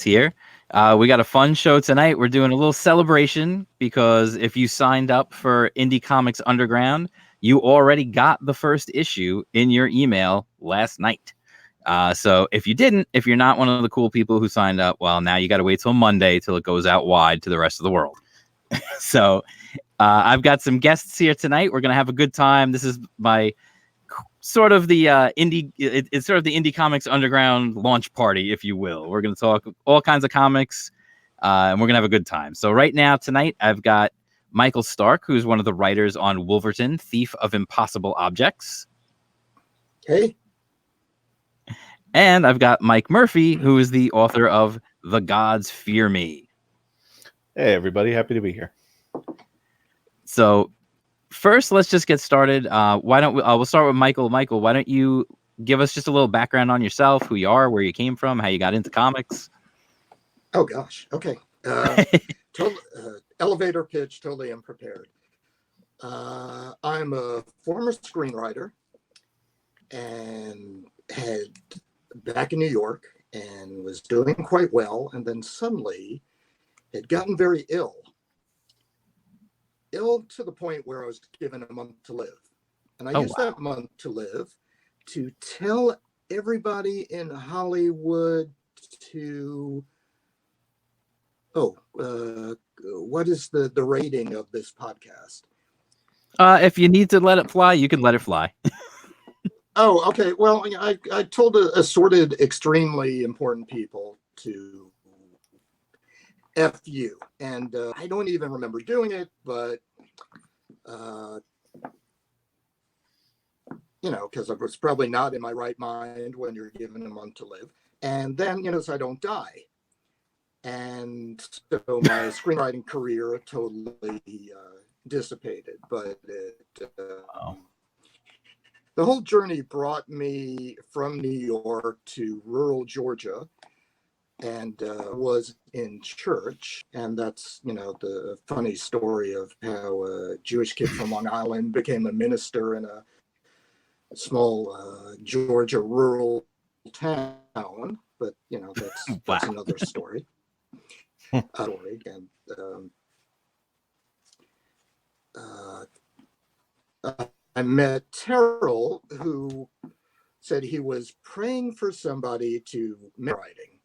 here. We got a fun show tonight. We're doing a little celebration because if you signed up for Indie Comics Underground, you already got the first issue in your email last night. So if you didn't, if you're not one of the cool people who signed up, well, now you got to wait till Monday till it goes out wide to the rest of the world. So I've got some guests here tonight. We're going to have a good time. This is my sort of the it's sort of the Indie Comics Underground launch party, if you will. We're going to talk all kinds of comics, and we're going to have a good time. So right now, tonight, I've got Michael Stark, who's one of the writers on Wolverton, Thief of Impossible Objects. Hey. And I've got Mike Murphy, who is the author of The Gods Fear Me. Hey, everybody. Happy to be here. So first, let's just get started. Why don't we'll start with Michael. Michael, why don't you give us just a little background on yourself, who you are, where you came from, how you got into comics? Oh, gosh. Okay. Elevator pitch, totally unprepared. I'm a former screenwriter and had back in New York and was doing quite well, and then suddenly had gotten very ill to the point where I was given a month to live. And I used that month to live to tell everybody in Hollywood to, what is the rating of this podcast? If you need to let it fly, you can let it fly. Oh, okay. Well, I told assorted, extremely important people to F you. And I don't even remember doing it, but, because I was probably not in my right mind when you're given a month to live. And then, so I don't die. And so my screenwriting career totally dissipated. But the whole journey brought me from New York to rural Georgia, and was in church. And that's, the funny story of how a Jewish kid from Long Island became a minister in a small Georgia rural town. But, that's another story. I met Terrell, who said he was praying for somebody to writing.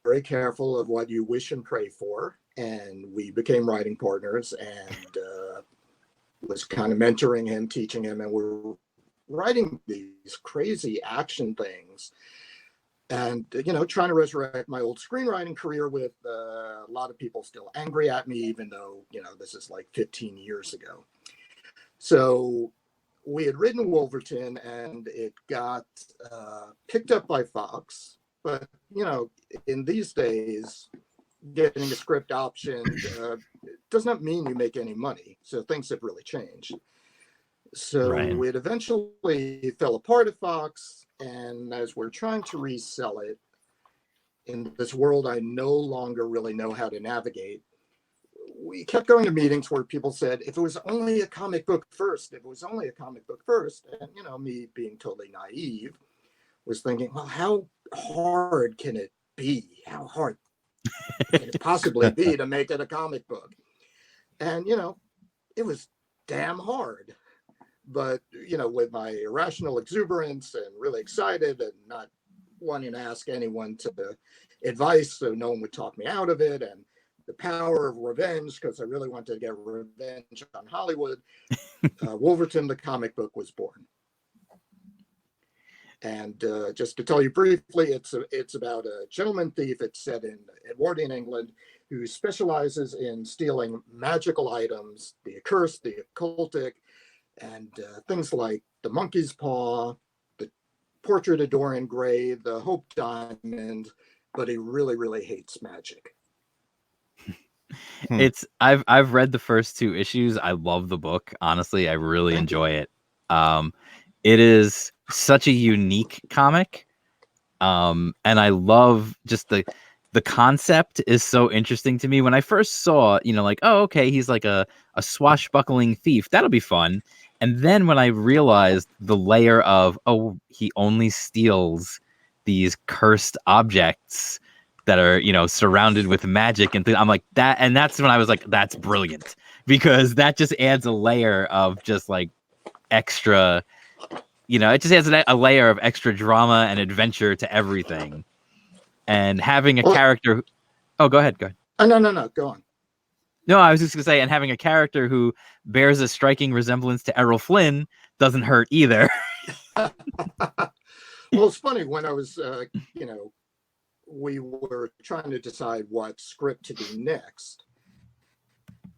Very careful of what you wish and pray for. And we became writing partners, and was kind of mentoring him, teaching him, and we're writing these crazy action things. And, trying to resurrect my old screenwriting career with a lot of people still angry at me, even though, this is like 15 years ago. So we had written Wolverton, and it got picked up by Fox. But, in these days, getting a script optioned does not mean you make any money. So things have really changed. So it eventually fell apart at Fox. And as we're trying to resell it in this world I no longer really know how to navigate, we kept going to meetings where people said, if it was only a comic book first, and, me being totally naive was thinking, well, how hard can it be? How hard can it possibly be to make it a comic book? And, it was damn hard. But, with my irrational exuberance and really excited and not wanting to ask anyone to advice so no one would talk me out of it, and the power of revenge, because I really wanted to get revenge on Hollywood, Wolverton, the comic book, was born. And just to tell you briefly, it's about a gentleman thief. It's set in Edwardian England, who specializes in stealing magical items, the accursed, the occultic, and things like the monkey's paw, the portrait of Dorian Gray, the Hope Diamond, but he really, really hates magic. I've read the first 2 issues. I love the book. Honestly, I really enjoy it. It is such a unique comic. And I love just the concept is so interesting to me. When I first saw, he's like a swashbuckling thief. That'll be fun. And then when I realized the layer of, he only steals these cursed objects, that are, you know, surrounded with magic and I'm like that, and that's when I was like, that's brilliant, because that just adds a layer of just like extra, you know, it just adds a layer of extra drama and adventure to everything. And having a Well, character, oh, go ahead. Oh, no, go on. No, I was just gonna say, and having a character who bears a striking resemblance to Errol Flynn doesn't hurt either. Well, it's funny when I was, you know, we were trying to decide what script to do next,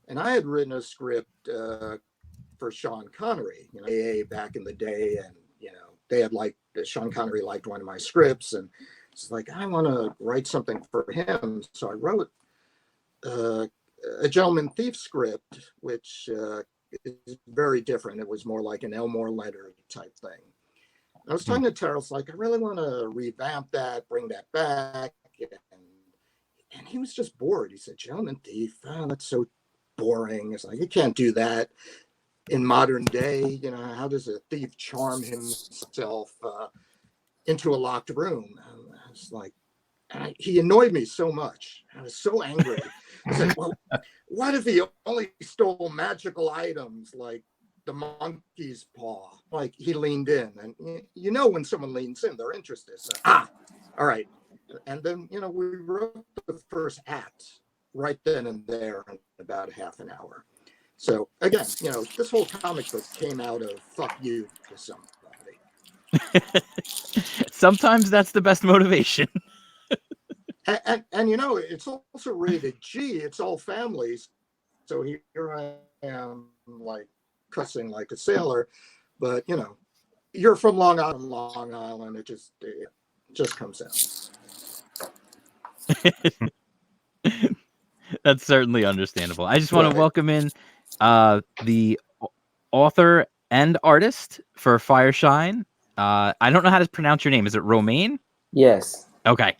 and I had written a script for Sean Connery, you know, AA back in the day, and you know, they had liked Sean Connery liked one of my scripts, and it's like I want to write something for him, so I wrote a Gentleman Thief script, which is very different. It was more like an Elmore Leonard type thing. I was talking to Terrell, like, I really want to revamp that, bring that back. And he was just bored. He said, Gentleman Thief, oh, that's so boring. It's like, you can't do that in modern day. You know, how does a thief charm himself into a locked room? I was like, he annoyed me so much. I was so angry. I said, well, what if he only stole magical items like the monkey's paw? Like, he leaned in, and you know, when someone leans in, they're interested. So, all right. And then, you know, we wrote the first act right then and there in about half an hour. So again, you know, this whole comic book came out of fuck you to somebody. Sometimes that's the best motivation. And you know, it's also rated G. It's all families. So here I am, like, cussing like a sailor, but you know, you're from Long Island. It just comes out. That's certainly understandable. I just want to welcome in the author and artist for Fireshine. I don't know how to pronounce your name. Is it Romaine? Yes. Okay.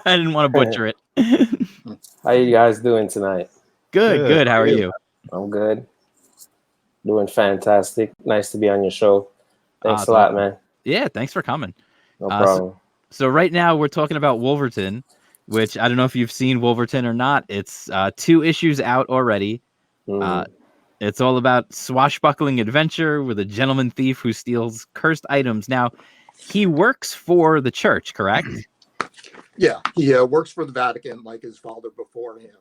I didn't want to butcher it. How you guys doing tonight? Good. How are you? I'm good. Doing fantastic. Nice to be on your show. Thanks Awesome. a lot, man. Yeah, thanks for coming. No problem. So right now we're talking about Wolverton, which I don't know if you've seen Wolverton or not. It's 2 issues out already. It's all about swashbuckling adventure with a gentleman thief who steals cursed items. Now, he works for the church, correct? Yeah, he works for the Vatican like his father before him.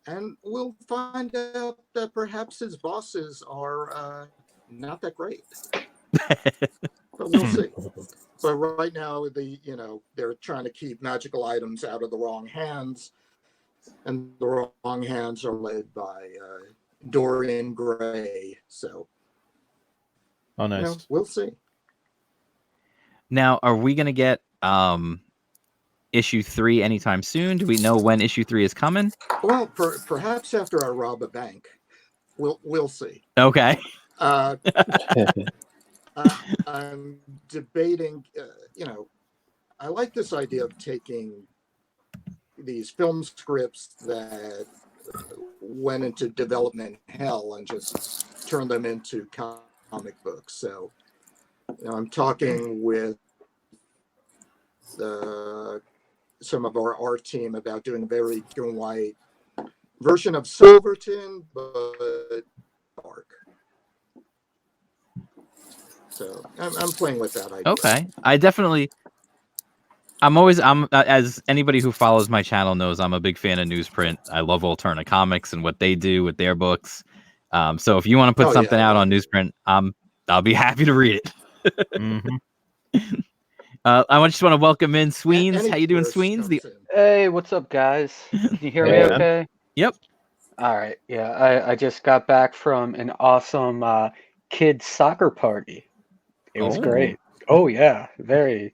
And we'll find out that perhaps his bosses are not that great. But we'll see. But right now, they're trying to keep magical items out of the wrong hands. And the wrong hands are led by Dorian Gray. So, Oh, nice. you know, we'll see. Now, are we going to get issue 3 anytime soon? Do we know when issue 3 is coming? Well, perhaps after I rob a bank. We'll see. Okay. I'm debating, you know, I like this idea of taking these film scripts that went into development hell and just turn them into comic books. So, you know, I'm talking with some of our art team about doing a very black and white version of Silverton, but dark. So I'm playing with that idea. Okay. I'm as anybody who follows my channel knows, I'm a big fan of newsprint. I love Alterna Comics and what they do with their books. So if you want to put something out on newsprint, I'll be happy to read it. I just want to welcome in Sweens. How you doing, Sweens? Hey, what's up, guys? Can you hear me okay? Yep. All right. Yeah, I just got back from an awesome kids soccer party. It was great. Oh, yeah. Very,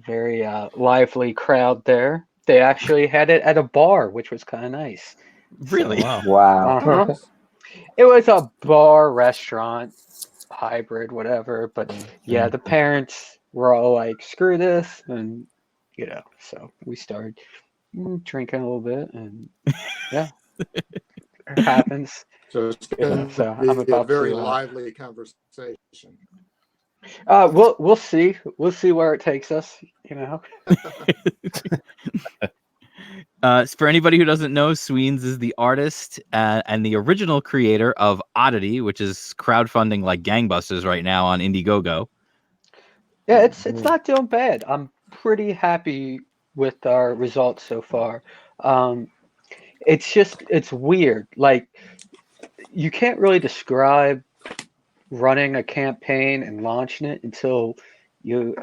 very lively crowd there. They actually had it at a bar, which was kind of nice. Really? So, Wow. uh-huh. It was a bar, restaurant, hybrid, whatever. But yeah, the parents were all like, screw this. And, you know, so we started drinking a little bit. And yeah, it happens. So it's going to be a very lively conversation. We'll see. We'll see where it takes us, you know. For anybody who doesn't know, Sweens is the artist and the original creator of Oddity, which is crowdfunding like gangbusters right now on Indiegogo. Yeah, it's not doing bad. I'm pretty happy with our results so far. It's weird. Like you can't really describe running a campaign and launching it until you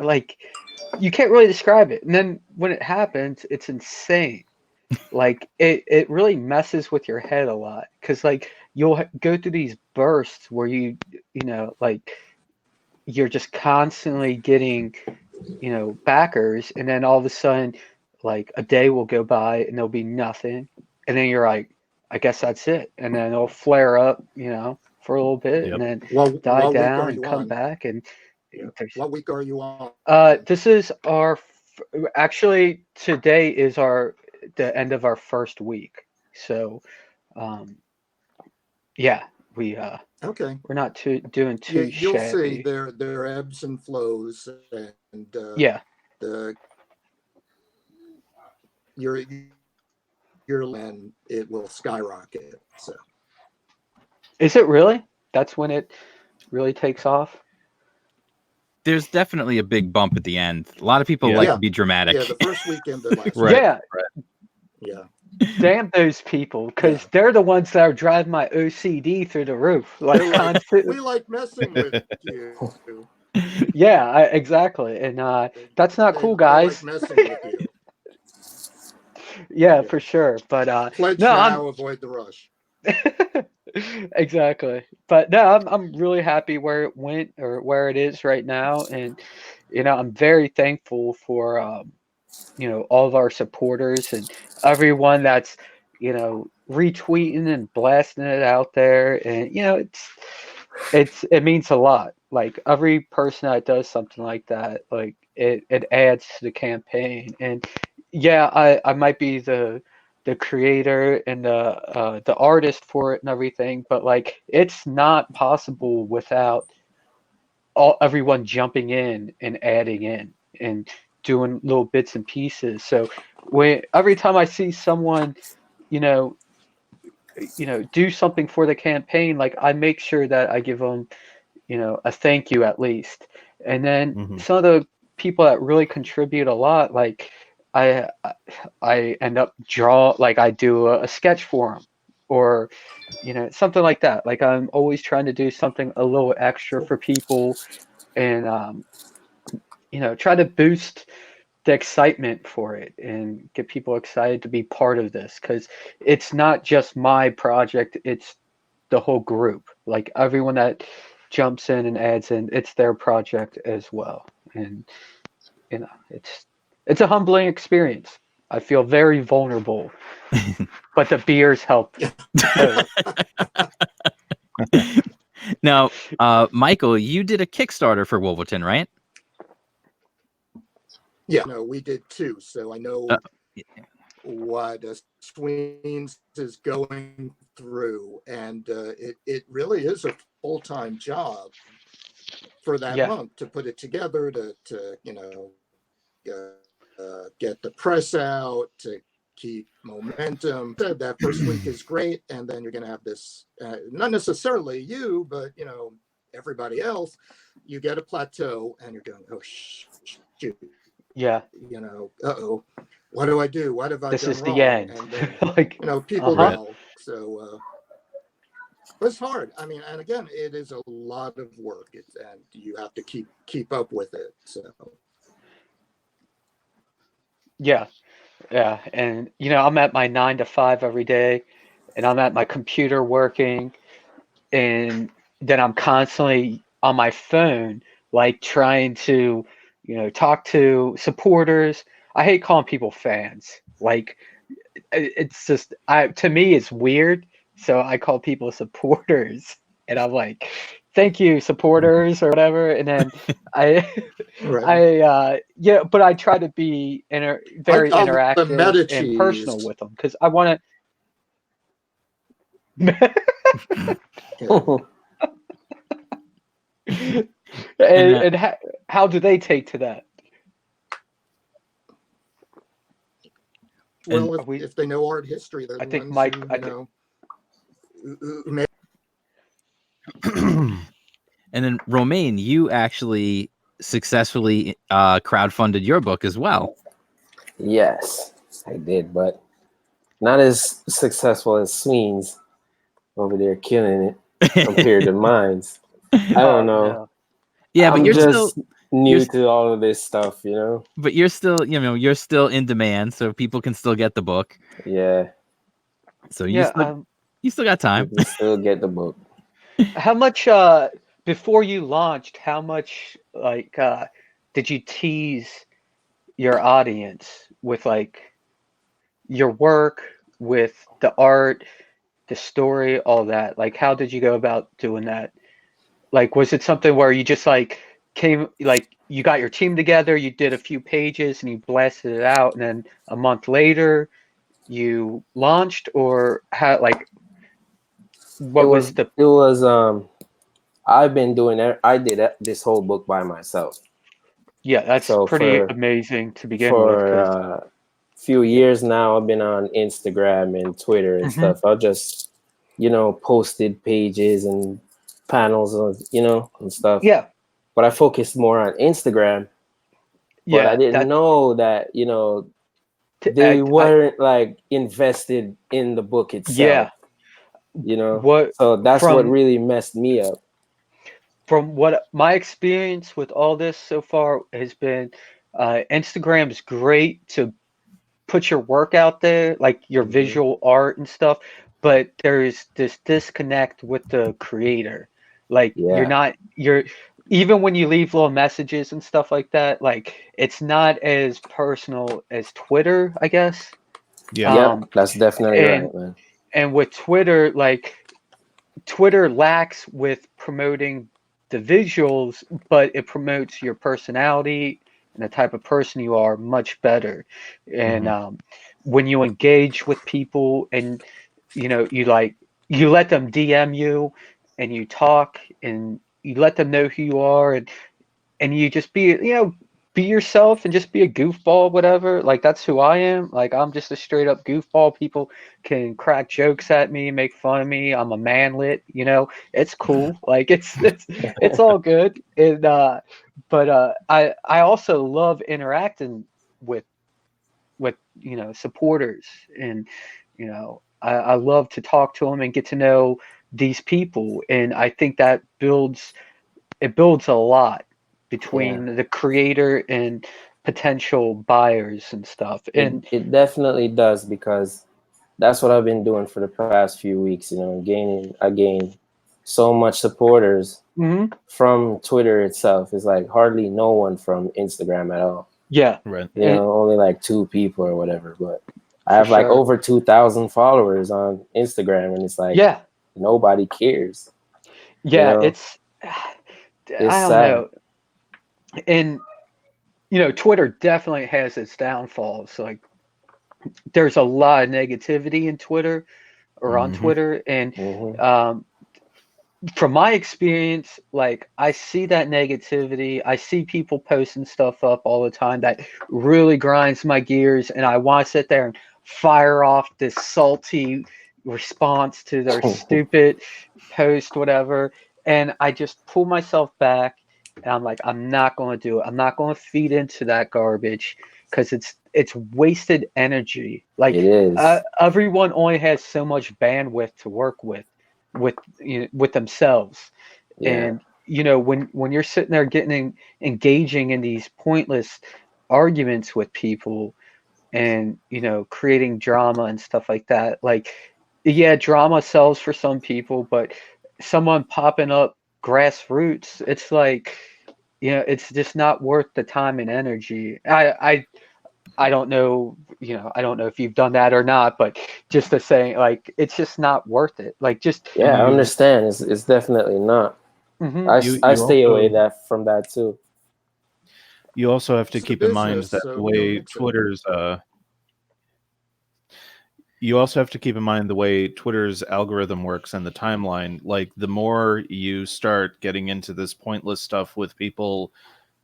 can't really describe it. And then when it happens, it's insane. Like it really messes with your head a lot because like you'll go through these bursts where like you're just constantly getting backers, and then all of a sudden like a day will go by and there'll be nothing, and then you're like, I guess that's it, and then it'll flare up for a little bit. Yep. And then What die week down are and you come on? back. And What week are you on? this is actually today is the end of our first week, so yeah, Okay. we're not doing too You'll see shabby. there ebbs and flows, and Yeah. the your land, it will skyrocket. So Is it really? That's when it really takes off? There's definitely a big bump at the end. A lot of people Yeah. like Yeah. to be dramatic. yeah, the first weekend of last Right. Yeah. yeah. Damn those people, because Yeah. they're the ones that are driving my OCD through the roof. Like, They're like, constantly. we like messing with you. Yeah, exactly. And that's not cool, They guys. like messing with you. Yeah, Yeah. for sure. But Pledge no, now, avoid the rush. exactly. But no, I'm really happy where it went or where it is right now, and I'm very thankful for all of our supporters and everyone that's retweeting and blasting it out there, and it means a lot. Like every person that does something like that, like it adds to the campaign. And yeah, I might be the creator and the artist for it and everything, but like it's not possible without everyone jumping in and adding in and doing little bits and pieces. So every time I see someone do something for the campaign, like I make sure that I give them a thank you at least. And then some of the people that really contribute a lot, like I end up I do a sketch for them, or something like that. Like I'm always trying to do something a little extra for people, and try to boost the excitement for it and get people excited to be part of this, because it's not just my project, it's the whole group. Like everyone that jumps in and adds in, it's their project as well. And it's a humbling experience. I feel very vulnerable, but the beers help. Now, Michael, you did a Kickstarter for Wolverton, right? Yeah, no, we did too. So I know what Sweens is going through, and it really is a full-time job for that month to put it together, to get the press out, to keep momentum. That first week is great, and then you're going to have this, not necessarily you, but everybody else. You get a plateau, and you're going, oh shoot. Yeah. Uh-oh, what do I do? What have I this done is wrong? the end. And then, like people know. So it's hard. I mean, and again, it is a lot of work, and you have to keep up with it. So yeah, and I'm at my 9 to 5 every day, and I'm at my computer working, and then I'm constantly on my phone, like trying to talk to supporters. I hate calling people fans. Like it's just to me it's weird, so I call people supporters, and I'm like, thank you, supporters, or whatever. And then right. but I try to be very call them the interactive meta and cheese. personal with them, because I want Yeah. to. and how do they take to that? Well, Are we- if they know art history, they're I the think ones Mike- who, I you think- know, who make And then Romaine, you actually successfully crowdfunded your book as well. Yes, I did, but not as successful as Sween's over there killing it compared to mine's. I don't know. no. Yeah, but I'm you're just still, new you're- to all of this stuff, you know? you're still in demand, so people can still get the book. Yeah, So Yeah. you still got you time. can still get the book. How much before you launched, how much like did you tease your audience with like your work, with the art, the story, all that? Like how did you go about doing that? Like was it something where you just like came like you got your team together, you did a few pages and you blasted it out and then a month later you launched or how like what was the It was I've been doing it. I did this whole book by myself. yeah, that's So pretty for amazing to begin with. 'Cause- few years now, I've been on Instagram and Twitter and Mhm. stuff. I'll just, posted pages and panels of, and stuff. yeah, But I focused more on Instagram. But yeah, I didn't that know that, they weren't like invested in the book itself. yeah. What So that's what from really messed me up. from what my experience with all this so far has been, Instagram's great to put your work out there, like your Mhm. visual art and stuff, but there's this disconnect with the creator. Like Yeah. you're even when you leave little messages and stuff like that, like it's not as personal as Twitter, I guess. Yeah. Yep, that's definitely And right, man. and with Twitter, like Twitter lacks with promoting the visuals, but it promotes your personality and the type of person you are much better. And when you engage with people and you let them DM you and you talk and you let them know who you are and you just be yourself and just be a goofball, whatever. Like that's who I am. Like I'm just a straight up goofball. People can crack jokes at me, make fun of me. I'm a manlet, it's cool. Like it's all good. And but I also love interacting with supporters and I love to talk to them and get to know these people and I think that builds a lot between the creator and potential buyers and stuff. And It definitely does because that's what I've been doing for the past few weeks. I gained so much supporters Mhm. from Twitter itself. It's like hardly no one from Instagram at all. yeah, Right. Only like 2 people or whatever. But I have For like sure. over 2,000 followers on Instagram, and it's like yeah, nobody cares. yeah. know, It's It's I don't sad. know. And Twitter definitely has its downfalls. Like there's a lot of negativity in Twitter or on Mhm. Twitter, and Mhm. from my experience, like I see that negativity. I see people posting stuff up all the time that really grinds my gears, and I want to sit there and fire off this salty response to their stupid post, whatever. And I just pull myself back, and I'm like, I'm not going to do it. I'm not going to feed into that garbage because it's wasted energy. Like It is. everyone only has so much bandwidth to work with with themselves. Yeah. And when you're sitting there engaging in these pointless arguments with people and creating drama and stuff like that, like yeah, drama sells for some people, but someone popping up grassroots, it's like it's just not worth the time and energy. I don't know, I don't know if you've done that or not, but just to say, like, it's just not worth it. Like, just Yeah, I You- understand. It's definitely not. mhm. I You stay away also from that too. you also have to It's a keep in mind business, that so the way mix it. Twitter's you also have to keep in mind the way Twitter's algorithm works and the timeline. Like the more you start getting into this pointless stuff with people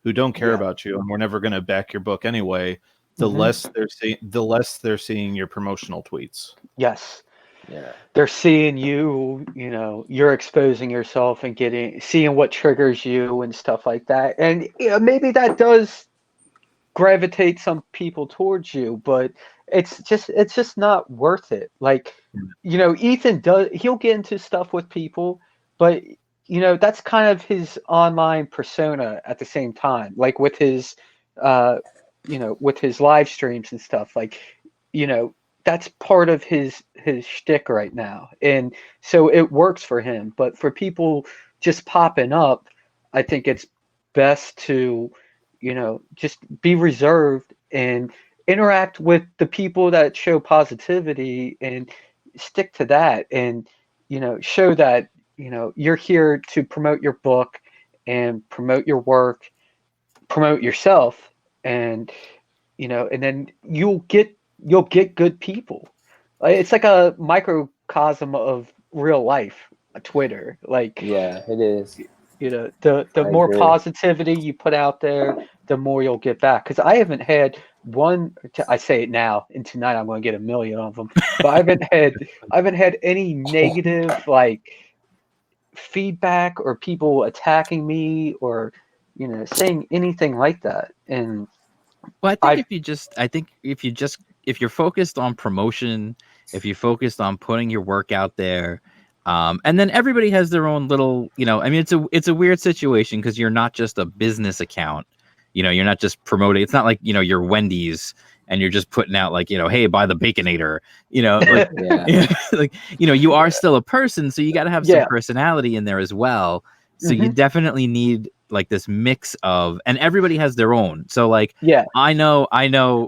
who don't care Yeah. about you and we're never going to back your book anyway, the Mhm. less they're seeing your promotional tweets. Yes. Yeah. They're seeing you, you're exposing yourself and seeing what triggers you and stuff like that. And maybe that does gravitate some people towards you, but it's just not worth it. Like, Ethan he'll get into stuff with people, but that's kind of his online persona at the same time. Like uh with his live streams and stuff. Like, that's part of his shtick right now, and so it works for him. But for people just popping up, I think it's best to just be reserved and interact with the people that show positivity and stick to that, and show that you're here to promote your book and promote your work, promote yourself, and and then you'll get good people. Like, it's like a microcosm of real life, Twitter. Like, Yeah, it is. the I more agree. positivity you put out there, the more you'll get back. Because I haven't had one. I say it now, and tonight I'm going to get a million of them. But I haven't had any negative like feedback or people attacking me or saying anything like that. And Well, I think I if you're focused on promotion, if you're focused on putting your work out there, and then everybody has their own little, I mean, it's a weird situation because you're not just a business account, you're not just promoting. It's not like, you're Wendy's and you're just putting out like, hey, buy the Baconator, like, Yeah. like, you are still a person. So you got to have some Yeah. personality in there as well. So you Mhm. definitely need like this mix of, and everybody has their own. So like, Yeah. I know,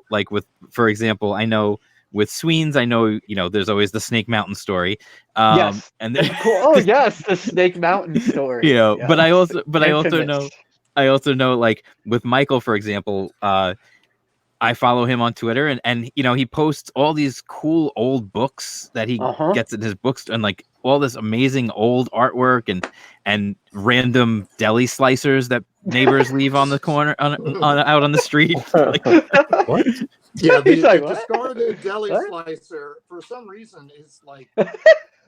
like for example, I know with Sweens, I know, there's always the Snake Mountain story. Yes. And then, Cool. Oh, yes, the Snake Mountain story. but I Yes. also, Infamous. know like with Michael, for example, I follow him on Twitter, and he posts all these cool old books that he Uh-huh. gets in his books, and like all this amazing old artwork and random deli slicers that neighbors leave on the corner out on the street. Like, what? Yeah, He's the like, what? discarded deli What? slicer for some reason is like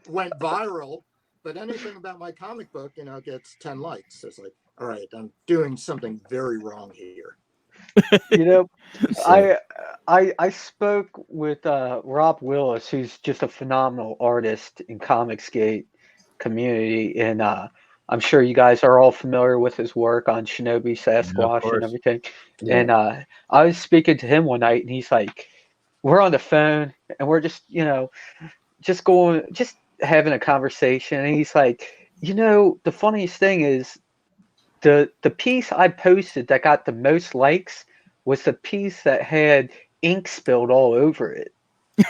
went viral, but anything about my comic book, gets 10 likes. It's like, all right, I'm doing something very wrong here. I spoke with Rob Willis, who's just a phenomenal artist in Comicsgate community, and I'm sure you guys are all familiar with his work on Shinobi Sasquatch and course. everything. Yeah. And I was speaking to him one night, and he's like, we're on the phone, and we're just just having a conversation, and he's like, the funniest thing is the piece I posted that got the most likes was the piece that had ink spilled all over it.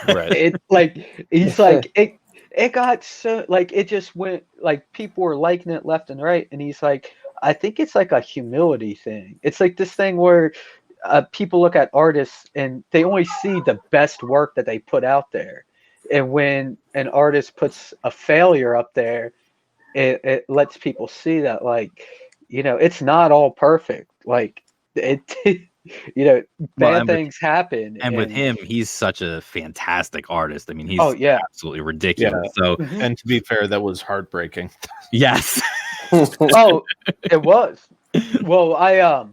Right. It like he's like it got so like it just went like people were liking it left and right, and he's like, I think it's like a humility thing. It's like this thing where people look at artists and they only see the best work that they put out there, and when an artist puts a failure up there, it lets people see that like it's not all perfect. Like it Well, bad things happen, and with him, he's such a fantastic artist. I mean, he's Oh, yeah. absolutely ridiculous. So Mhm. And to be fair, that was heartbreaking. yes. Oh, it was. Well,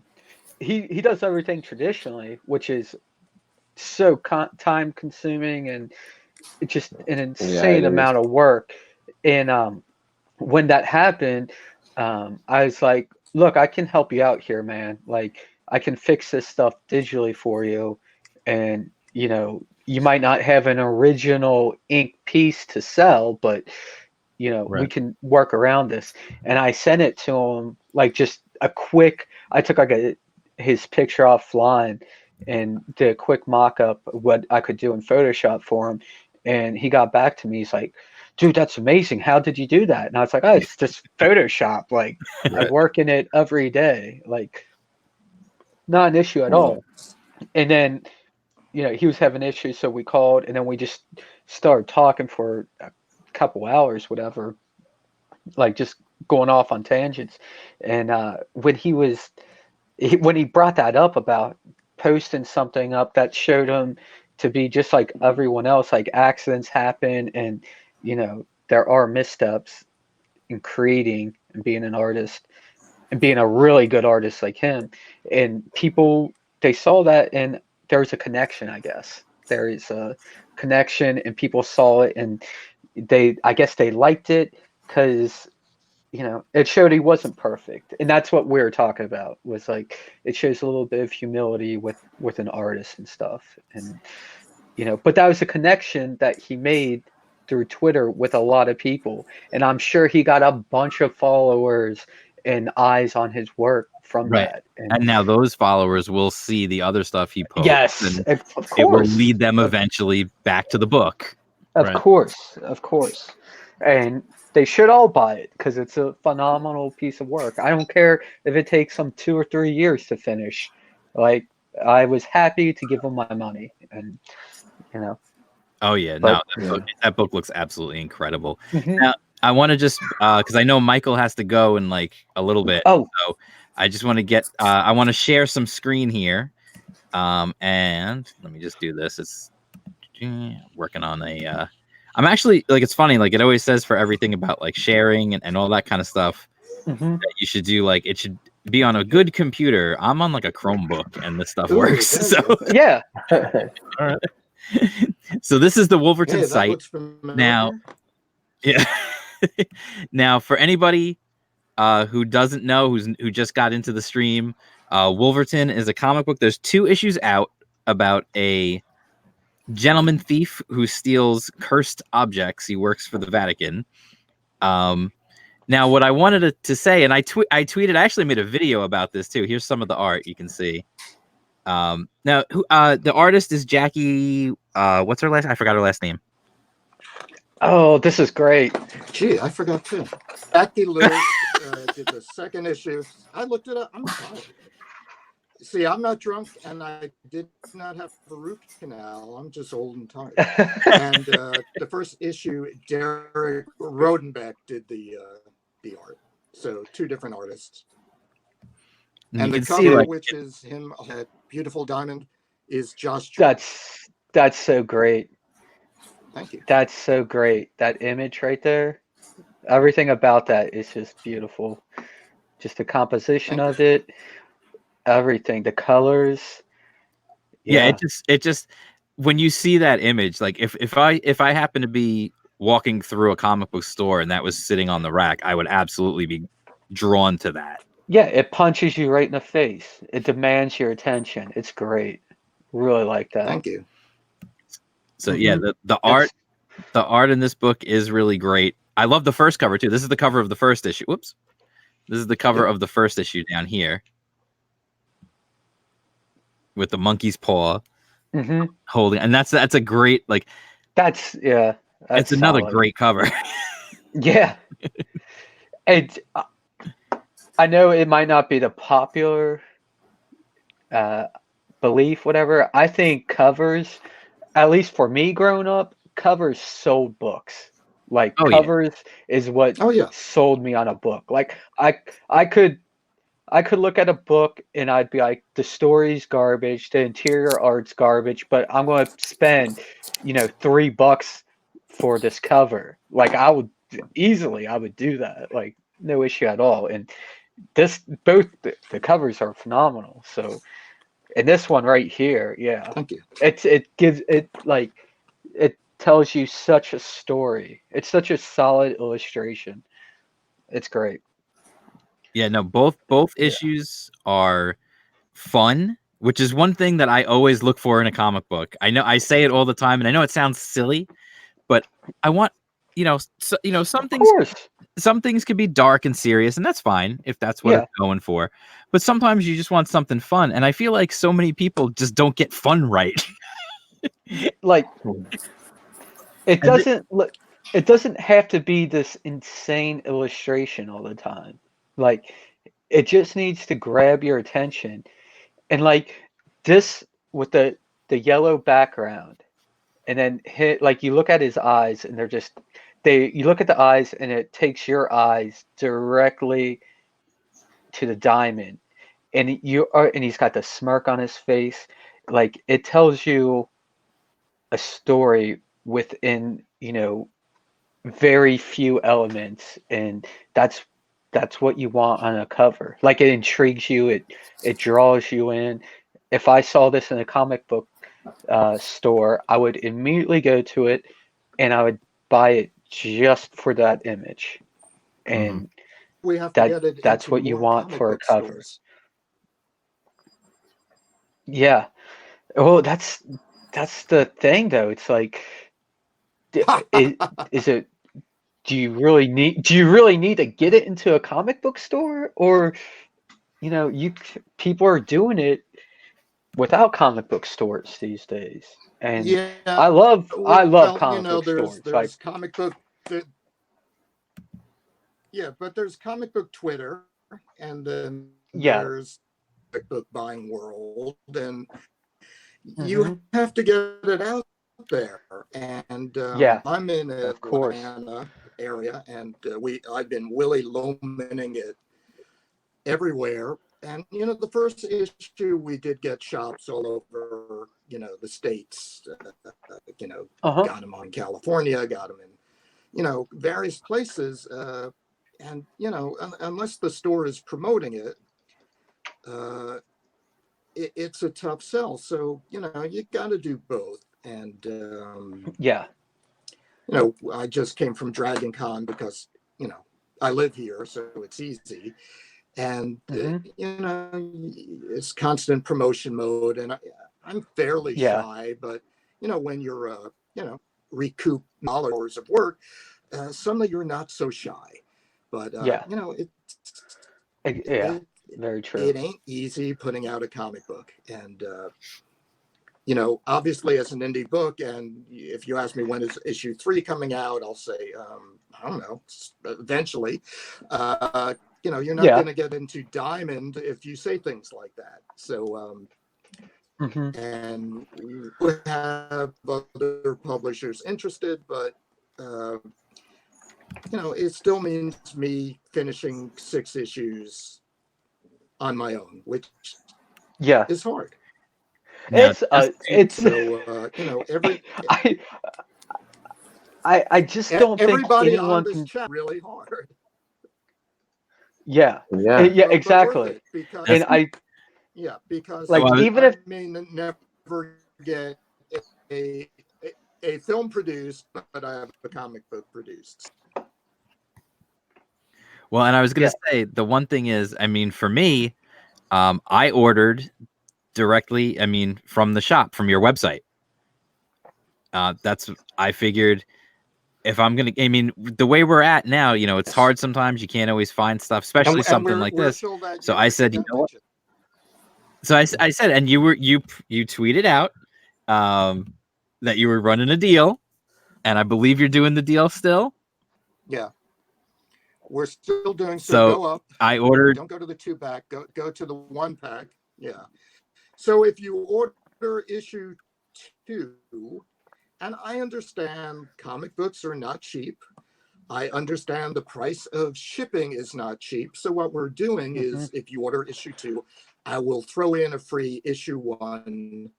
he does everything traditionally, which is so time consuming and it's just an insane it is. amount of work. And when that happened, I was like, look, I can help you out here, man. Like, I can fix this stuff digitally for you. And, you might not have an original ink piece to sell, but, we Right. can work around this. And I sent it to him, like, just I took like his picture offline and did a quick mock-up of what I could do in Photoshop for him. And he got back to me. He's like, dude, that's amazing. How did you do that? And I was like, oh, it's just Photoshop. Like, I work in it every day. Like, not an issue at all. And then, he was having issues, so we called, and then we just started talking for a couple hours, whatever, like just going off on tangents. And when he brought that up about posting something up that showed him to be just like everyone else. Like accidents happen, and there are missteps in creating and being an artist and being a really good artist like him. And people, they saw that, and there's a connection, I guess. There is a connection, and people saw it, and I guess they liked it because it showed he wasn't perfect. And that's what we were talking about, was like, it shows a little bit of humility with an artist and stuff. And but that was a connection that he made through Twitter with a lot of people, and I'm sure he got a bunch of followers and eyes on his work from Right. that. And now those followers will see the other stuff he posts. Yes, and of it will course. lead them eventually back to the book. Of Right. course. And they should all buy it because it's a phenomenal piece of work. I don't care if it takes them 2 or 3 years to finish. Like, I was happy to give them my money, and Oh yeah, But- that book looks absolutely incredible. Mhm. Now, I want to just because I know Michael has to go in like a little bit. Oh. So I just want to get I want to share some screen here. And let me just do this. It's working on a I'm actually like, it's funny, like it always says for everything about like sharing and all that kind of stuff Mhm. that you should do, like it should be on a good computer. I'm on like a Chromebook and this stuff Ooh, works. there So you go. Yeah. so this is the Wolverton Hey, that site. looks familiar. Now- Yeah. Now, for anybody who doesn't know, who just got into the stream, Wolverton is a comic book. There's 2 issues out about a gentleman thief who steals cursed objects. He works for the Vatican. Now, what I wanted to say, and I tweeted, I actually made a video about this too. Here's some of the art you can see. Now, the artist is Jackie. What's her last? I forgot her last name. Oh, this is great. Gee, I forgot too. Jackie Lewis did the second issue. I looked it up. I'm sorry. See, I'm not drunk, and I did not have a root canal. I'm just old and tired. And the first issue, Derek Rodenbeck did the art. So 2 different artists. And you the can see, cover, like, which is him, that beautiful diamond, is Josh. Jordan. That's so great. Thank you. That's so great. That image right there, everything about that is just beautiful. Just the composition Thank of it, everything, the colors. yeah, it just when you see that image, like if I happen to be walking through a comic book store and that was sitting on the rack, I would absolutely be drawn to that. Yeah, it punches you right in the face. It demands your attention. It's great. Really like that. Thank you. So yeah, the art in this book is really great. I love the first cover too. This is the cover of the first issue. Whoops. This is the cover of the first issue down here with the monkey's paw hmm holding, and that's a great, like, That's it's another solid. great cover. Yeah. And I know it might not be the popular belief, whatever. I think covers, at least for me growing up, covers sold books. Like Oh, yeah. covers is what Oh, yeah. sold me on a book. Like I could look at a book and I'd be like, the story's garbage, the interior art's garbage, but I'm going to spend, $3 for this cover. Like I would do that. Like no issue at all. And both the covers are phenomenal. So, and this one right here, yeah, Thank you. it tells you such a story. It's such a solid illustration. It's great. Yeah, no, both issues are fun, which is one thing that I always look for in a comic book. I know I say it all the time, and I know it sounds silly, but I want, some things can be dark and serious, and that's fine if that's what it's going for. But sometimes you just want something fun, and I feel like so many people just don't get fun right. Like it doesn't have to be this insane illustration all the time. Like it just needs to grab your attention. And like this with the yellow background, and then you look at his eyes and you look at the eyes and it takes your eyes directly to the diamond, and he's got the smirk on his face. Like, it tells you a story within, very few elements, and that's what you want on a cover. Like, it intrigues you, it draws you in. If I saw this in a comic book store, I would immediately go to it and I would buy it just for that image. And We have to get it that's into what you more want comic for a book cover. stores. Yeah. Well, that's the thing, though. It's like, is it? Do you really need to get it into a comic book store, or people are doing it without comic book stores these days, and Yeah, I love well, comic book stores. there's comic book. Yeah, but there's comic book Twitter, and then Yeah. there's comic book buying world, and Mhm. you have to get it out there. And Yeah, I'm in of course. Atlanta area, and I've been Willy Lomaning it everywhere. And the first issue we did get shops all over, the states. Got them on California, got them in, various places. And unless the store is promoting it, it's a tough sell. So you got to do both. And Yeah. I just came from Dragon Con because I live here, so it's easy. And it's constant promotion mode, and I'm fairly shy. But when you're recoup hours of work, suddenly you're not so shy. But very true. It ain't easy putting out a comic book, and obviously as an indie book, and if you ask me when is issue 3 coming out, I'll say I don't know, eventually. You're not going to get into Diamond if you say things like that. So and we have other publishers interested, but it still means me finishing 6 issues on my own, which is hard. It's so every I just don't think everybody anyone on this can. chat really hard. Yeah. Yeah, exactly. Because, and because like, even I if may never get a film produced, but I have a comic book produced. Well, and I was going to say, the one thing is, for me, I ordered directly, from the shop, from your website. I figured if I'm going to, the way we're at now, it's hard sometimes. You can't always find stuff, especially something like this. So I said, you know what? So I said, and you tweeted out that you were running a deal, and I believe you're doing the deal still. Yeah. We're still doing so. Go up. I ordered. Don't go to the 2-pack. Go to the 1-pack. Yeah. So if you order issue 2, and I understand comic books are not cheap. I understand the price of shipping is not cheap. So what we're doing is, if you order issue 2, I will throw in a free issue 1.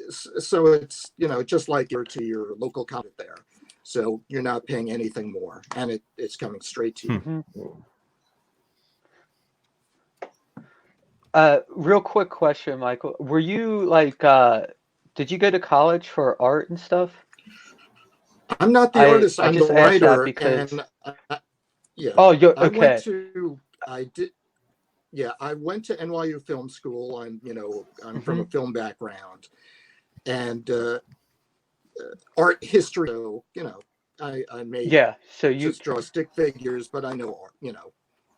So it's just like you're to your local comic there. So you're not paying anything more, and it's coming straight to you. Real quick question, Michael. Were you did you go to college for art and stuff? I'm not the artist. I'm the writer. Because... yeah. Oh, you're okay. I went to NYU Film School. I'm from a film background, and art history. So, I made so you just draw stick figures, but I know art. It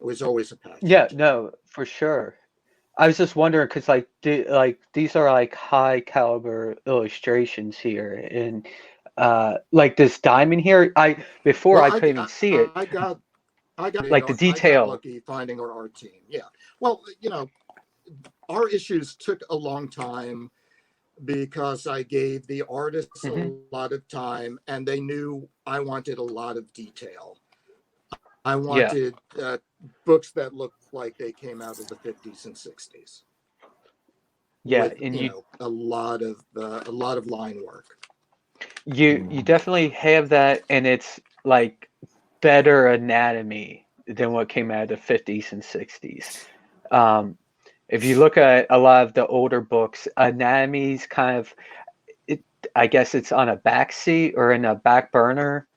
was always a passion. Yeah, no, for sure. I was just wondering because these are high caliber illustrations here, and this diamond here. I couldn't even see it. I got the detail. I got lucky finding our art team. Yeah. Well, our issues took a long time because I gave the artists a lot of time, and they knew I wanted a lot of detail. I wanted books that look like they came out of the 50s and 60s. Yeah, with, and you know, a lot of line work. you definitely have that, and it's like better anatomy than what came out of the 50s and 60s. If you look at a lot of the older books, anatomy's kind of, I guess it's on a back seat or in a back burner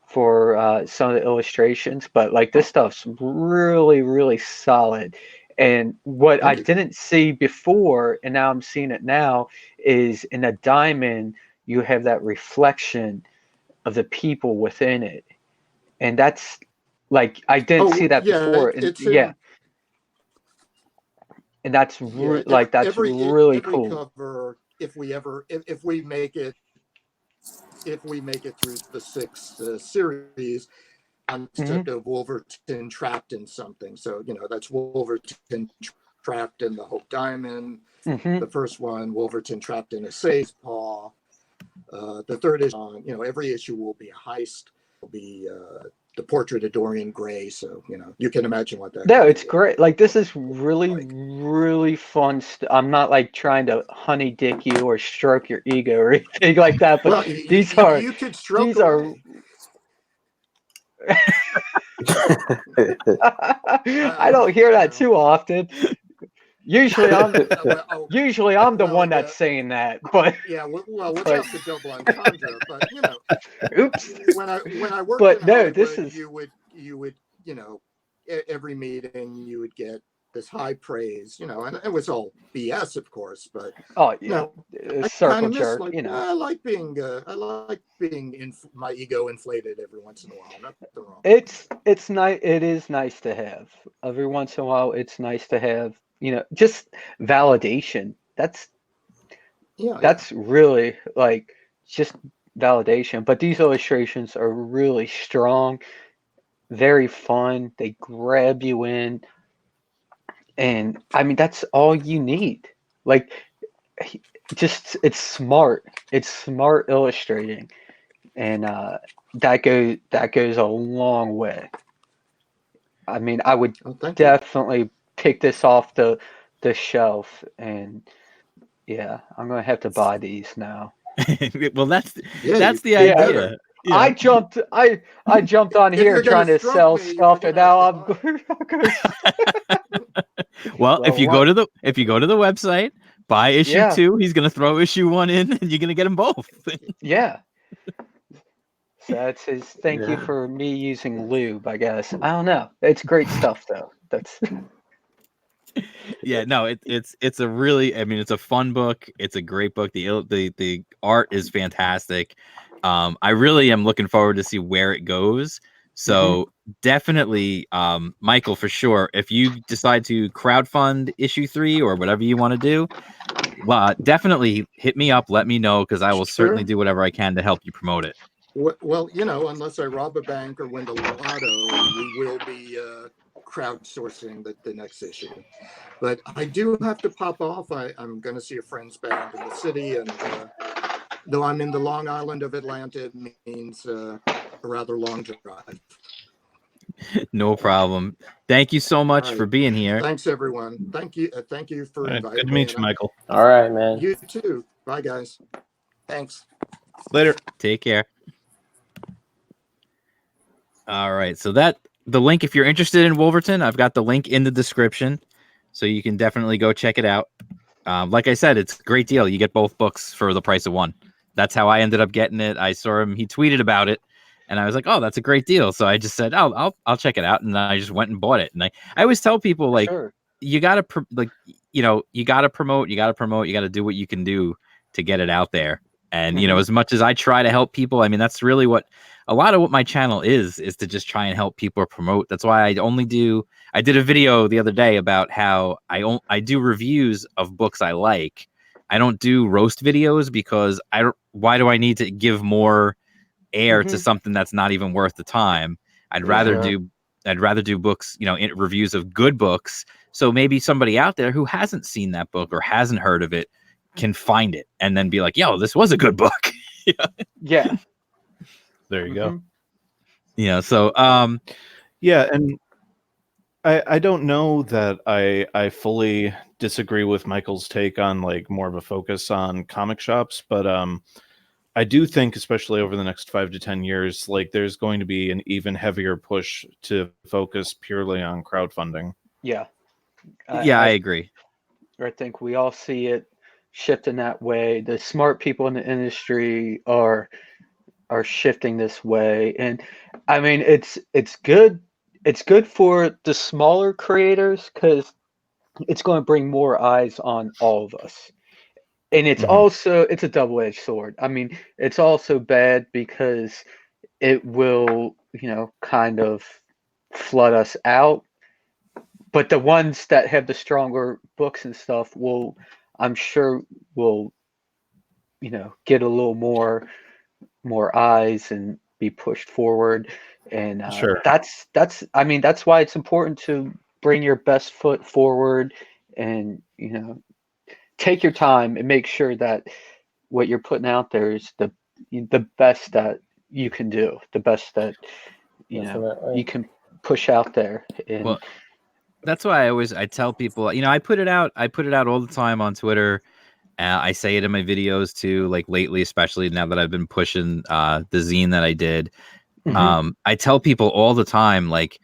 for some of the illustrations, but like this stuff's really, really solid. And what I didn't see before, and now I'm seeing it now, is in a diamond, you have that reflection of the people within it. And that's like, I didn't see that before. And it's yeah. And that's that's really every cool. cover, if we make it through the 6th series, concept of Wolverton trapped in something. So, you know, that's Wolverton trapped in the Hope Diamond. The first one, Wolverton trapped in a Say's paw. The third issue, you know, every issue will be a heist. Will be the portrait of Dorian Gray. So, you know, you can imagine what that. No, it's great. Like, this is really fun. I'm not like trying to honey dick you or stroke your ego or anything like that. But well, you could stroke these away. I don't hear that too often. Usually I'm the one that's saying that, but yeah, well, without the double entendre, but you know, oops. When I worked but in no, Hollywood, this is you would you know, every meeting you would get this high praise, you know, and it was all BS, of course, but you know, circle jerk, like, you know. I like being my ego inflated every once in a while. Nothing wrong. It's nice. It is nice to have every once in a while. It's nice to have, you know, just validation. That's really like just validation. But these illustrations are really strong, very fun. They grab you in. And I mean, that's all you need. Like, just it's smart. It's smart illustrating, and that goes a long way. I mean, I would definitely pick this off the shelf, and yeah, I'm gonna have to buy these now. Well, that's the idea. Yeah. I jumped on here trying to sell stuff, and now I'm. Well, if you go to the website, buy issue 2, he's gonna throw issue 1 in, and you're gonna get them both. Yeah. So that's his thank you for me using lube, I guess. I don't know. It's great stuff though. That's yeah, no, it's a really, I mean, it's a fun book. It's a great book. The art is fantastic. I really am looking forward to see where it goes. So definitely, Michael, for sure, if you decide to crowdfund issue 3 or whatever you want to do, definitely hit me up. Let me know, because I will certainly do whatever I can to help you promote it. Well, you know, unless I rob a bank or win the lotto, we will be crowdsourcing the next issue. But I do have to pop off. I'm going to see a friend's band in the city, and though I'm in the Long Island of Atlanta, it means a rather long drive. No problem. Thank you so much for being here. Thanks, everyone. Thank you for inviting me. Good to meet you, Michael. All right, man. You too. Bye, guys. Thanks. Later. Take care. All right. So the link, if you're interested in Wolverton, I've got the link in the description, so you can definitely go check it out. Like I said, it's a great deal. You get both books for the price of one. That's how I ended up getting it. I saw him, he tweeted about it, and I was like, oh, that's a great deal. So I just said, oh, I'll check it out. And I just went and bought it. And I always tell people, like, you got to promote, you got to do what you can do to get it out there. And, you know, as much as I try to help people, I mean, that's really what a lot of what my channel is to just try and help people promote. That's why I did a video the other day about how I do reviews of books I like. I don't do roast videos because why do I need to give more air to something that's not even worth the time? I'd rather do books, you know, reviews of good books. So maybe somebody out there who hasn't seen that book or hasn't heard of it can find it and then be like, yo, this was a good book. Yeah. There you go. Yeah. So, yeah. And I don't know that I fully disagree with Michael's take on like more of a focus on comic shops, but I do think, especially over the next 5 to 10 years, like there's going to be an even heavier push to focus purely on crowdfunding. Yeah. Yeah, I agree. I think we all see it shifting that way. The smart people in the industry are shifting this way, and I mean it's good. It's good for the smaller creators because it's going to bring more eyes on all of us. And it's Mhm. also it's a double-edged sword. I mean, it's also bad because it will, kind of flood us out. But the ones that have the stronger books and stuff I'm sure will, get a little more eyes and be pushed forward. And Sure. I mean, that's why it's important to bring your best foot forward and, take your time and make sure that what you're putting out there is the best that you can do, the best that Definitely. you can push out there. And Well, that's why I tell people, I put it out all the time on Twitter. I say it in my videos too, like lately, especially now that I've been pushing the zine that I did. Mhm. I tell people all the time, like,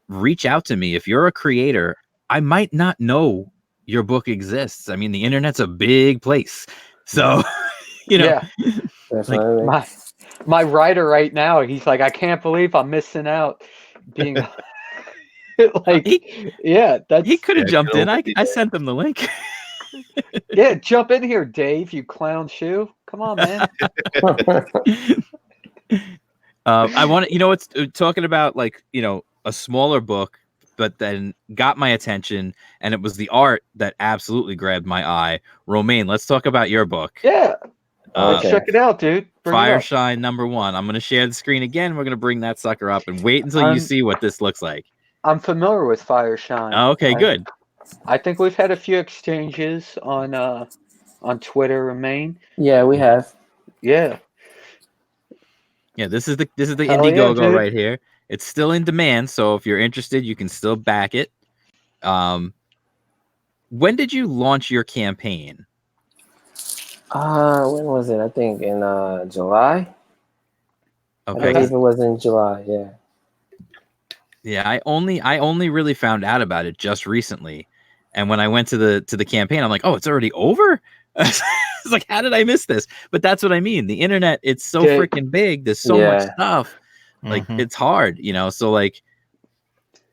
reach out to me if you're a creator. I might not know your book exists. I mean, the internet's a big place, so yeah, like, Definitely. my writer right now, he's like, I can't believe I'm missing out being like, yeah, he that's could have Yeah, jumped good in. old I sent them the link. yeah, jump in here, Dave, you clown shoe. Come on, man. I want to, it's talking about like, a smaller book, but then got my attention, and it was the art that absolutely grabbed my eye. Romaine, let's talk about your book. Yeah, let's Okay. check it out, dude. Bring it up. Fireshine #1. I'm going to share the screen again. We're going to bring that sucker up and wait until you I'm- see what this looks like. I'm familiar with Fireshine. Okay, good. I think we've had a few exchanges on Twitter, Remain. Yeah, we have. Yeah. Yeah, this is the Hell yeah, Indiegogo dude. right here. It's still in demand, so if you're interested, you can still back it. When did you launch your campaign? When was it? I think in July. I Okay. believe it was in July. Yeah. Yeah, I only really found out about it just recently. And when I went to the campaign, I'm like, oh, it's already over? It's like, how did I miss this? But that's what I mean. The internet, it's so Okay. freaking big. There's so much stuff. Like, Mhm. it's hard, So like,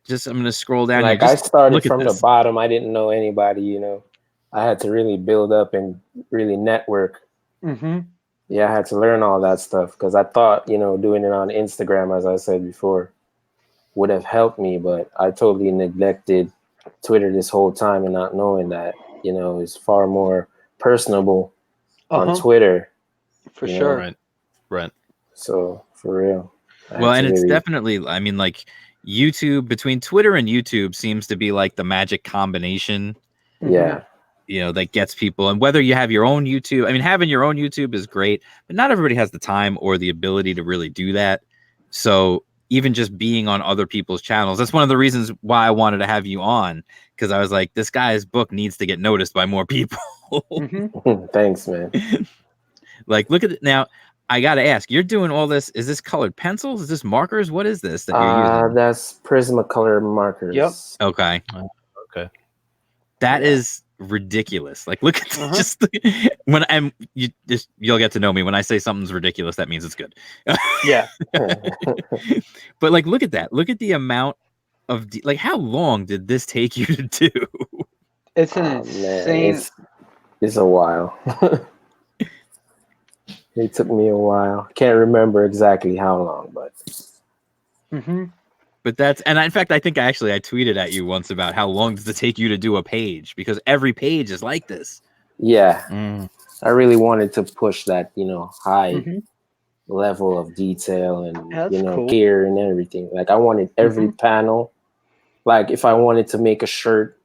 I'm gonna scroll down Like here. I Just started look at from the this. bottom. I didn't know anybody. I had to really build up and really network. Mm-hmm. Yeah, I had to learn all that stuff because I thought, doing it on Instagram, as I said before, would have helped me, but I totally neglected Twitter this whole time and not knowing that, it's far more personable on Twitter. For Yeah. sure. Right. So for real. Well, and it's definitely, I mean, like, YouTube, between Twitter and YouTube seems to be like the magic combination, Yeah. that gets people. And whether you have your own YouTube, I mean, having your own YouTube is great, but not everybody has the time or the ability to really do that. So even just being on other people's channels, that's one of the reasons why I wanted to have you on, because I was like, this guy's book needs to get noticed by more people. Mm-hmm. Thanks, man. Like, look at it now. I gotta ask, you're doing all this. Is this colored pencils? Is this markers? What is this that you're using? That's Prismacolor markers. Yep. Okay. Okay. That is ridiculous. Like, look at just when you'll get to know me. When I say something's ridiculous, that means it's good. Yeah. But like, look at that. Look at the amount of like, how long did this take you to do? It's an insane. Man, it's a while. It took me a while. Can't remember exactly how long, but. Mm-hmm. But in fact, I think I tweeted at you once about how long does it take you to do a page, because every page is like this. Yeah. I really wanted to push that, high Mm-hmm. level of detail and, That's cool. gear and everything. Like I wanted every panel. Like if I wanted to make a shirt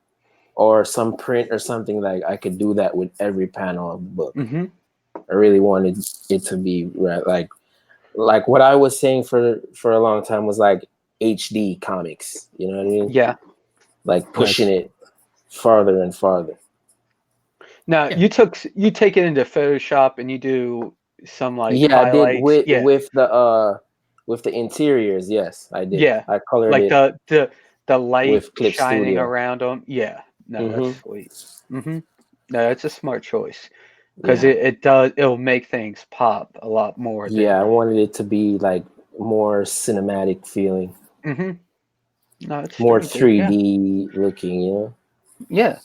or some print or something, like I could do that with every panel of the book. Mm-hmm. I really wanted it to be right, like what I was saying for a long time was like HD comics. You know what I mean? Yeah. like pushing it farther and farther. Now Yeah. you take it into Photoshop and you do some like Yeah, I did highlights. with the interiors. Yes, I did. Yeah, I colored like it the light with Clip shining Studio. around them. Yeah, no, Mhm. that's sweet. No, that's a smart choice because Yeah, it'll make things pop a lot more than. yeah. I wanted it to be like more cinematic feeling, No, it's more straight, dude. 3D looking. You know. Yeah.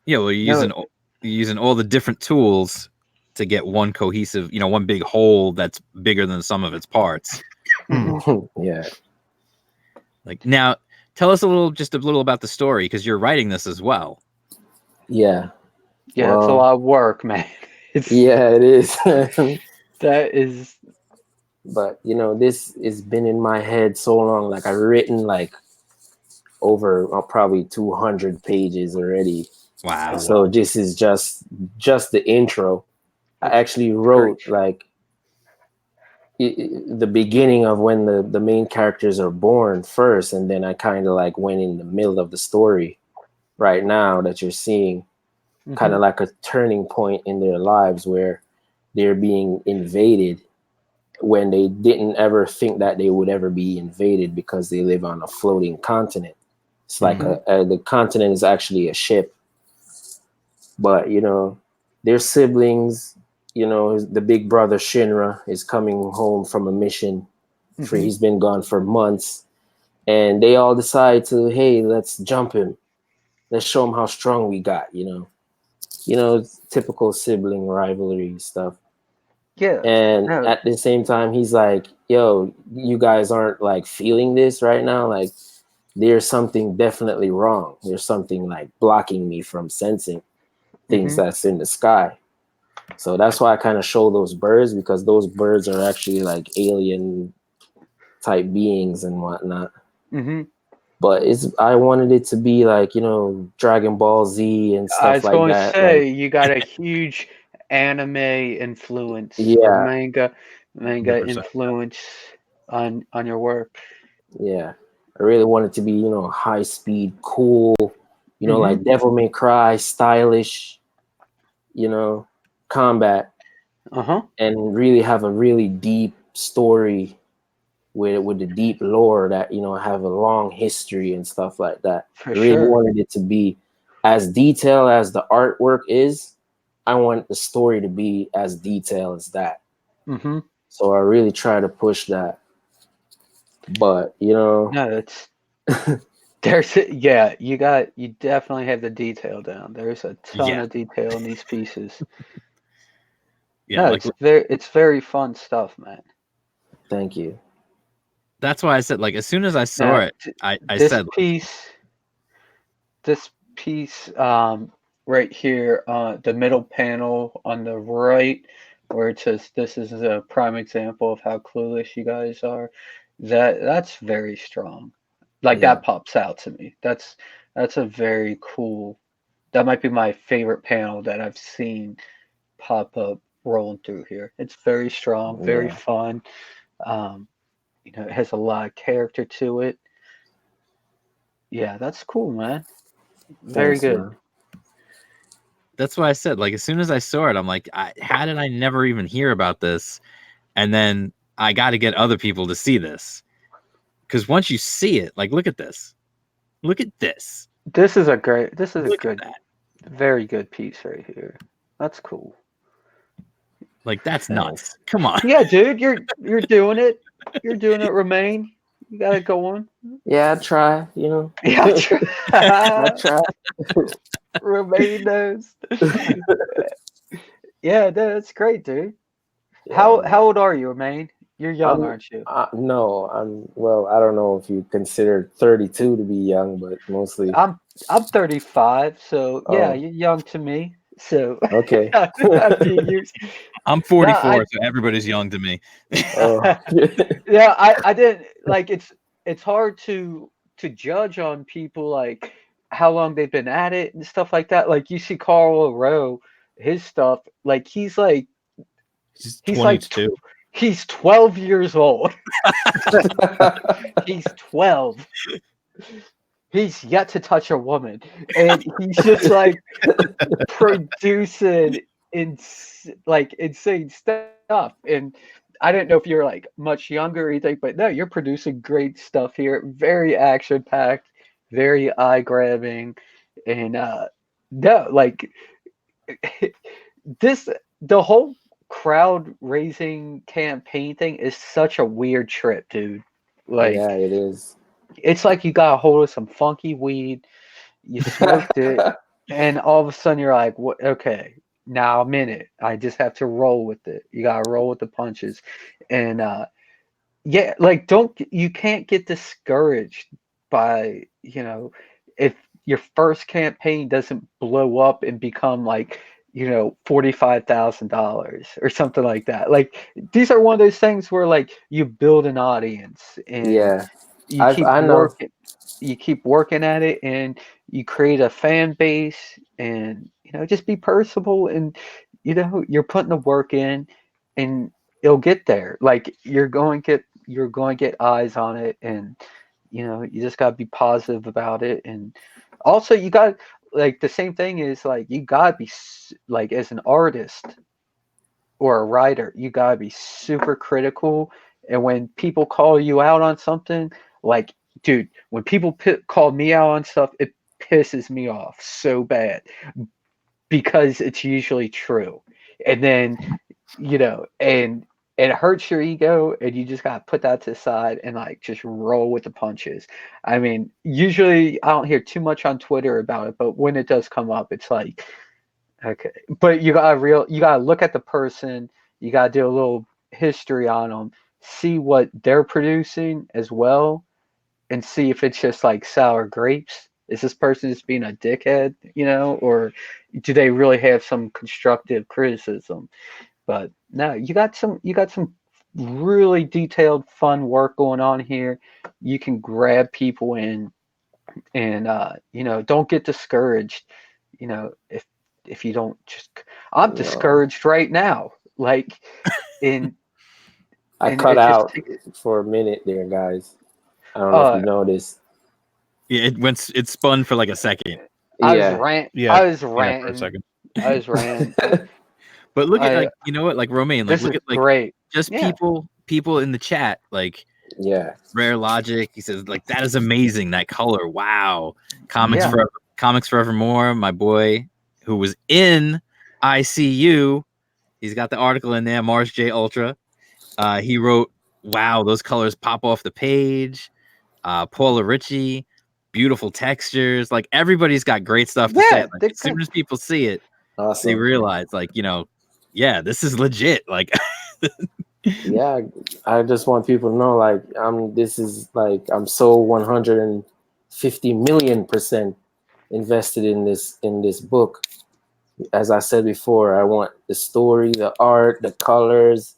Yeah, well, No. you're using all the different tools to get one cohesive, one big whole that's bigger than the sum of its parts. Yeah. Like now, tell us just a little about the story because you're writing this as well. Yeah. Yeah, it's a Well, lot of work, man. yeah, it is. That is. But this has been in my head so long. Like I've written like over probably 200 pages already. Wow. So this is just the intro. I actually wrote like the beginning of when the main characters are born first, and then I kind of like went in the middle of the story right now that you're seeing, kind of like a turning point in their lives where they're being invaded when they didn't ever think that they would ever be invaded because they live on a floating continent. It's like the continent is actually a ship, but their siblings, the big brother Shinra is coming home from a mission. He's been gone for months, and they all decide to, hey, let's jump him. Let's show him how strong we got. Typical sibling rivalry stuff. Yeah. And at the same time, he's like, yo, you guys aren't like feeling this right now. Like there's something definitely wrong. There's something like blocking me from sensing things that's in the sky. So that's why I kind of show those birds, because those birds are actually like alien type beings and whatnot. But I wanted it to be like, Dragon Ball Z and stuff like that. I was going to say, you got a huge anime influence, or manga 100%. Influence on your work. Yeah, I really wanted to be, high speed, cool, like Devil May Cry, stylish, combat, and really have a really deep story with the deep lore that have a long history and stuff like that. I really wanted it to be as detailed as the artwork is. I want the story to be as detailed as that. So I really try to push that. But no, it's you definitely have the detail down. There's a ton of detail in these pieces. Yeah, no, it's very fun stuff, man. Thank you. That's why I said, like, as soon as I saw it, I said this piece right here, the middle panel on the right, where it says this is a prime example of how clueless you guys are. That's very strong. Like that pops out to me. That's a very cool. That might be my favorite panel that I've seen pop up rolling through here. It's very strong, very fun. It has a lot of character to it. Yeah, that's cool, man. Very good. Man. That's why I said, like, as soon as I saw it, I'm like, how did I never even hear about this? And then I got to get other people to see this. Because once you see it, like, look at this. Look at this. This is a good, very good piece right here. That's cool. Like, that's nuts. Come on. Yeah, dude, you're doing it. You're doing it, Romain. You got it going. Yeah, I try, Yeah, I try. I try. Romain knows. Yeah, that's great, dude. Yeah. How old are you, Romain? You're young, aren't you? No, I don't know if you consider 32 to be young, but mostly. I'm 35, so yeah, you're young to me. So okay. A few years. I'm 44, so everybody's young to me. Yeah, I didn't like it's hard to judge on people like how long they've been at it and stuff like that. Like you see Carl Rowe, his stuff, like he's 22. He's 12 years old. He's 12. he's yet to touch a woman, and he's just like producing insane stuff. And I didn't know if you're like much younger or anything, but no, you're producing great stuff here. Very action packed, very eye grabbing, and no, like this the whole crowd raising campaign thing is such a weird trip, dude. Like Yeah, it is. it's like you got a hold of some funky weed, you smoked it, and all of a sudden you're like, "What? Okay, now I'm in it. I just have to roll with it. You gotta roll with the punches." And yeah, like you can't get discouraged by if your first campaign doesn't blow up and become like $45,000 or something like that. Like these are one of those things where like you build an audience and Yeah, you keep I know. working you keep working at it, and you create a fan base, and just be personable, and you're putting the work in, and it'll get there. Like you're going to get eyes on it, and you just got to be positive about it. And also you got like the same thing is like you got to be like as an artist or a writer, you got to be super critical. And when people call you out on something, like, dude, when people call me out on stuff, it pisses me off so bad because it's usually true. And then, and it hurts your ego, and you just got to put that to the side and like just roll with the punches. I mean, usually I don't hear too much on Twitter about it, but when it does come up, it's like, okay. But you gotta look at the person, you gotta do a little history on them, see what they're producing as well, and see if it's just like sour grapes. Is this person just being a dickhead, or do they really have some constructive criticism? But no, you got some really detailed, fun work going on here. You can grab people in, and don't get discouraged. If you don't I'm No. discouraged right now. Like I and cut it just out for a minute there, guys. I don't know if you noticed. Yeah, it spun for like a second. I Yeah, was ranting. Yeah, I was for a ranting. second. I was ranting. But look at I- like what, like Romaine, like This look is at like great. just Yeah. people in the chat, like yeah. Rare Logic. He says like that is amazing, that color. Wow. Yeah. Comics Forevermore, my boy who was in ICU. He's got the article in there, Mars J Ultra. He wrote, wow, those colors pop off the page. Paula Ritchie, beautiful textures. Like everybody's got great stuff to say. Like, as soon as people see it, Awesome. they realize like, yeah, this is legit. Like Yeah, I just want people to know, like, this is like, I'm so 150 million% invested in this book. As I said before, I want the story, the art, the colors,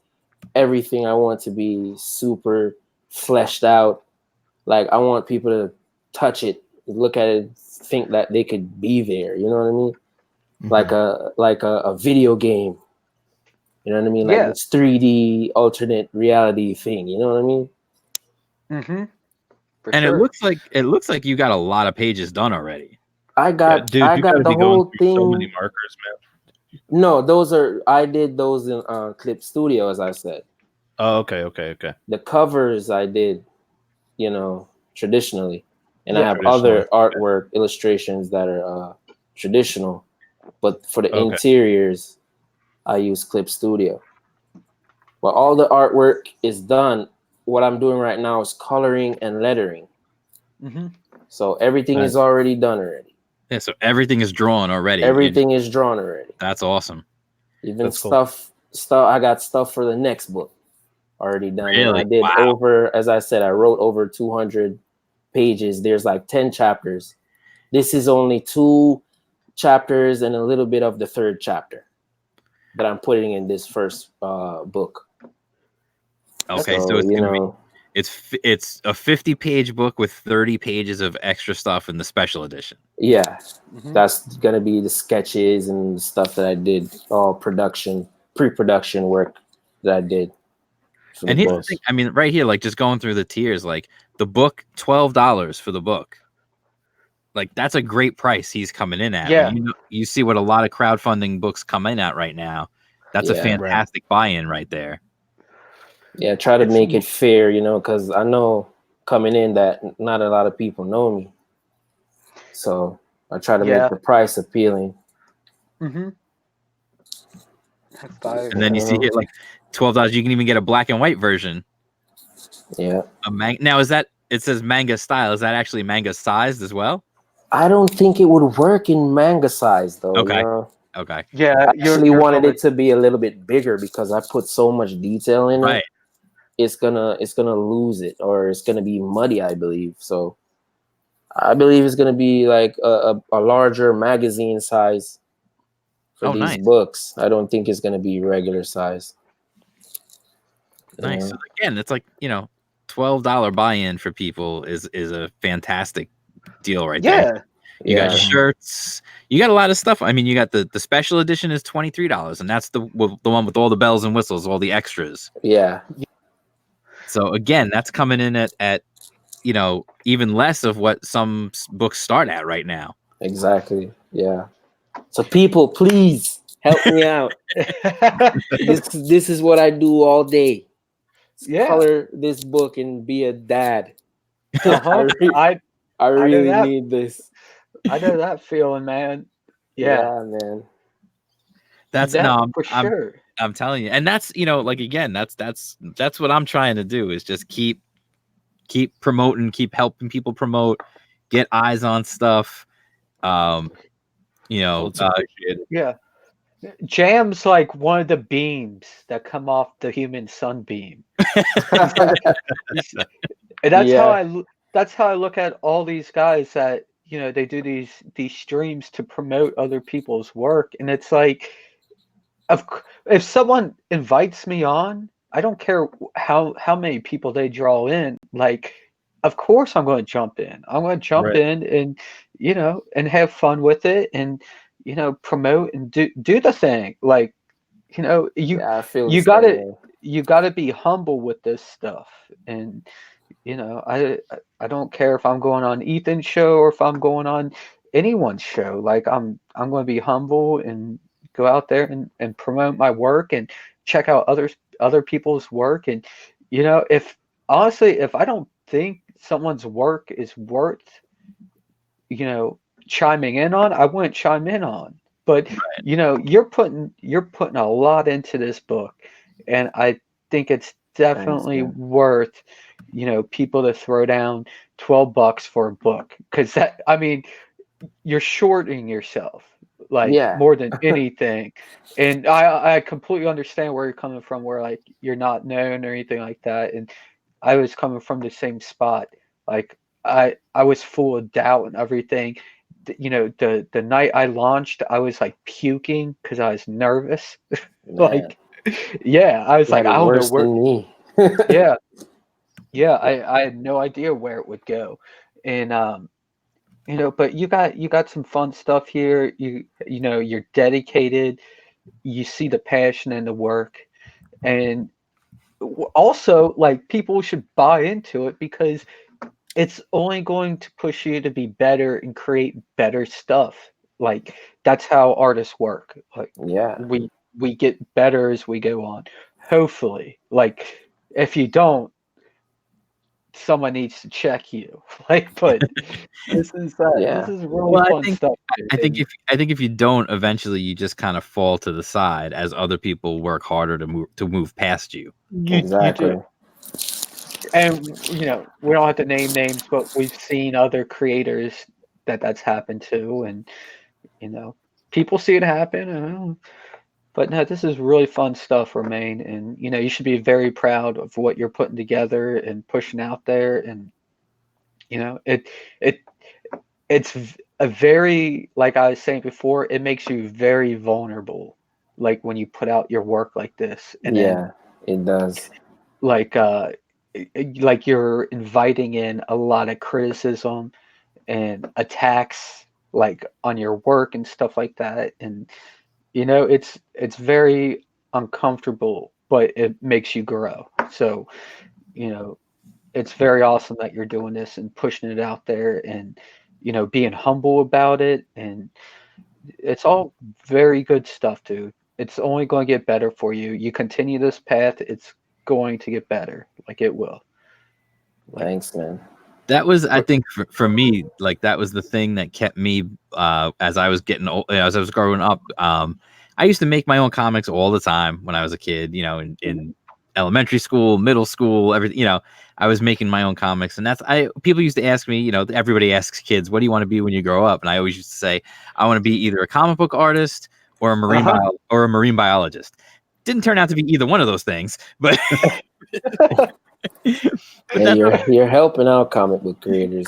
everything. I want to be super fleshed out. Like, I want people to touch it, look at it, think that they could be there. You know what I mean? Mhm. Like a video game. You know what I mean? Like this 3D alternate reality thing. You know what I mean? Mm-hmm. and it looks like you got a lot of pages done already. I got dude, you gotta the be going whole through thing. so many markers, man. No, I did those in Clip Studio, as I said. Oh, okay. The covers I did, traditionally, and I have Traditionally, other artwork illustrations that are traditional, but for the Okay. interiors, I use Clip Studio. But all the artwork is done. What I'm doing right now is coloring and lettering. Mm-hmm. So everything Nice. is already done already. Yeah, so everything is drawn already. Everything is drawn already. That's awesome. Even That's cool. stuff. I got stuff for the next book already done. And Really? I did Wow. as I said, I wrote over 200 pages. There's like 10 chapters. This is only 2 chapters and a little bit of the 3rd chapter that I'm putting in this first book. Okay, so it's a 50-page book with 30 pages of extra stuff in the special edition. Yeah, Mm-hmm. that's gonna be the sketches and stuff that I did, all pre-production work that I did. And here's the thing, I mean, right here, like just going through the tiers, like the book, $12 for the book. like that's a great price he's coming in at. Yeah. When you see what a lot of crowdfunding books come in at right now. That's a Yeah. fantastic buy-in right there. Yeah, try to It's- make it fair, because I know coming in that not a lot of people know me. So I try to Yeah. make the price appealing. Mm-hmm. And then you see it like $12. You can even get a black and white version. Yeah. Now it says manga style. Is that actually manga sized as well? I don't think it would work in manga size though. Okay. You know? Okay. Yeah, I actually wanted it to be a little bit bigger because I put so much detail in Right. it. It's gonna lose it, or it's gonna be muddy, I believe. So I believe it's gonna be like a larger magazine size for these nice. books. I don't think it's gonna be regular size. Nice. Yeah. So again, it's like, $12 buy-in for people is a fantastic deal right there. Yeah. You got shirts. You got a lot of stuff. I mean, you got the special edition is $23, and that's the one with all the bells and whistles, all the extras. Yeah. So again, that's coming in at even less of what some books start at right now. Exactly. Yeah. So people, please help me out. This is what I do all day. Yeah. Color this book and be a dad. Uh-huh. I really that. need this. I know that feeling, man. Yeah, man. That's for sure. I'm telling you, and that's like again, that's what I'm trying to do is just keep promoting, keep helping people promote, get eyes on stuff. Yeah. Jam's like one of the beams that come off the human sunbeam. And that's how I look at all these guys that they do these streams to promote other people's work, and it's like, if someone invites me on, I don't care how many people they draw in. Like, of course I'm going to jump in. I'm going to jump in and and have fun with it and promote and do the thing. Like, you gotta be humble with this stuff. And I don't care if I'm going on Ethan's show or if I'm going on anyone's show. Like, I'm going to be humble and go out there and promote my work and check out other people's work. And if I don't think someone's work is worth chiming in on, I wouldn't chime in on. But you're putting a lot into this book, and I think it's definitely worth people to throw down $12 for a book, because you're shorting yourself more than anything. And I completely understand where you're coming from, where like you're not known or anything like that. And I was coming from the same spot. Like I was full of doubt and everything. The night I launched, I was like puking because I was nervous. I was like, I don't know where. Than me. I had no idea where it would go. And but you got some fun stuff here. You're dedicated. You see the passion in the work, and also like people should buy into it, because it's only going to push you to be better and create better stuff. Like, that's how artists work. Like, we get better as we go on. Hopefully, like, if you don't, someone needs to check you. Like, but this is really fun stuff. I think if you don't, eventually you just kind of fall to the side as other people work harder to move past you. Exactly. You do. And we don't have to name names, but we've seen other creators that's happened to, and people see it happen. But no, this is really fun stuff, Romain, and you should be very proud of what you're putting together and pushing out there. And it's a very, like I was saying before, it makes you very vulnerable, like when you put out your work like this. And then, it does. Like you're inviting in a lot of criticism and attacks, like on your work and stuff like that. And it's very uncomfortable, but it makes you grow. So it's very awesome that you're doing this and pushing it out there. And being humble about it, and it's all very good stuff, dude. It's only going to get better for you. You continue this path, it's going to get better. Like it will. Thanks, man. That was, I think, for me, like that was the thing that kept me as I was getting old, as I was growing up. I used to make my own comics all the time when I was a kid. In elementary school, middle school, everything. I was making my own comics, and people used to ask me. Everybody asks kids, "What do you want to be when you grow up?" And I always used to say, "I want to be either a comic book artist or a marine biologist." Didn't turn out to be either one of those things, but. You're helping out comic book creators.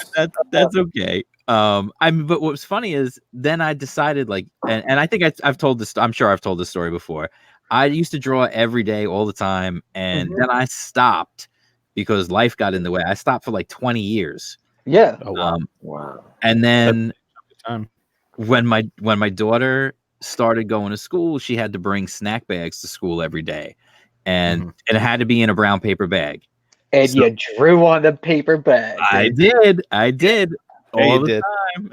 That's okay. But what's funny is then I decided and I think I've told this. I'm sure I've told this story before. I used to draw every day, all the time, and then I stopped because life got in the way. I stopped for like 20 years. Yeah. Oh, wow. Wow. And then when my daughter started going to school, she had to bring snack bags to school every day, and it had to be in a brown paper bag. And you drew on the paper bag. I did. All the time.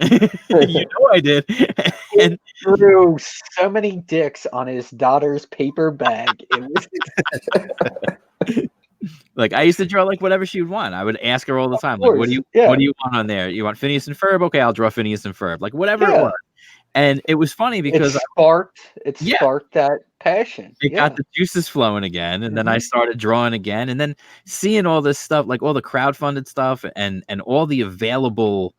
You know I did. And drew so many dicks on his daughter's paper bag. It was like I used to draw like whatever she would want. I would ask her all the time, like, what do you want on there? You want Phineas and Ferb? Okay, I'll draw Phineas and Ferb. Like whatever it was. And it was funny because it sparked that passion. It got the juices flowing again, and then I started drawing again, and then seeing all this stuff, like all the crowdfunded stuff, and all the available,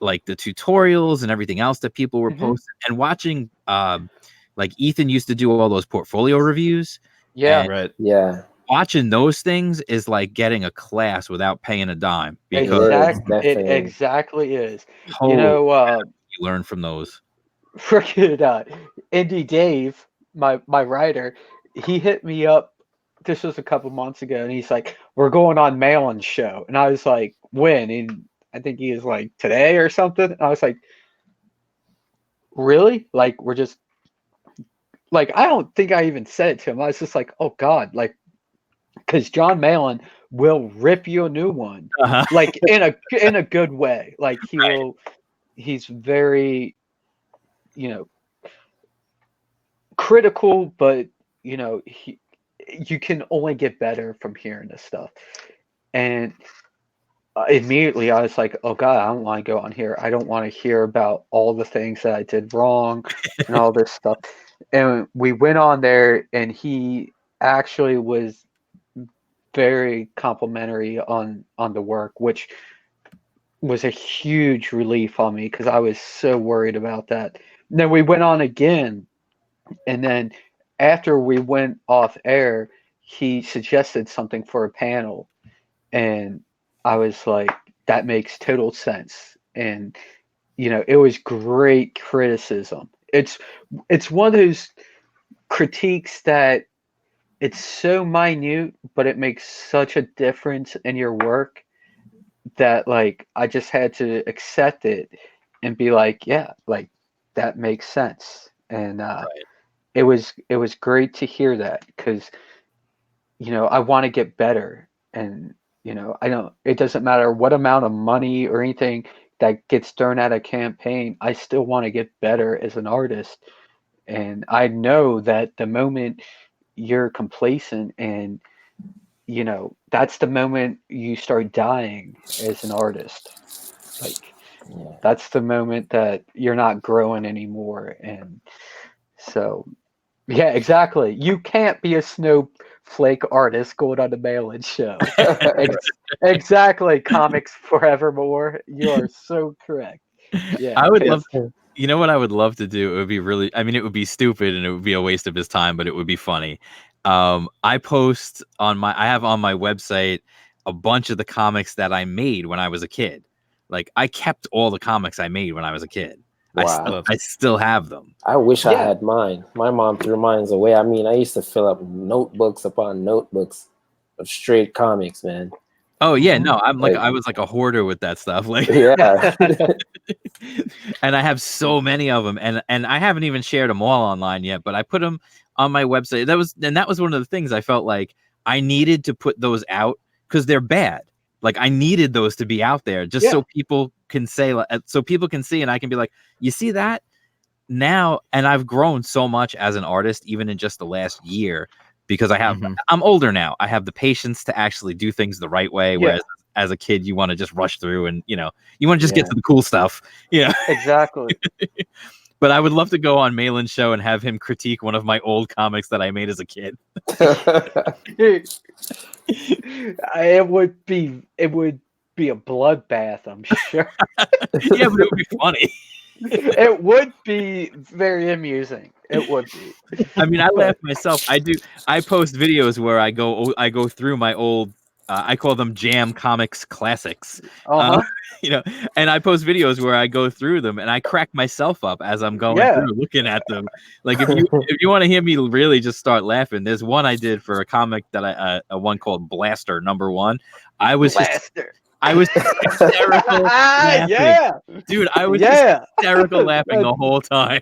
like the tutorials and everything else that people were posting, and watching, like Ethan used to do all those portfolio reviews. Yeah, right. Yeah. Watching those things is like getting a class without paying a dime. Because it exactly is. You learn from those. Freaking Indie Dave, my writer, he hit me up. This was a couple months ago, and he's like, "We're going on Malin's show," and I was like, "When?" And I think he was like, "Today" or something. And I was like, "Really? Like we're just like I don't think I even said it to him. I was just like, "Oh God!" Like because John Malin will rip you a new one, like in a good way. Like he will. He's very, critical, but you can only get better from hearing this stuff. And immediately I was like, oh God, I don't want to go on here. I don't want to hear about all the things that I did wrong and all this stuff. And we went on there, and he actually was very complimentary on the work, which was a huge relief on me because I was so worried about that. And then we went on again, and then after we went off air, he suggested something for a panel, and I was like, that makes total sense. And it was great criticism. It's one of those critiques that it's so minute, but it makes such a difference in your work that like I just had to accept it and be like, yeah, like that makes sense. And it was great to hear that because I want to get better, and it doesn't matter what amount of money or anything that gets thrown at a campaign, I still want to get better as an artist. And I know that the moment you're complacent and that's the moment you start dying as an artist. Like that's the moment that you're not growing anymore. And so yeah, exactly. You can't be a snowflake artist going on the Malin show. Exactly. Comics Forevermore. You are so correct. Yeah. I would love what I would love to do? It would be really, it would be stupid and it would be a waste of his time, but it would be funny. I post I have on my website a bunch of the comics that I made when I was a kid. Like I kept all the comics I made when I was a kid. Wow. I still have them. I wish I had mine. My mom threw mine away. I used to fill up notebooks upon notebooks of straight comics, man. Oh yeah, no, I was like a hoarder with that stuff. Like yeah. And I have so many of them, and I haven't even shared them all online yet, but I put them on my website. That was one of the things I felt like I needed to put those out because they're bad. Like I needed those to be out there just so people can say, so people can see, and I can be like, you see that now, and I've grown so much as an artist, even in just the last year, because I'm older now. I have the patience to actually do things the right way. Whereas as a kid, you want to just rush through, and you want to just get to the cool stuff. Yeah, exactly. But I would love to go on Malin's show and have him critique one of my old comics that I made as a kid. It would be a bloodbath, I'm sure. Yeah, but it would be funny. It would be very amusing. It would be. I mean, I laugh myself. I post videos where I go through my old. I call them Jam Comics classics. And I post videos where I go through them and I crack myself up as I'm going through, looking at them. Like if you want to hear me really just start laughing, there's one I did for a comic that a one called Blaster #1. I was hysterical laughing. Yeah, dude, I was hysterical laughing the whole time.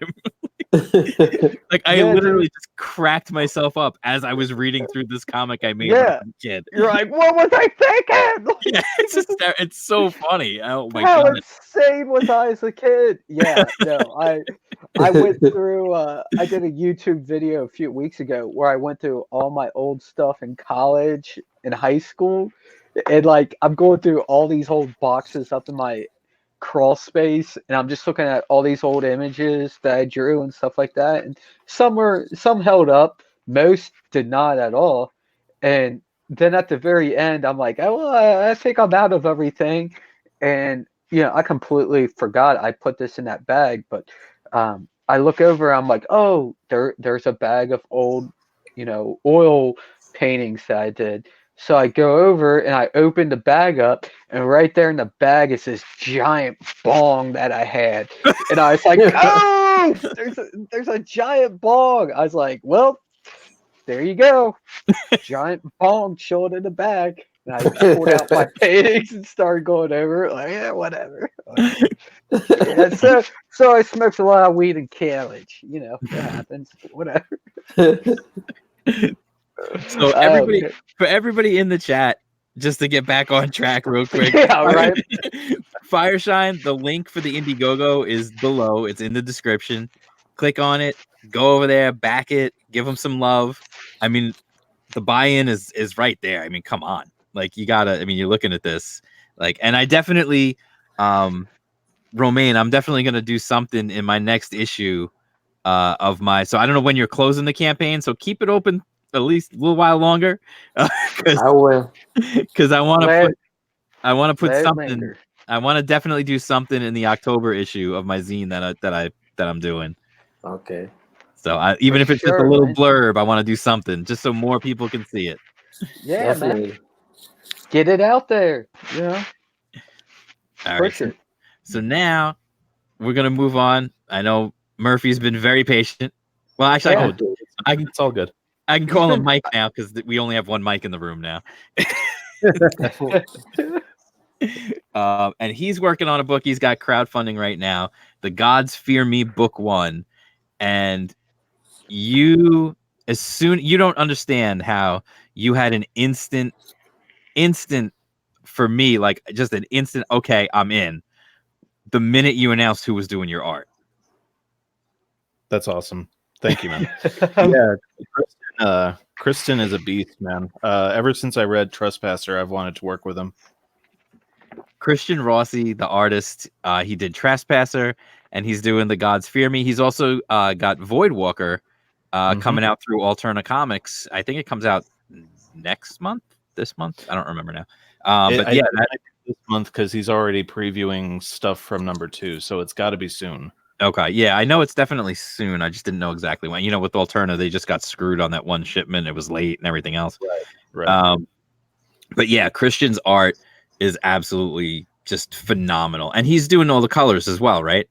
Like I literally just cracked myself up as I was reading through this comic I made when I was a kid. You're like, what was I thinking? Yeah, it's so funny. Oh my How god, insane was I as a kid? Yeah, no, I went through. I did a YouTube video a few weeks ago where I went through all my old stuff in college and high school, and like I'm going through all these old boxes up in my crawl space, and I'm just looking at all these old images that I drew and stuff like that. And some held up, most did not at all. And then at the very end, I'm like, oh, well, I think I'm out of everything. And I completely forgot I put this in that bag. But I look over, I'm like, oh, there's a bag of old, oil paintings that I did. So I go over and I open the bag up, and right there in the bag is this giant bong that I had. And I was like, oh, there's a giant bong. I was like, well, there you go. Giant bong chilled in the bag. And I pulled out my paintings and started going over it. Like, yeah, whatever. So I smoked a lot of weed in college. It happens. Whatever. So for everybody in the chat, just to get back on track real quick. Yeah, right. Fireshine, the link for the Indiegogo is below. It's in the description. Click on it. Go over there, back it, give them some love. I mean, the buy-in is right there. I mean, come on. Like you're looking at this. Like, and I definitely Romaine, I'm definitely gonna do something in my next issue of my, so I don't know when you're closing the campaign, so keep it open at least a little while longer. I will, because I want to put something. I want to definitely do something in the October issue of my zine that I'm doing. Okay. So even if it's just a little blurb, I want to do something just so more people can see it. Yeah, definitely. Man. Get it out there. All right. So now we're gonna move on. I know Murphy's been very patient. Well, actually, it's all good. I can call him Mike now because we only have one mic in the room now. And he's working on a book. He's got crowdfunding right now. The Gods Fear Me Book 1. And you don't understand how you had an instant for me, like just an instant, okay, I'm in. The minute you announced who was doing your art. That's awesome. Thank you, man. Yeah, Kristen is a beast, man. Ever since I read Trespasser, I've wanted to work with him. Christian Rossi, the artist, he did Trespasser, and he's doing The Gods Fear Me. He's also got Voidwalker coming out through Alterna Comics. I think it comes out this month. I don't remember now. But yeah, this month because he's already previewing stuff from #2, so it's got to be soon. Okay, yeah, I know it's definitely soon. I just didn't know exactly when. With Alterna, they just got screwed on that one shipment. It was late and everything else. Right. But yeah, Christian's art is absolutely just phenomenal, and he's doing all the colors as well, right?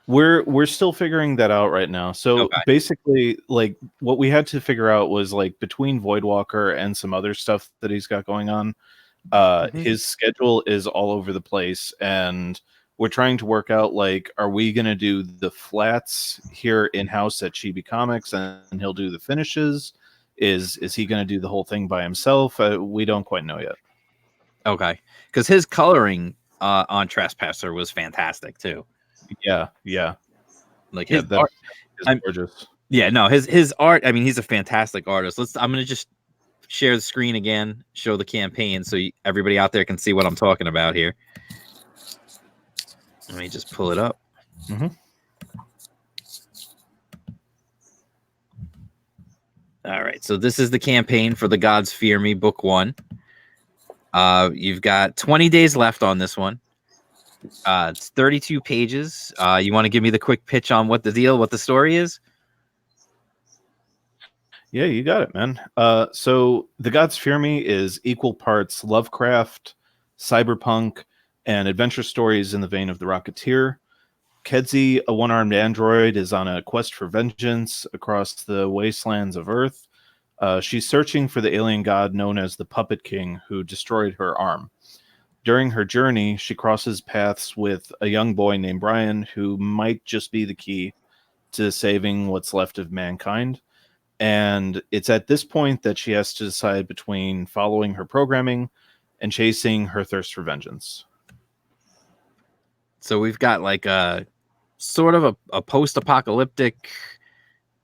We're still figuring that out right now. So basically, like what we had to figure out was like between Voidwalker and some other stuff that he's got going on, his schedule is all over the place, and we're trying to work out, like, are we going to do the flats here in-house at Chibi Comics and he'll do the finishes? Is he going to do the whole thing by himself? We don't quite know yet. Okay. Because his coloring on Trespasser was fantastic too. Yeah, yeah, Like yeah. his That art, is I'm- gorgeous. yeah, no, his art. I mean, he's a fantastic artist. I'm gonna just share the screen again, show the campaign, so everybody out there can see what I'm talking about here. Let me just pull it up. Mhm. All right, so this is the campaign for The Gods Fear Me, Book 1. You've got 20 days left on this one. It's 32 pages. You want to give me the quick pitch on what the story is? Yeah, you got it, man. So The Gods Fear Me is equal parts Lovecraft, cyberpunk, and adventure stories in the vein of The Rocketeer. Kedzie, a one-armed android, is on a quest for vengeance across the wastelands of Earth. She's searching for the alien god known as the Puppet King, who destroyed her arm. During her journey, she crosses paths with a young boy named Brian, who might just be the key to saving what's left of mankind. And it's at this point that she has to decide between following her programming and chasing her thirst for vengeance. So we've got like a sort of a post-apocalyptic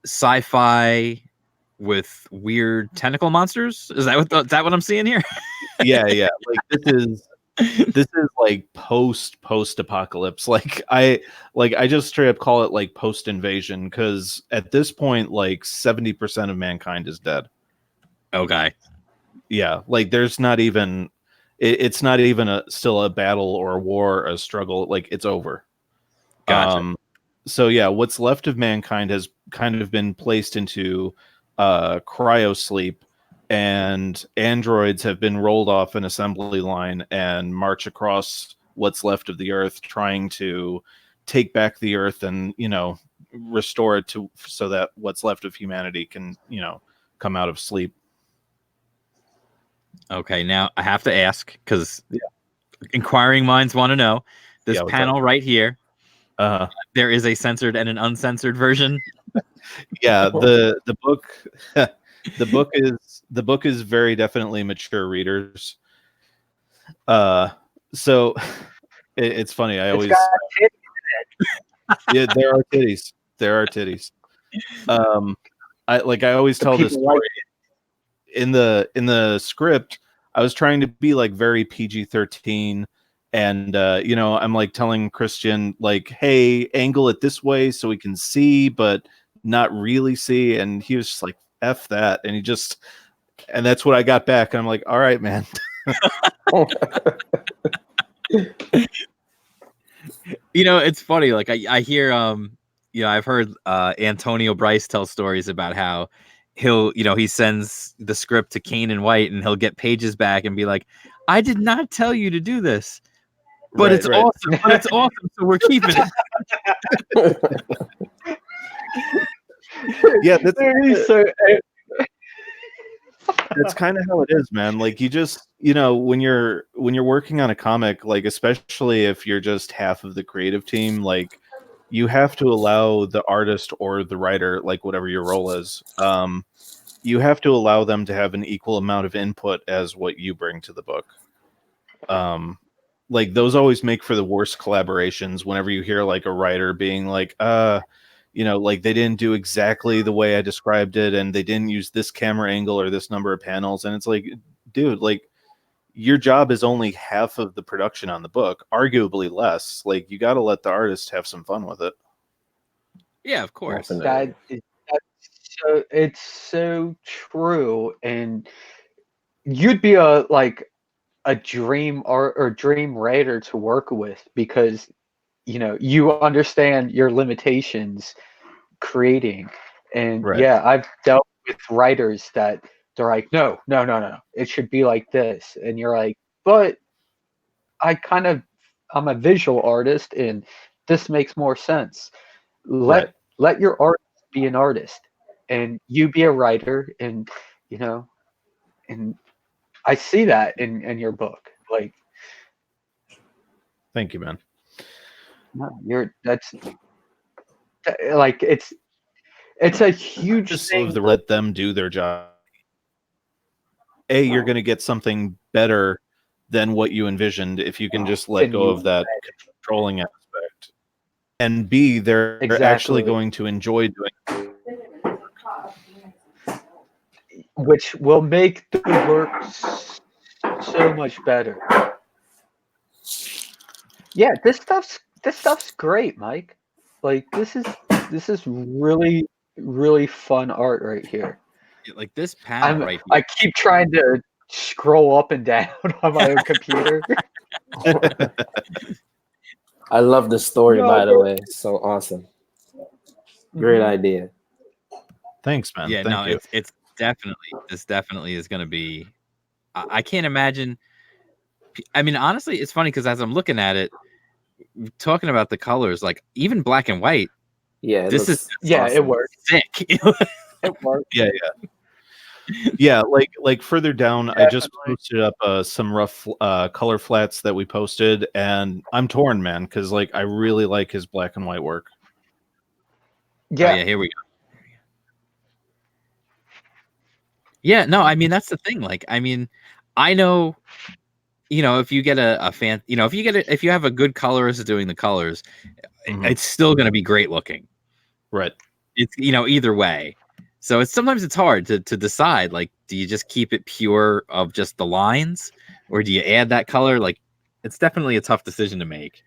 sci-fi with weird tentacle monsters. Is that what I'm seeing here? Yeah, yeah. Like this is like post apocalypse. Like I just straight up call it like post invasion, because at this point like 70% of mankind is dead. Okay. Yeah, like there's not even it's not even still a battle or a war, a struggle. Like it's over. Gotcha. So yeah, what's left of mankind has kind of been placed into cryo sleep, and androids have been rolled off an assembly line and march across what's left of the Earth, trying to take back the Earth and, restore it to so that what's left of humanity can, come out of sleep. Okay, now I have to ask, because inquiring minds want to know. This Yeah, what's panel right here, Uh, there is a censored and an uncensored version. yeah, the book the book is very definitely mature readers. So it's funny. I It's always got titties. yeah, there are titties. There are titties. I always tell this people like story in the script. I was trying to be like very PG-13, and I'm like telling Christian like, hey, angle it this way so we can see, but not really see. And he was just like, F that. And that's what I got back. And I'm like, all right, man. It's funny. Like I hear, I've heard Antonio Bryce tell stories about how he sends the script to Kane and White, and he'll get pages back and be like, I did not tell you to do this, but Right, it's right. awesome. But it's awesome, so we're keeping it. Yeah, So, that's kind of how it is, man. Like you just, when you're working on a comic, like especially if you're just half of the creative team, like you have to allow the artist or the writer, like whatever your role is, you have to allow them to have an equal amount of input as what you bring to the book. Like those always make for the worst collaborations whenever you hear like a writer being like, like they didn't do exactly the way I described it, and they didn't use this camera angle or this number of panels. And it's like, dude, like your job is only half of the production on the book, arguably less. Like you got to let the artist have some fun with it. Yeah, of course. it's so true, and you'd be a dream or dream writer to work with, because you understand your limitations creating. And Right. yeah, I've dealt with writers that they're like, no, it should be like this, and you're like, but I'm a visual artist, and this makes more sense. Let your artist be an artist, and you be a writer, and and I see that in your book. Like, Thank you, man. no, that's like it's a huge Just thing. love to let them do their job. You're going to get something better than what you envisioned if you can just let go of that controlling aspect. And B, they're actually going to enjoy doing it. Which will make the work so much better. Yeah, this stuff's great, Mike. Like this is really really fun art right here. Like this panel right here. I keep trying to scroll up and down on my own computer. I love the story, by the way. It's so awesome. Great idea. Thanks, man. Yeah, Thank you. it's definitely, this definitely is going to be, I can't imagine. I mean, honestly, it's funny because as I'm looking at it, talking about the colors, like even black and white. Yeah, this is awesome. It works. Sick. It works. Yeah, yeah. Yeah, like further down, I just posted up some rough color flats that we posted, and I'm torn, man, because like I really like his black and white work. Yeah, yeah, here we go. Yeah, no, I mean that's the thing. Like, I mean, I know, you know, if you get a fan, you know, if you have a good colorist doing the colors, it's still going to be great looking. Right. It's, you know, either way. So sometimes it's hard to decide, like, do you just keep it pure of just the lines, or do you add that color? Like, it's definitely a tough decision to make.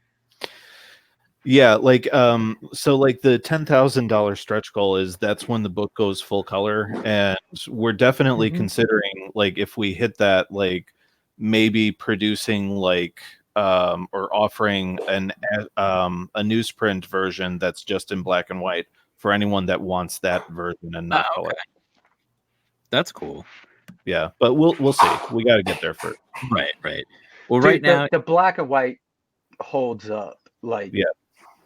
Yeah, like so like the $10,000 stretch goal is that's when the book goes full color, and we're definitely considering, like, if we hit that, like maybe producing like or offering a newsprint version that's just in black and white for anyone that wants that version and not color. That's cool. Yeah, but we'll see. We got to get there first. Right. Well, dude, right now the black and white holds up. Like, yeah,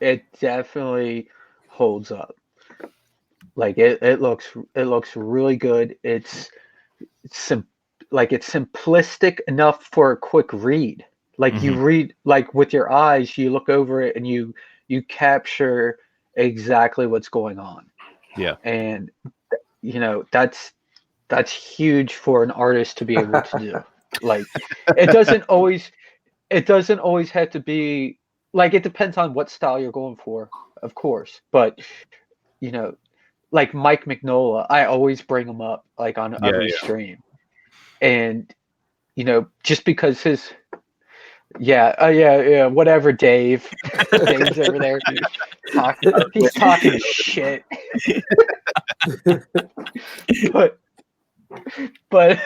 it definitely holds up. Like it looks really good. It's simplistic enough for a quick read. Like you read, like with your eyes, you look over it and you capture exactly what's going on. Yeah. And you know, that's huge for an artist to be able to do. Like it doesn't always have to be, like, it depends on what style you're going for, of course. But you know, like Mike Mignola, I always bring him up like on every stream. And you know, just because his whatever, Dave. Dave's over there. He's talking shit. but and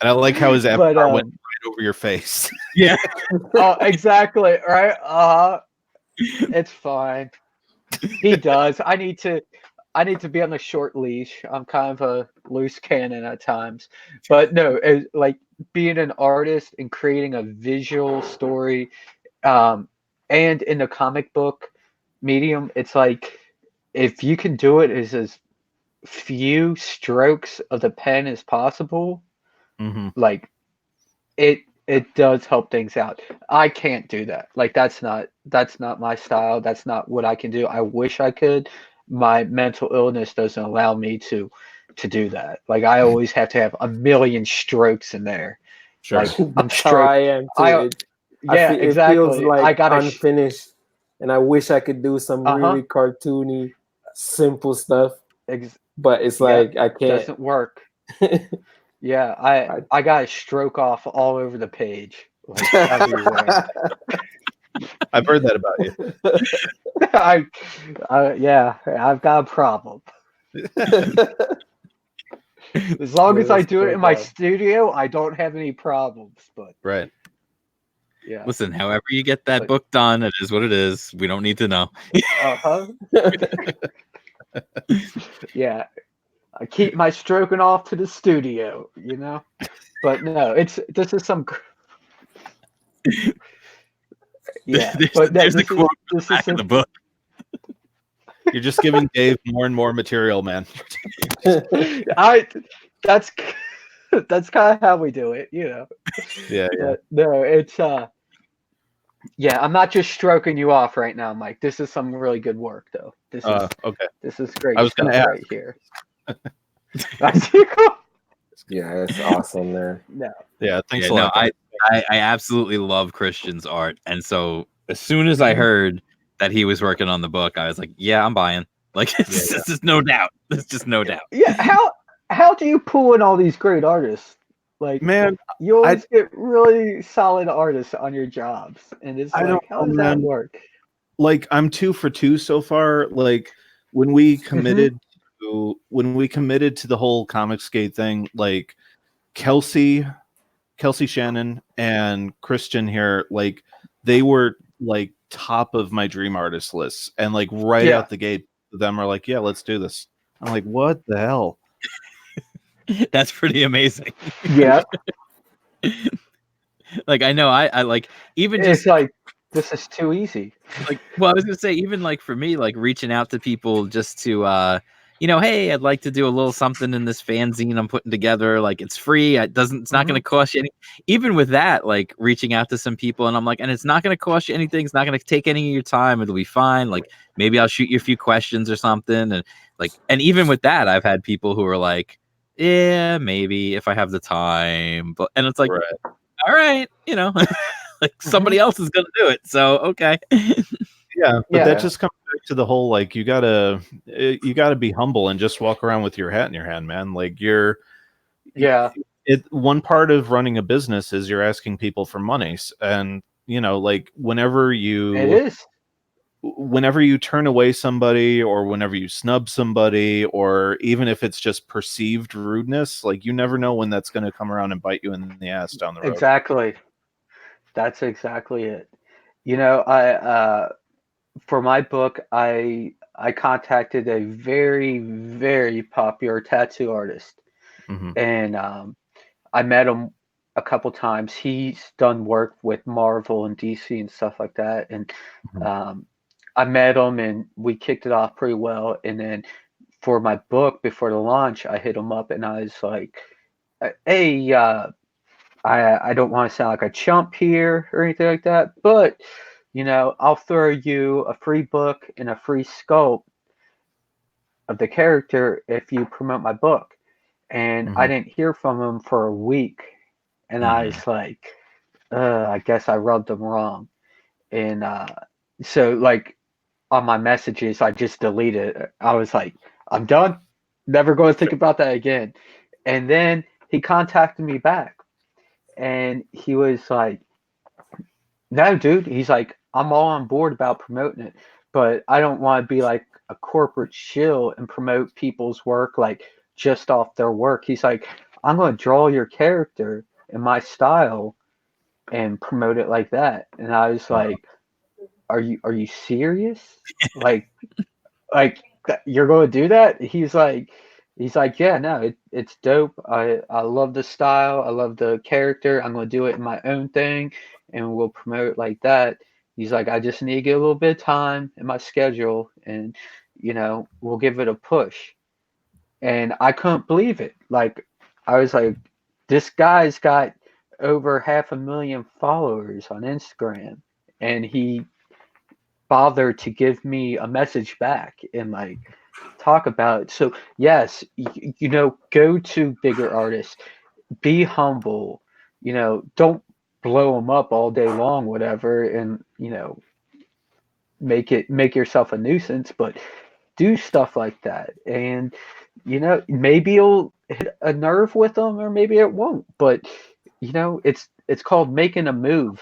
I like how his avatar went right over your face. Yeah. Oh, exactly. Right. It's fine. He does. I need to be on a short leash. I'm kind of a loose cannon at times, but no, like being an artist and creating a visual story, and in the comic book medium, it's like if you can do it as few strokes of the pen as possible, like it does help things out. I can't do that. Like that's not my style. That's not what I can do. I wish I could. My mental illness doesn't allow me to do that. Like I always have to have a million strokes in there. Sure. Like I'm That's how I am too. exactly. It feels like I got unfinished, and I wish I could do some really cartoony, simple stuff. But it's like I can't. Doesn't work. Yeah, I got a stroke off all over the page, like everywhere. I've heard that about you. I've got a problem. As long as I do it in my studio, I don't have any problems. But right. Yeah. Listen, however you get that book done, it is what it is. We don't need to know. Yeah. I keep my stroking off to the studio, you know? But no, this is some there's the quote back in the book. You're just giving Dave more and more material, man. That's kind of how we do it, you know. Yeah. But no, it's I'm not just stroking you off right now, Mike. This is some really good work, though. This is okay. This is great. I was going to ask right here. Yeah, that's awesome, man. No. Yeah, thanks a lot. I I absolutely love Christian's art, and so as soon as I heard that he was working on the book, I was like, "Yeah, I'm buying." Like, it's just no doubt. There's just no doubt. Yeah, how do you pull in all these great artists? Like, Man, you always get really solid artists on your jobs, and it's I like, don't how know, does that man. work? Like, I'm 2 for 2 so far. Like, when we committed to the whole Comicsgate thing, like Kelsey Shannon and Christian here, like they were like top of my dream artist lists, and like right Yeah. out the gate, them are like, yeah, let's do this. I'm like, what the hell? That's pretty amazing. Yeah, Like, I know I like even it's just like, this is too easy. like, well, I was gonna say, even like for me, like reaching out to people just to hey, I'd like to do a little something in this fanzine I'm putting together. Like, it's free. It's not gonna cost you any. Even with that, like reaching out to some people, and I'm like, and it's not gonna cost you anything. It's not gonna take any of your time. It'll be fine. Like, maybe I'll shoot you a few questions or something. And like, and even with that, I've had people who are like, yeah, maybe if I have the time. But and it's like, Right. all right, like somebody else is gonna do it. So okay. Yeah, but Yeah. that just comes back to the whole like you gotta be humble and just walk around with your hat in your hand, man. Like Yeah. one part of running a business is you're asking people for money, and like whenever It you is. turn away somebody or whenever you snub somebody, or even if it's just perceived rudeness, like you never know when that's going to come around and bite you in the ass down the road. Exactly. That's exactly it. I for my book, I contacted a very, very popular tattoo artist, Mhm. and I met him a couple times. He's done work with Marvel and DC and stuff like that, and I met him, and we kicked it off pretty well. And then for my book, before the launch, I hit him up, and I was like, "Hey, I don't want to sound like a chump here or anything like that, but I'll throw you a free book and a free sculpt of the character if you promote my book." And I didn't hear from him for a week, and I was like, I guess I rubbed him wrong. And so, like, on my messages, I just deleted it. I was like, I'm done. Never going to think about that again. And then he contacted me back, and he was like, no, dude. He's like, I'm all on board about promoting it, but I don't want to be like a corporate shill and promote people's work like just off their work. He's like, I'm going to draw your character in my style and promote it like that. And I was like, are you serious? Like you're going to do that? He's like, yeah, no, it's dope. I love the style. I love the character. I'm going to do it in my own thing, and we'll promote it like that. He's like, I just need to get a little bit of time in my schedule, and we'll give it a push. And I couldn't believe it. Like, I was like, this guy's got over 500,000 followers on Instagram, and he bothered to give me a message back and like talk about it. So yes, go to bigger artists, be humble, don't blow them up all day long, whatever, and make yourself a nuisance, but do stuff like that. And maybe you'll hit a nerve with them, or maybe it won't, but it's called making a move.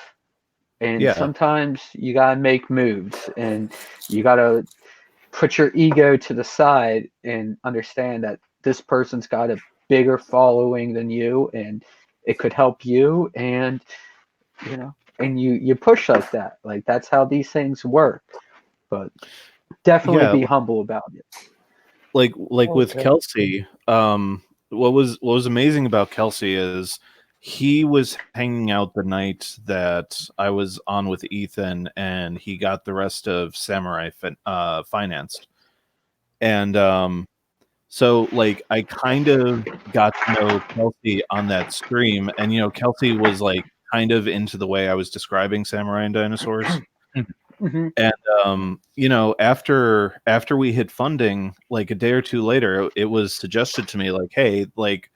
And Yeah. sometimes you gotta make moves, and you gotta put your ego to the side and understand that this person's got a bigger following than you, and it could help you. And and you push like that. Like, that's how these things work. But definitely Yeah, be humble about it. like with Okay. Kelsey, what was amazing about Kelsey is he was hanging out the night that I was on with Ethan, and he got the rest of Samurai financed. And so like I kind of got to know Kelsey on that stream, and Kelsey was like kind of into the way I was describing Samurai and Dinosaurs. Hmm. And after we hit funding, like a day or two later, it was suggested to me like, hey, like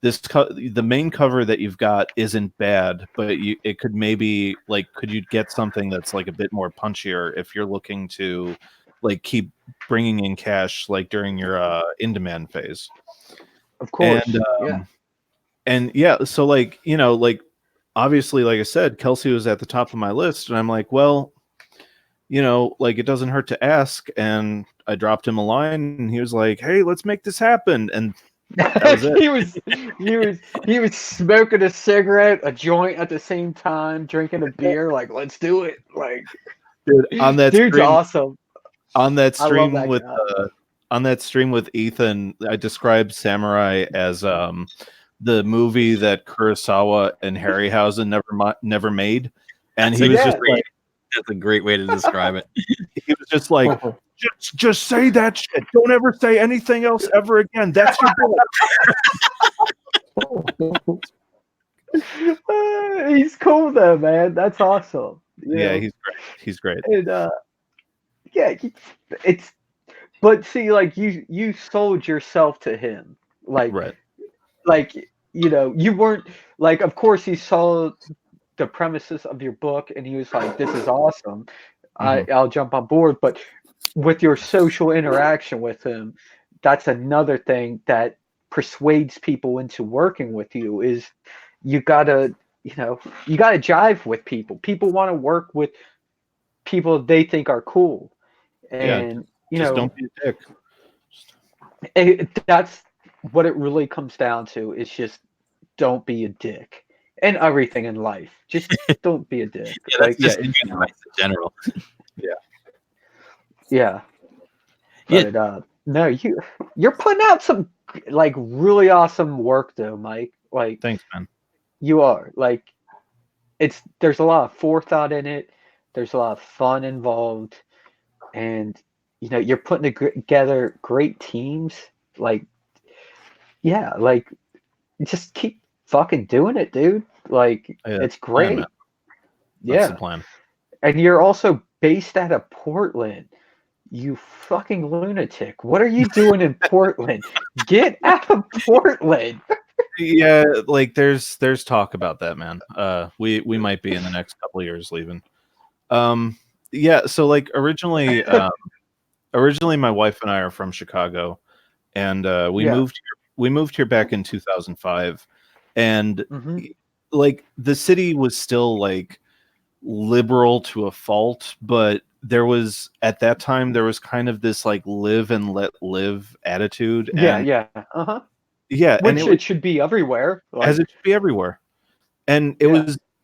the main cover that you've got isn't bad, but it could maybe like, could you get something that's like a bit more punchier if you're looking to like keep bringing in cash like during your in demand phase. Of course. And yeah, so like, you know, like obviously, like I said, Kelsey was at the top of my list, and I'm like, well, you know, like it doesn't hurt to ask. And I dropped him a line, and he was like, hey, let's make this happen. And that was it. he was smoking a cigarette, a joint at the same time, drinking a beer. Like, let's do it. Like, Dude, on that dude's stream, awesome. on that I love stream that with guy. on that stream with Ethan, I described Samurai as the movie that Kurosawa and Harryhausen never made, and he was just like, that's a great way to describe it. he was just like, just say that shit. Don't ever say anything else ever again. That's your book. He's cool though, man. That's awesome. You Yeah, know? he's great. He's great. And yeah, it's. But see, like you sold yourself to him, like you know, you weren't like. Of course, he saw the premises of your book, and he was like, "This is awesome. I'll jump on board." But with your social interaction with him, that's another thing that persuades people into working with you. Is you gotta jive with people. People want to work with people they think are cool, and you just know, don't be a dick. that's what it really comes down to. Is just don't be a dick, and everything in life. Just don't be a dick. Yeah, that's just advice in general. Yeah. But no, you're putting out some like really awesome work though, Mike. Like, thanks, man. You are like, there's a lot of forethought in it. There's a lot of fun involved, and you know you're putting together great teams. Like, yeah, like just keep fucking doing it, dude. Like, it's great. That's the plan. And you're also based out of Portland. You fucking lunatic. What are you doing in Portland? Get out of Portland. Yeah, like there's talk about that, man. We might be in the next couple of years leaving. Yeah, so like originally my wife and I are from Chicago, and we moved here back in 2005, and like the city was still like liberal to a fault, but there was at that time there was kind of this like live and let live attitude. Yeah, and it should be everywhere, as it should be everywhere. And it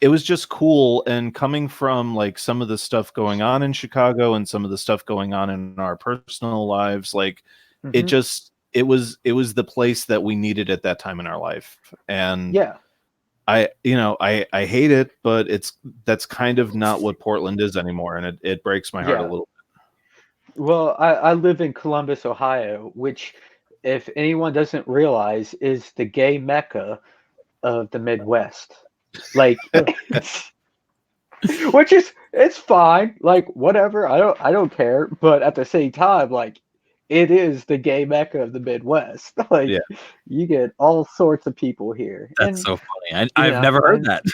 was just cool. And coming from like some of the stuff going on in Chicago and some of the stuff going on in our personal lives, like it was the place that we needed at that time in our life. And I hate it, but that's kind of not what Portland is anymore, and it breaks my heart a little bit. Well, I live in Columbus, Ohio, which, if anyone doesn't realize, is the gay mecca of the Midwest. Like, which is it's fine, like whatever. I don't care, but at the same time, like, it is the gay mecca of the Midwest. Like, you get all sorts of people here. That's so funny. I've never heard that.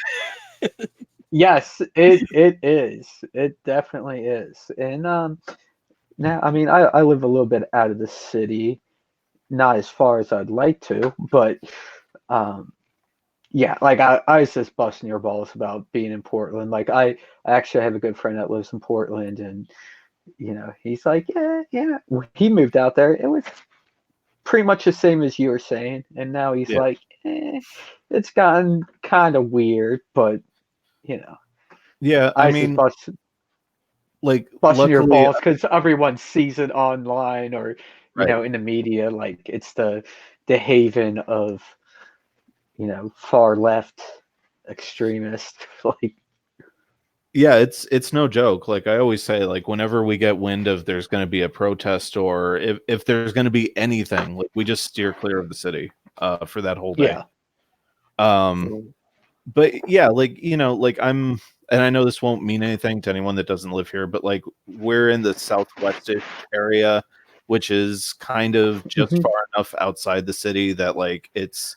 Yes, it is. It definitely is. And now, I mean, I live a little bit out of the city, not as far as I'd like to, but yeah, like I was just busting your balls about being in Portland. Like I actually have a good friend that lives in Portland, and you know, he's like, yeah. He moved out there. It was pretty much the same as you were saying, and now he's like, it's gotten kind of weird, but you know. Yeah, I mean, busting your balls because everyone sees it online or you know in the media. Like it's the haven of far left extremists. Like. Yeah, it's no joke. Like I always say, like whenever we get wind of there's going to be a protest or if there's going to be anything, like we just steer clear of the city for that whole day. But yeah, like like and I know this won't mean anything to anyone that doesn't live here, but like we're in the southwestish area, which is kind of just far enough outside the city that like it's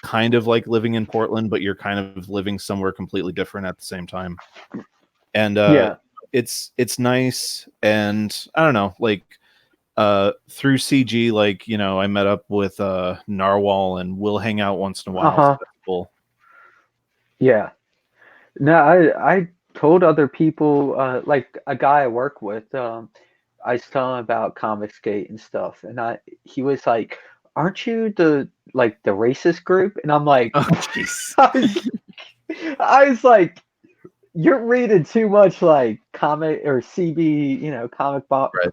kind of like living in Portland, but you're kind of living somewhere completely different at the same time. And it's nice. And I don't know, like through CG, like, you know, I met up with Narwhal, and we'll hang out once in a while. Uh-huh. So that's cool. Yeah. No, I told other people, like a guy I work with, I was telling him about Comicsgate and stuff, and he was like, "Aren't you the racist group?" And I'm like, Oh, jeez. I was like, "You're reading too much like comic or CB,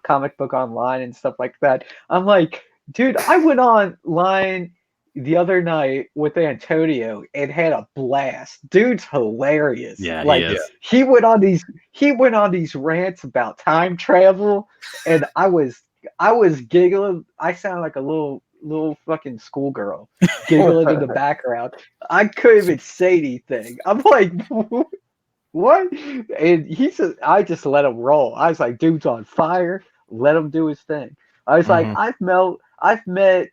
comic book online and stuff like that." I'm like, dude, I went online the other night with Antonio and had a blast. Dude's hilarious. Yeah, like he is. he went on these rants about time travel, and I was giggling. I sound like a little fucking schoolgirl giggling in the background. I couldn't even say anything. I'm like, what? And he said, I just let him roll. I was like, dude's on fire. Let him do his thing. I was like, I've met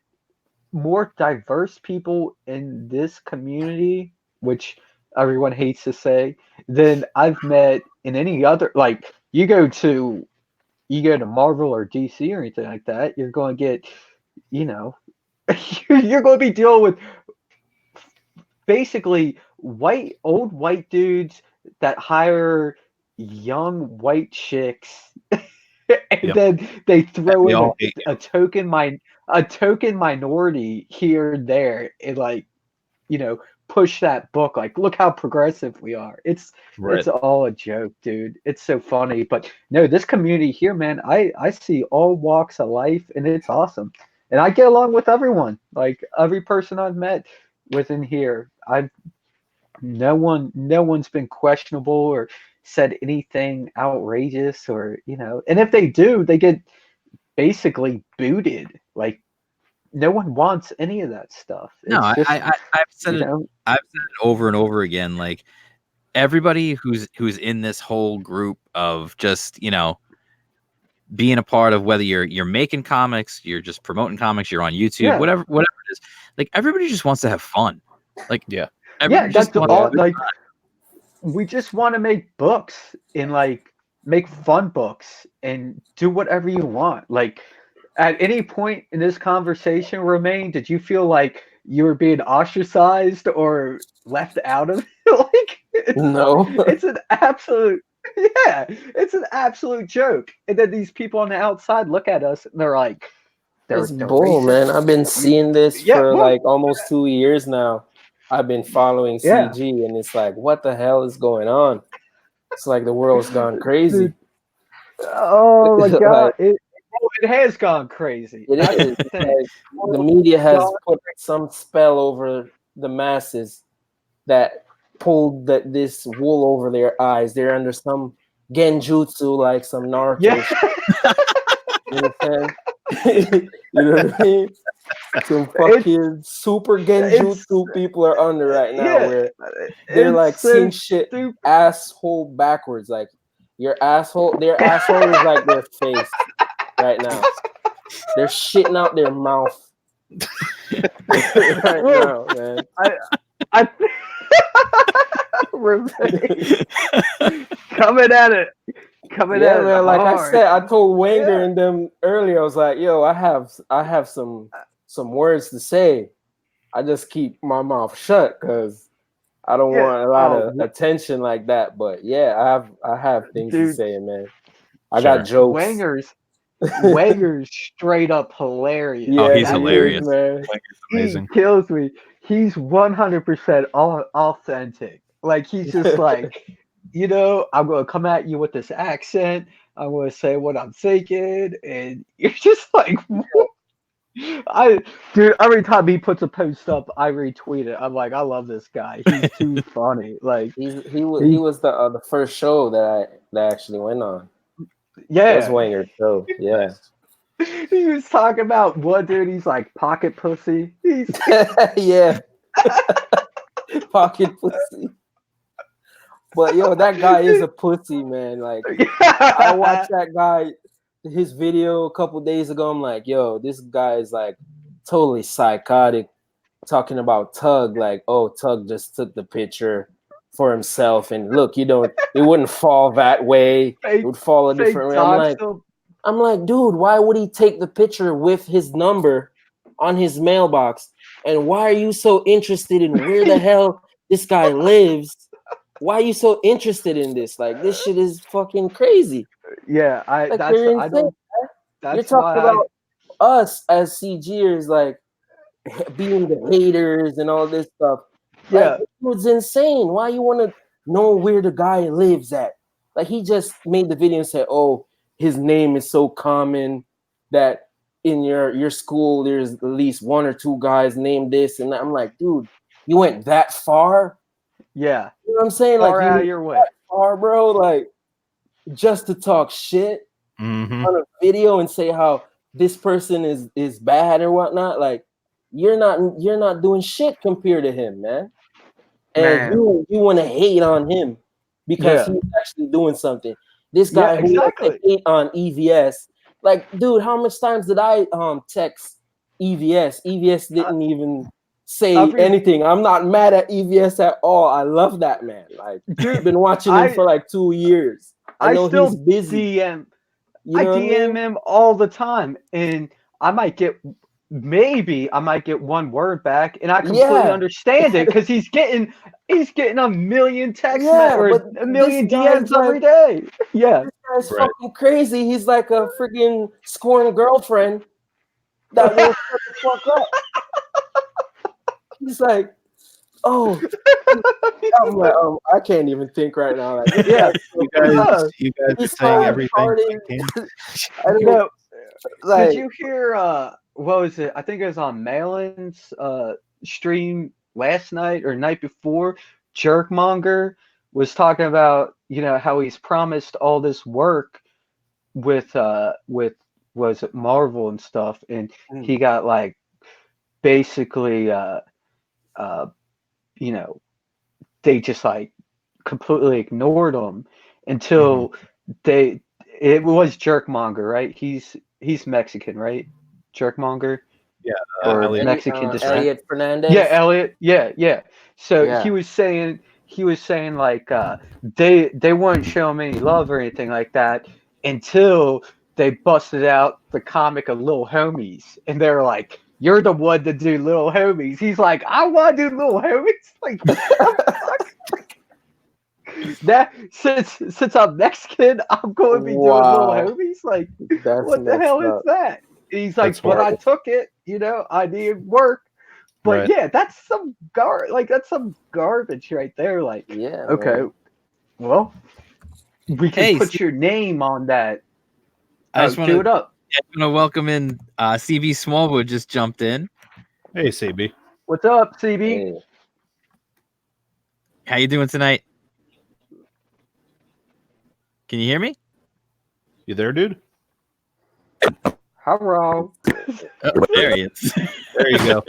more diverse people in this community, which everyone hates to say, than I've met in any other. Like, you go to Marvel or DC or anything like that, you're going to get, you're going to be dealing with basically old white dudes that hire young white chicks, and then they throw in a token minority here and there, and push that book. Like, look how progressive we are. It's all a joke, dude. It's so funny. But no, this community here, man, I see all walks of life, and it's awesome. And I get along with everyone. Like, every person I've met within here, no one's been questionable or said anything outrageous, or and if they do, they get basically booted. Like, no one wants any of that stuff. No, I've said it. I've said it over and over again. Like, everybody who's in this whole group of just being a part of, whether you're making comics, you're just promoting comics, you're on YouTube, whatever it is. Like, everybody just wants to have fun. Like, that's all. Like, we just want to make books and make fun books and do whatever you want. Like, at any point in this conversation, Romain, did you feel like you were being ostracized or left out of it? No. It's an absolute joke. And then these people on the outside look at us and they're like, it's bull, man. I've been seeing this for like almost 2 years now. I've been following CG, and it's like, what the hell is going on? It's like the world's gone crazy. Oh my god. It has gone crazy. It is. Like, the media has put some spell over the masses that pulled this wool over their eyes. They're under some genjutsu, like some Naruto. Yeah. You know what I'm saying? You know what I mean? Some fucking super genjutsu people are under right now, where they're like seeing shit asshole backwards. Like, their asshole is like their face right now. They're shitting out their mouth right now, man. Coming at it. Man, like hard. I said, I told Wenger and them earlier, I was like, yo, I have some words to say. I just keep my mouth shut because I don't want a lot of attention like that. But yeah, I have things to say, man. I got jokes. Wenger's straight up hilarious. Yeah, he's hilarious, man. Amazing. He kills me. He's 100% authentic. Like, he's just like, I'm going to come at you with this accent. I'm going to say what I'm thinking. And you're just like, dude, every time he puts a post up, I retweet it. I'm like, I love this guy. He's too funny. Like, he was the first show that I actually went on. Yeah. It was Wenger's show. Yeah. He was talking about one dude, he's like, pocket pussy. Yeah. Pocket pussy. But yo, that guy is a pussy, man. Like, I watched that guy, his video a couple days ago. I'm like, yo, this guy is like totally psychotic, talking about Tug, like, oh, Tug just took the picture for himself, and look, it wouldn't fall that way. It would fall a Fake different way. Doxel. I'm like, dude, why would he take the picture with his number on his mailbox? And why are you so interested in where the hell this guy lives? Why are you so interested in this? Like, this shit is fucking crazy. Yeah, Like, you're insane. You're talking about us as CGers, like being the haters and all this stuff. Yeah. Like, it's insane. Why you want to know where the guy lives at? Like, he just made the video and said, "Oh, his name is so common that in your school there's at least one or two guys named this." And I'm like, dude, you went that far? Yeah. You know what I'm saying? Far Like, out you of your way. that far, bro. Like, just to talk shit Mhm. on a video and say how this person is bad or whatnot. Like, you're not doing shit compared to him, man. And Man. you want to hate on him because Yeah. he's actually doing something. This Yeah, guy who likes to exactly. hate on EVS, like, dude, how much times did I text EVS? EVS didn't even say anything. I'm not mad at EVS at all. I love that man. Like, Dude, I've been watching him for like 2 years. I know still he's busy. DM. You I know what I DM mean? him all the time, and I might get one word back, and I completely Yeah. understand it because he's getting a million but a million this guy's DMs every day. Yeah. This guy's Right. fucking crazy. He's like a freaking scorned girlfriend that won't shut the fuck up. He's like, oh, I'm like, I can't even think right now. Like, this Yeah. guy's so You guys, crazy. are He's saying so everything retarded. you can. I don't No, like. did you hear? What was it? I think it was on Malin's stream last night or night before. Jerkmonger was talking about how he's promised all this work with was it Marvel and stuff, and he got like basically they just like completely ignored him until it was Jerkmonger, right? He's Mexican, right? Jerkmonger. Or Elliot. Mexican descent. Elliot Fernandez. Yeah, Elliot. Yeah. So Yeah. he was saying like they wouldn't show him any love or anything like that until they busted out the comic of Little Homies, and they're like, "You're the one to do Little Homies." He's like, "I want to do Little Homies." Like, what the fuck? That since I'm Mexican, I'm going to be doing Little Homies. Like, That's what the hell messed is that? He's like, That's but I horrible. took it. I needed work. But Right. yeah, that's some garbage right there. Like, Yeah. okay, man. well, we can Hey, put your name on that. I just Cue it up. want to welcome in CB Smallwood just jumped in. Hey, CB. What's up, CB? Hey. How you doing tonight? Can you hear me? You there, dude? Hello. Oh, there he is. There you go.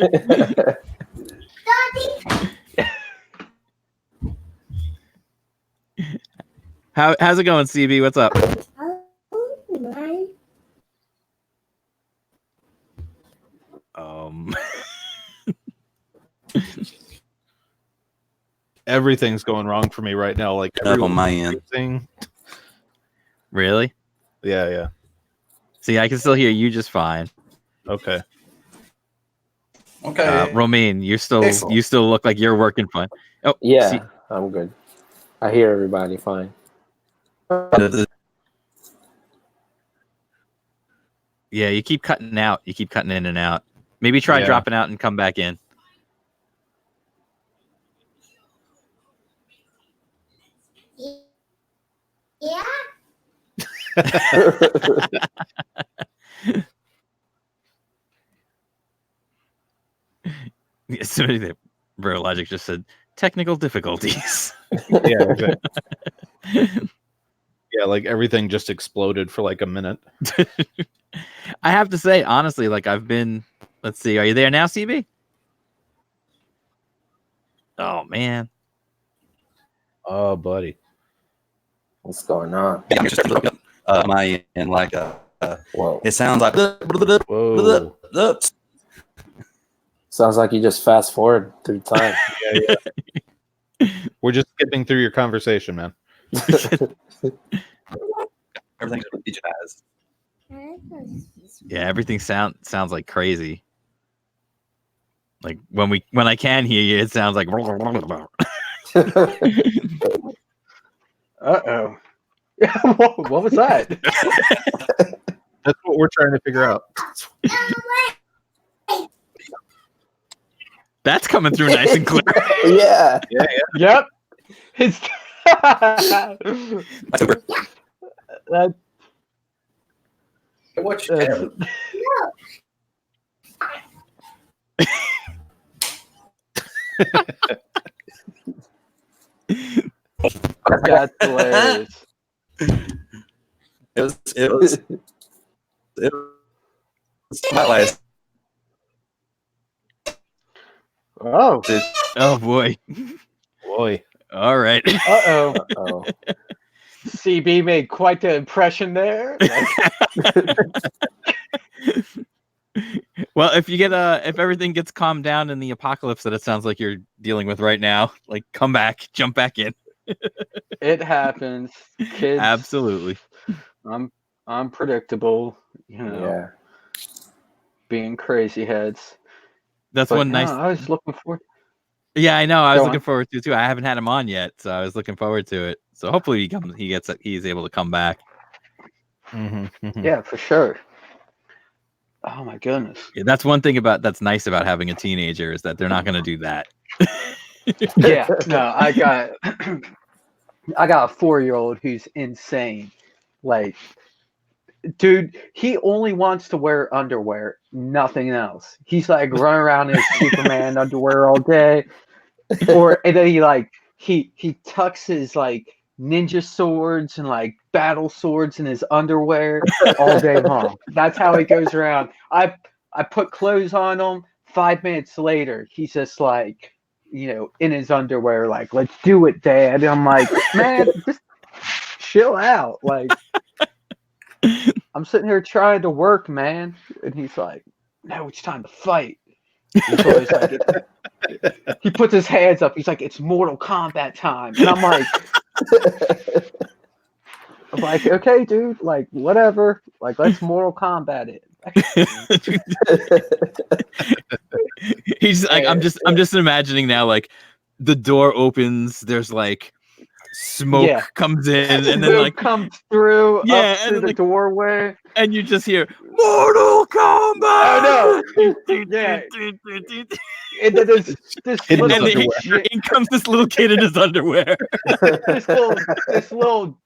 How's it going, CB? What's up? Everything's going wrong for me right now. Like On my end. everything. Really? Yeah. See, I can still hear you just fine. Okay. Okay. Romaine, Excellent. you still look like you're working fine. Oh, Yeah, see- I'm good. I hear everybody fine. yeah, you keep cutting out. You keep cutting in and out. Maybe try Yeah. dropping out and come back in. Yeah. Somebody that Bro Logic just said technical difficulties. Yeah. Okay. Yeah, like everything just exploded for like a minute. I have to say, honestly, like I've been. Let's see. Are you there now, CB? Oh man. Oh, buddy. What's going on? Yeah, just look up my end, like Whoa. it sounds like Whoa. Sounds like you just fast forward through time. We're just skipping through your conversation, man. Everything's what each has. Yeah, everything sounds like crazy. Like when I can hear you, it sounds like. Uh-oh. What was that? That's what we're trying to figure out. That's coming through nice and clear. Yeah. Yep. It's that, Watch that's hilarious. It was my last. Oh. Oh boy. Boy. All right. Uh-oh. Oh. CB made quite the impression there. Well, if you get if everything gets calmed down in the apocalypse that it sounds like you're dealing with right now, like come back, jump back in. It happens. Kids. Absolutely. I'm predictable, you know, Yeah. being crazy heads. That's But one no, nice. I was looking forward. Yeah, I know. I was Go looking on. forward to it too. I haven't had him on yet, so I was looking forward to it. So hopefully he's able to come back. Yeah, for sure. Oh my goodness. Yeah, that's one thing that's nice about having a teenager is that they're not going to do that. Yeah, no, I got a 4-year-old who's insane. Like, dude, he only wants to wear underwear, nothing else. He's like running around in his Superman underwear all day. And then he tucks his like ninja swords and like battle swords in his underwear all day long. That's how he goes around. I put clothes on him. 5 minutes later, he's just like, you know, in his underwear, like, let's do it, Dad. And I'm like, man, just chill out. Like, I'm sitting here trying to work, man. And he's like, no, it's time to fight. He's always like, he puts his hands up. He's like, it's Mortal Kombat time. And I'm like, okay, dude, like, whatever. Like, let's Mortal Kombat it. He's like, I'm just imagining now, like the door opens, there's like smoke comes in, and then Smoke like comes through, Yeah, up and through then, the like- doorway. and you just hear Mortal Kombat. I know. Yeah. And then this Hidden little And underwear. in comes this little kid in his underwear. this little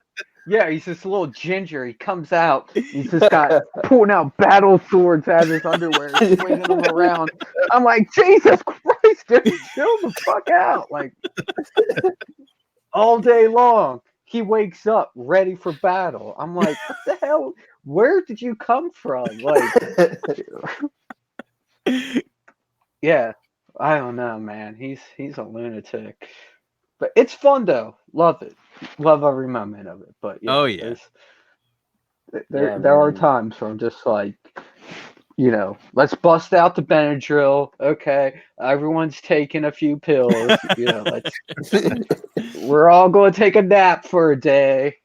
yeah, he's this little ginger. He comes out. He's just got pulling out battle swords out of his underwear, swinging them around. I'm like, Jesus Christ, dude, chill the fuck out! Like all day long, he wakes up ready for battle. I'm like, what the hell? Where did you come from? Like, yeah, I don't know, man. He's a lunatic, but it's fun though. Love it. Love every moment of it. But yeah, Oh, yeah. there are man. times where I'm just like, you know, let's bust out the Benadryl. Okay, everyone's taking a few pills. You know, we're all going to take a nap for a day.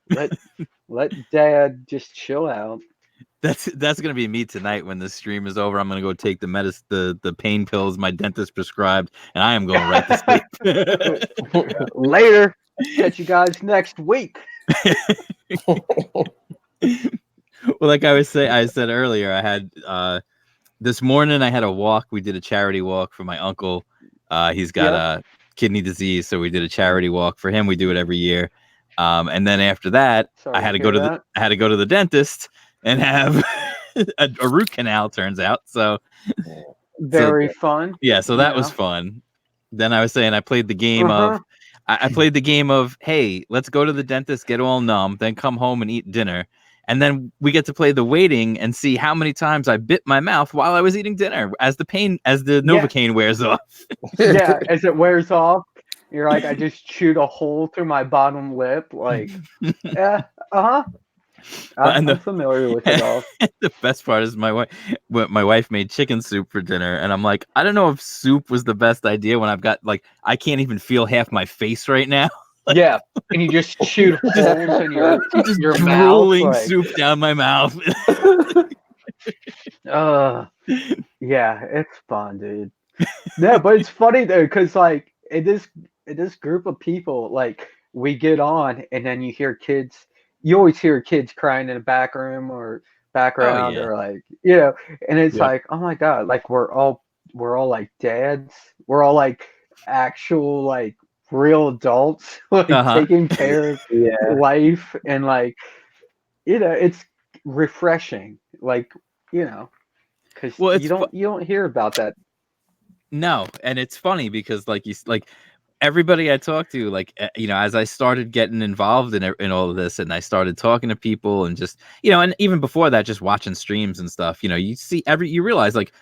Let Dad just chill out. That's gonna be me tonight when the stream is over. I'm gonna go take the pain pills my dentist prescribed, and I am going right to sleep. Later. Catch you guys next week. Well, like I said earlier, I had this morning I had a walk. We did a charity walk for my uncle. He's got kidney disease, so we did a charity walk for him. We do it every year. And then after that, Sorry I had to to go hear to that. I had to go to the dentist and have a root canal. Turns out, so Very fun. yeah, so that was Yeah. fun. Then I was saying I played the game of I played the game of, hey, let's go to the dentist, get all numb, then come home and eat dinner. And then we get to play the waiting and see how many times I bit my mouth while I was eating dinner as the Novocaine wears off. Yeah, as it wears off, you're like, I just chewed a hole through my bottom lip. Like, yeah, And I'm familiar with it all. the best part is my wife made chicken soup for dinner, and I'm like, I don't know if soup was the best idea when I've got like I can't even feel half my face right now. Yeah, and you just shoot holes in Just your drooling mouth, like, soup down my mouth. yeah, it's fun, dude. No, but it's funny though, because like in this group of people, like we get on, and then you hear kids. You always hear kids crying in the back room or background, yeah. or like and it's like, oh my god, like we're all like dads. We're all like actual like real adults, like taking care of life, and like it's refreshing, like because you don't hear about that. No, and it's funny because everybody I talk to, as I started getting involved in all of this, and I started talking to people, and just and even before that, just watching streams and stuff, you see you realize like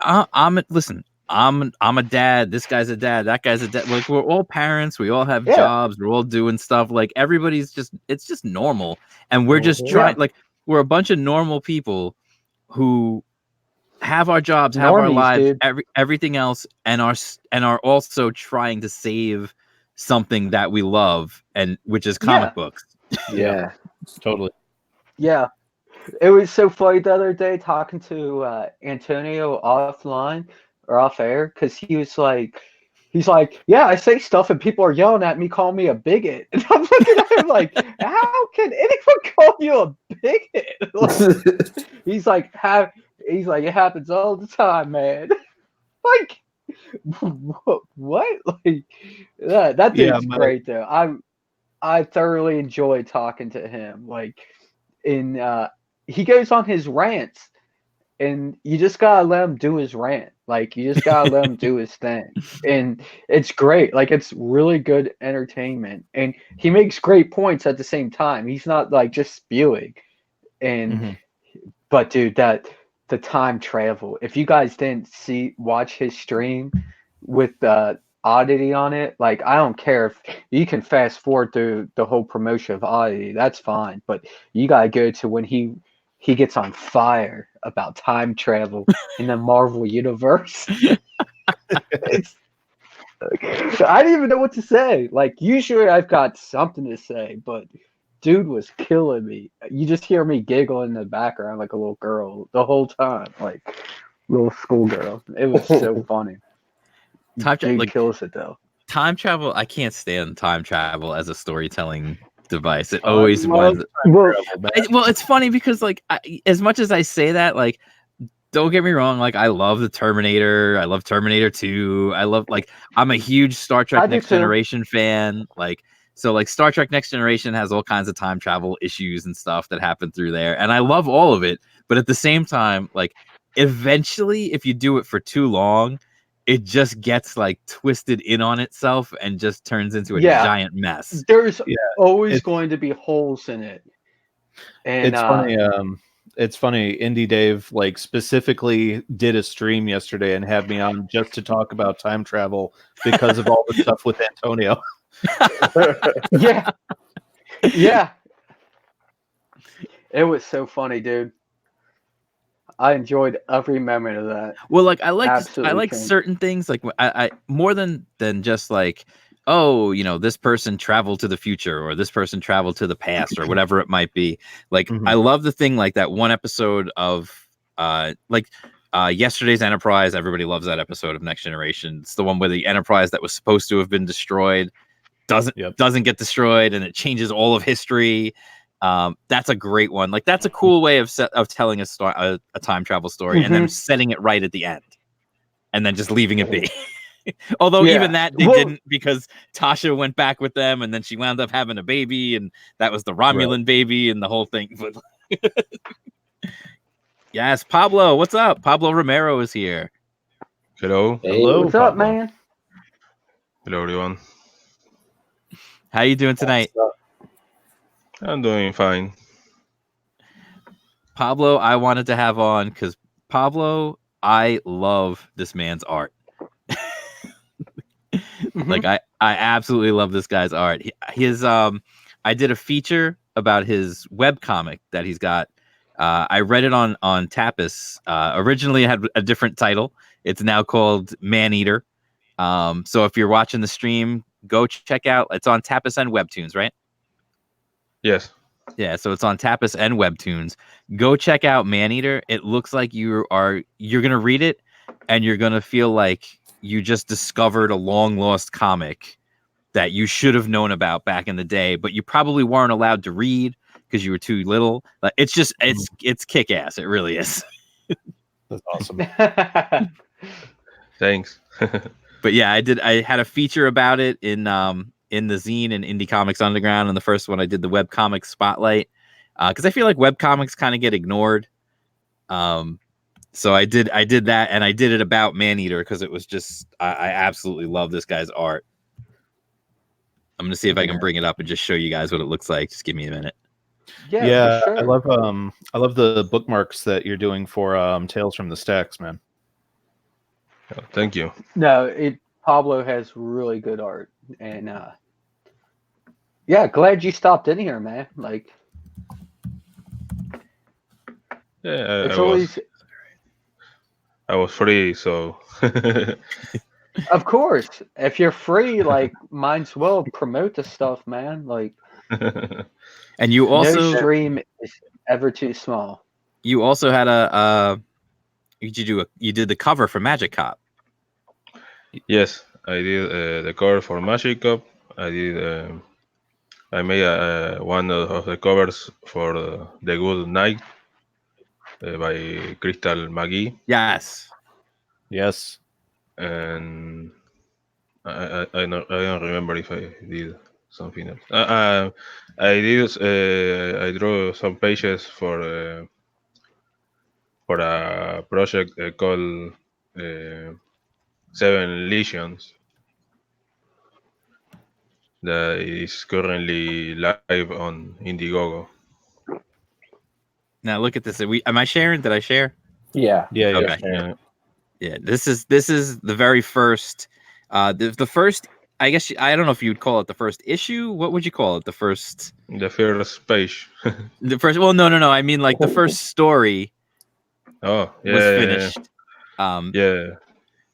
I'm a dad, this guy's a dad, that guy's a dad, like we're all parents, we all have jobs, we're all doing stuff, like everybody's it's just normal, and we're just trying, like we're a bunch of normal people who have our jobs, have our lives, everything else, and are also trying to save something that we love, and which is comic books. Yeah, totally. Yeah, it was so funny the other day talking to Antonio offline or off air, because he's like, yeah, I say stuff and people are yelling at me, calling me a bigot, and I'm looking at him like, how can anyone call you a bigot? Like, he's like, it happens all the time, man. Like, what? Like, that dude's great though. I thoroughly enjoy talking to him. Like, he goes on his rants, and you just gotta let him do his rant. Like, you just gotta let him do his thing, and it's great. Like, it's really good entertainment, and he makes great points at the same time. He's not like just spewing, and but dude, the time travel. If you guys didn't watch his stream with the Oddity on it, like, I don't care if you can fast forward through the whole promotion of Oddity, that's fine. But you gotta go to when he gets on fire about time travel in the Marvel universe. I didn't even know what to say. Like, usually I've got something to say, but dude was killing me. You just hear me giggle in the background like a little girl the whole time, like little schoolgirl. It was so funny. Dude kills it though. Time travel, I can't stand time travel as a storytelling device. It always was. Well, it's funny because like as much as I say that, like, don't get me wrong, like I love the Terminator. I love Terminator 2. I'm a huge Star Trek Next Generation fan. Like, so like Star Trek Next Generation has all kinds of time travel issues and stuff that happen through there, and I love all of it. But at the same time, like, eventually, if you do it for too long, it just gets like twisted in on itself and just turns into a giant mess. There's always going to be holes in it. And it's funny. It's funny. Indie Dave like specifically did a stream yesterday and had me on just to talk about time travel because of all the stuff with Antonio. Yeah. It was so funny, dude. I enjoyed every moment of that. Well, like I like certain things, like I more than just like, oh, this person traveled to the future or this person traveled to the past or whatever it might be. Like, I love the thing, like that one episode of yesterday's Enterprise. Everybody loves that episode of Next Generation. It's the one where the Enterprise that was supposed to have been destroyed doesn't get destroyed, and it changes all of history. That's a great one. Like, that's a cool way of telling a time travel story, and then setting it right at the end, and then just leaving it be. Although even that they didn't, because Tasha went back with them, and then she wound up having a baby, and that was the Romulan baby, and the whole thing. But yes, Pablo, what's up? Pablo Romero is here. Hello. Hello. What's up, man? Hello, everyone. How you doing tonight? I'm doing fine. Pablo, I wanted to have on because Pablo, I love this man's art. Like, I absolutely love this guy's art. I did a feature about his web comic that he's got. I read it on Tapas. Originally, it had a different title. It's now called Maneater. So if you're watching the stream, go check out. It's on Tapas and Webtoons, right? Yes. Yeah, so it's on Tapas and Webtoons. Go check out Maneater. It looks like you're gonna read it, and you're gonna feel like you just discovered a long lost comic that you should have known about back in the day, but you probably weren't allowed to read because you were too little. Like it's kick ass. It really is. That's awesome. Thanks. But yeah, I had a feature about it in the zine and Indie Comics Underground. And the first one I did the webcomic spotlight because I feel like webcomics kind of get ignored. So I did that, and I did it about Maneater because it was just I absolutely love this guy's art. I'm gonna see if I can bring it up and just show you guys what it looks like. Just give me a minute. Yeah, for sure. I love the bookmarks that you're doing for Tales from the Stacks, man. Oh, thank you. No, Pablo has really good art, and yeah, glad you stopped in here, man. Like, Yeah, it's always, I was free, so of course, if you're free, like, might as well promote the stuff, man. Like, And you also no stream is ever too small. You also had you did the cover for Magic Cop. yes, I did the cover for Magic Cup. I made one of the covers for The Good Night by Crystal McGee, Yes. Yes. and I don't remember if I did something else. I drew some pages for a project called Seven Legions that is currently live on Indiegogo. Now look at this. Am I sharing? Did I share? Yeah. Yeah. Okay. Yeah. Yeah. This is the very first. The first. I guess I don't know if you would call it the first issue. What would you call it? The first. The first page. The first. Well, no. I mean, like the first story Oh, yeah, was yeah, finished. yeah.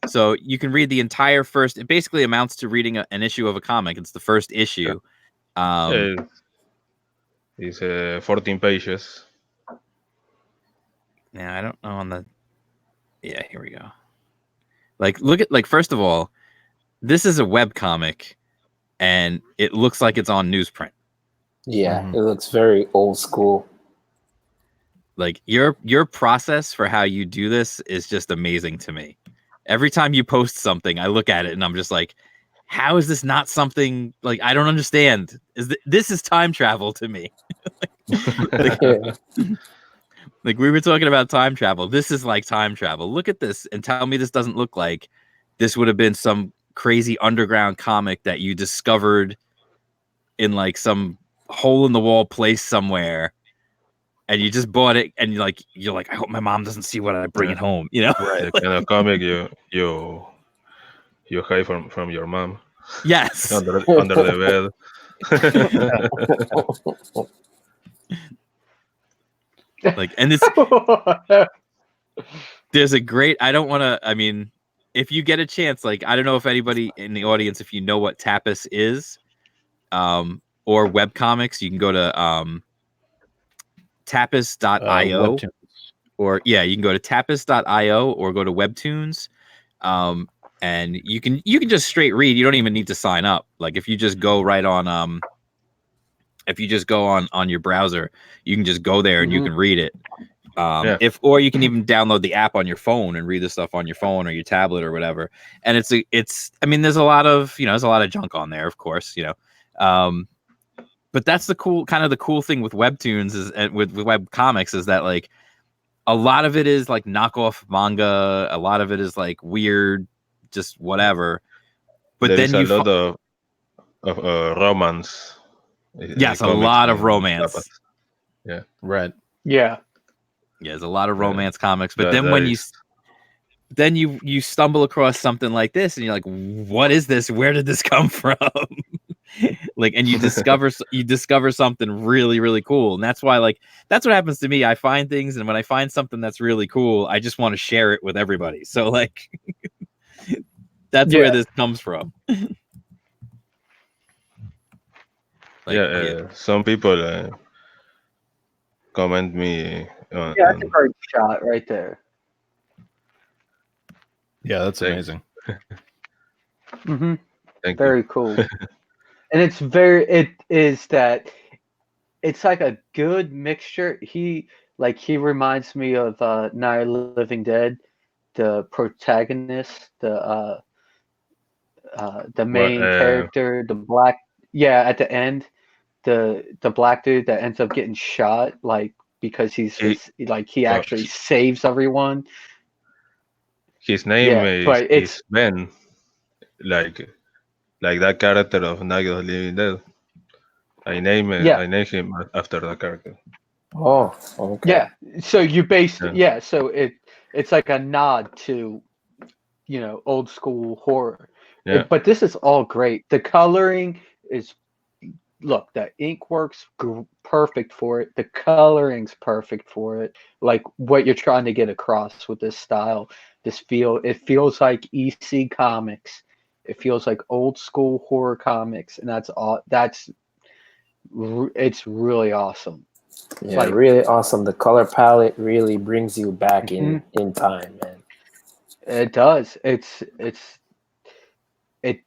So you can read the entire first. It basically amounts to reading an issue of a comic. It's the first issue. Yeah, it's 14 pages. Now I don't know on the. Yeah, here we go. Like, look at first of all, this is a web comic, and it looks like it's on newsprint. Yeah, Mhm. it looks very old school. Like your process for how you do this is just amazing to me. Every time you post something, I look at it and I'm just like, how is this not something like I don't understand? This is time travel to me. Like we were talking about time travel. This is like time travel. Look at this and tell me this doesn't look like this would have been some crazy underground comic that you discovered in like some hole in the wall place somewhere. And you just bought it, and you're like, I hope my mom doesn't see what I bring it home, you know? The kind of comic you hide from your mom Yes. under the bed. Like, and there's a great. I don't want to. I mean, if you get a chance, like, I don't know if anybody in the audience, if you know what Tapas is, or webcomics, you can go to tapas.io. Webtoons. Or yeah, you can go to tapas.io or go to Webtoons. And you can just straight read. You don't even need to sign up. Like if you just go right on if you just go on your browser, you can just go there and you can read it. Or you can even download the app on your phone and read the stuff on your phone or your tablet or whatever. And it's I mean, there's a lot of junk on there, of course, but that's the cool thing with Webtoons is with web comics is that like a lot of it is like knockoff manga, a lot of it is like weird, just whatever. But There is then a lot of romance. Yes, a lot of romance. Yeah, Right. Yeah. Yeah, there's a lot of romance comics, but Yeah, then that when is- you stumble across something like this and you're like, what is this? Where did this come from? Like, and you discover something really, really cool. And that's why, like, that's what happens to me. I find things, and when I find something that's really cool, I just want to share it with everybody. So, like, that's where this comes from. Like, some people comment me on, Yeah, that's a great shot right there. Yeah, that's Thanks. amazing. Mm-hmm. Thank Very you. cool. And it is that it's like a good mixture. He reminds me of Night of the Living Dead, the protagonist, the main Well, character, the black, at the end, the black dude that ends up getting shot, like, because he's he, just like, he actually saves everyone. his name Yeah, but is Ben, like that character of Night of the Living Dead. I name him after that character. Oh, okay. yeah. So you based Yeah. so it's like a nod to, old school horror. Yeah. But this is all great. The coloring is, look, the ink works perfect for it. The coloring's perfect for it. Like what you're trying to get across with this style, this feel. It feels like EC Comics. It feels like old school horror comics, and that's all. It's really awesome. It's Yeah, like, really awesome. The color palette really brings you back in time, man. it does. It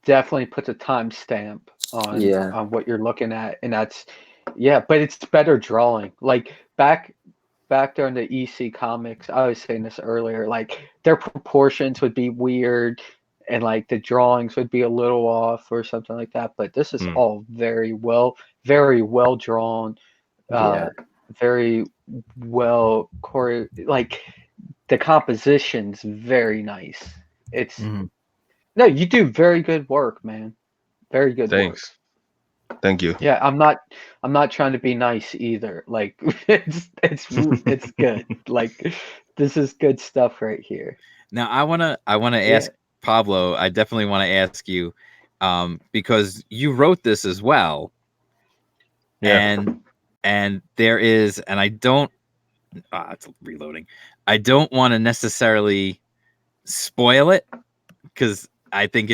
definitely puts a timestamp on what you're looking at, and that's but it's better drawing. Like back during the EC Comics, I was saying this earlier, like their proportions would be weird, and like the drawings would be a little off or something like that. But this is all very well drawn, very well like the composition's very nice. It's no, you do very good work, man. Very good Thanks. Thank you. work. Yeah, I'm not trying to be nice either. Like it's good. Like this is good stuff right here. Now I wanna ask Pablo. I definitely want to ask you, because you wrote this as well. Yeah. And there is, and I don't. It's reloading. I don't want to necessarily spoil it because I think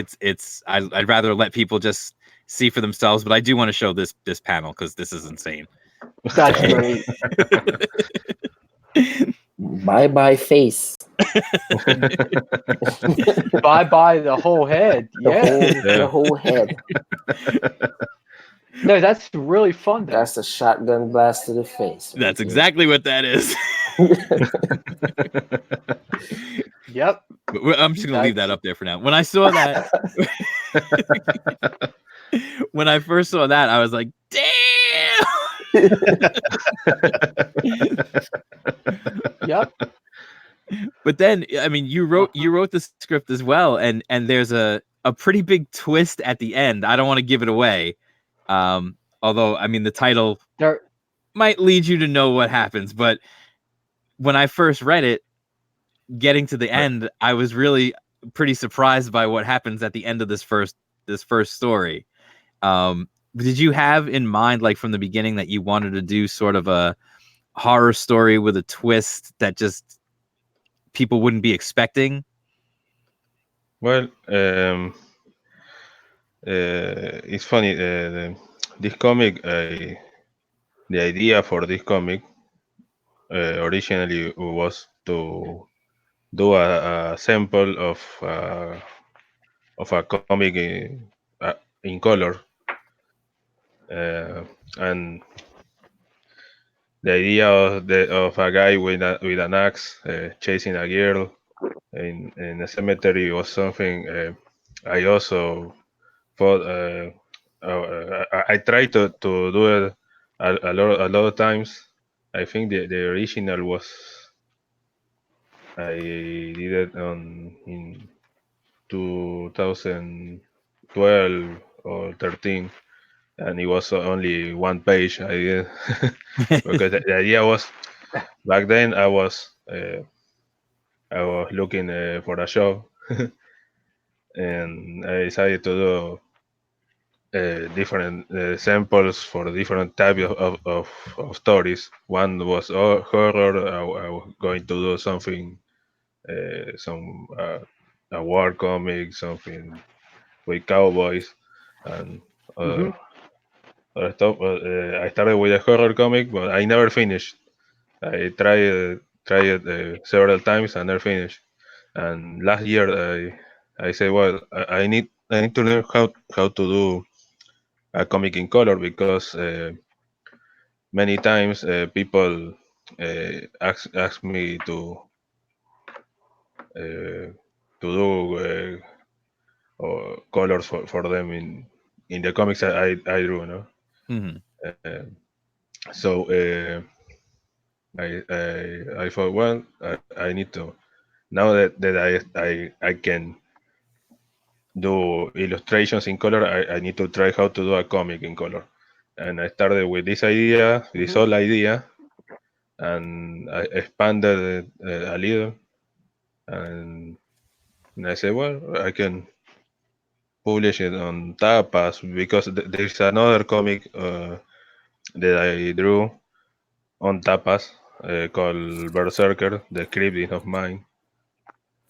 I'd rather let people just see for themselves. But I do want to show this panel because this is insane. That's great. Bye bye face. Bye bye the whole head. The whole head. No, that's really fun. Though. That's a shotgun blast to the face. Right? That's exactly what that is. Yep. I'm just gonna leave that up there for now. When I saw that, when I first saw that, I was like, "Damn!" Yep. But then, I mean, you wrote the script as well, and there's a pretty big twist at the end. I don't want to give it away, although I mean the title might lead you to know what happens. But when I first read it, getting to the end, I was really pretty surprised by what happens at the end of this first story. Did you have in mind, like from the beginning, that you wanted to do sort of a horror story with a twist that just people wouldn't be expecting? Well, it's funny. This comic, the idea for this comic originally was to do a sample of a comic in color, and the idea of a guy with an axe chasing a girl in a cemetery was something I also thought. I tried to do it a lot of times. I think the original was I did it in 2012 or 13, and it was only one page. I did because the idea was back then I was looking for a job, and I decided to do different samples for different type of stories. One was horror. I was going to do something, some a war comic, something with cowboys and Hmm. other stuff. I started with a horror comic, but I never finished. I tried it several times and never finished. And last year, I said, well, I need to learn how to do a comic in color because many times people ask me to do or colors for them in the comics I drew, no? Mhm. Uh, so I thought, well, I need to now that I can do illustrations in color. I need to try how to do a comic in color, and I started with this idea, this Hmm. whole idea, and I expanded it a little, and, I said, well, I can publish it on Tapas because there's another comic that I drew on Tapas called Berserker, the script of mine.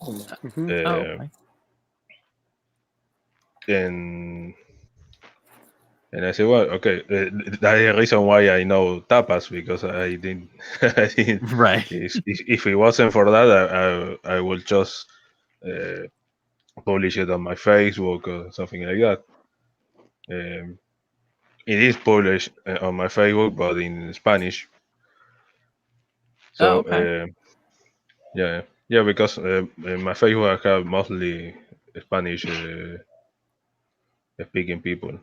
Hmm. Oh, Uh, okay. and I said, well, okay, that is the reason why I know Tapas because I didn't. I didn't Right. if it wasn't for that, I would just uh, publish it on my Facebook or something like that. Um, it is published on my Facebook, but in Spanish. Oh, So okay. yeah, because in my Facebook I have mostly Spanish speaking people.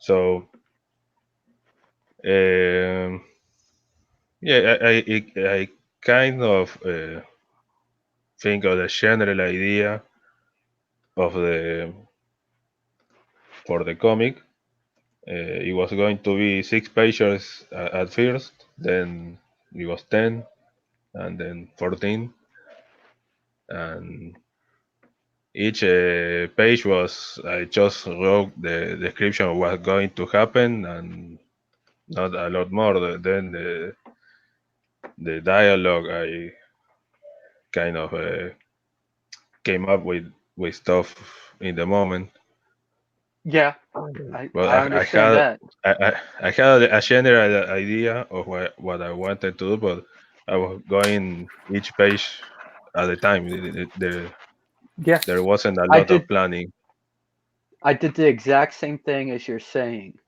So um, yeah, I kind of think of the general idea of the for the comic. It was going to be 6 pages at first, then it was 10, and then 14, and each page was I just wrote the description of what's going to happen and not a lot more. Then the dialogue I kind of came up with stuff in the moment. Yeah, Well, I understand that. I had a general idea of what I wanted to do, but I was going each page at a time. Yeah, There wasn't a I lot of did. planning. I did the exact same thing as you're saying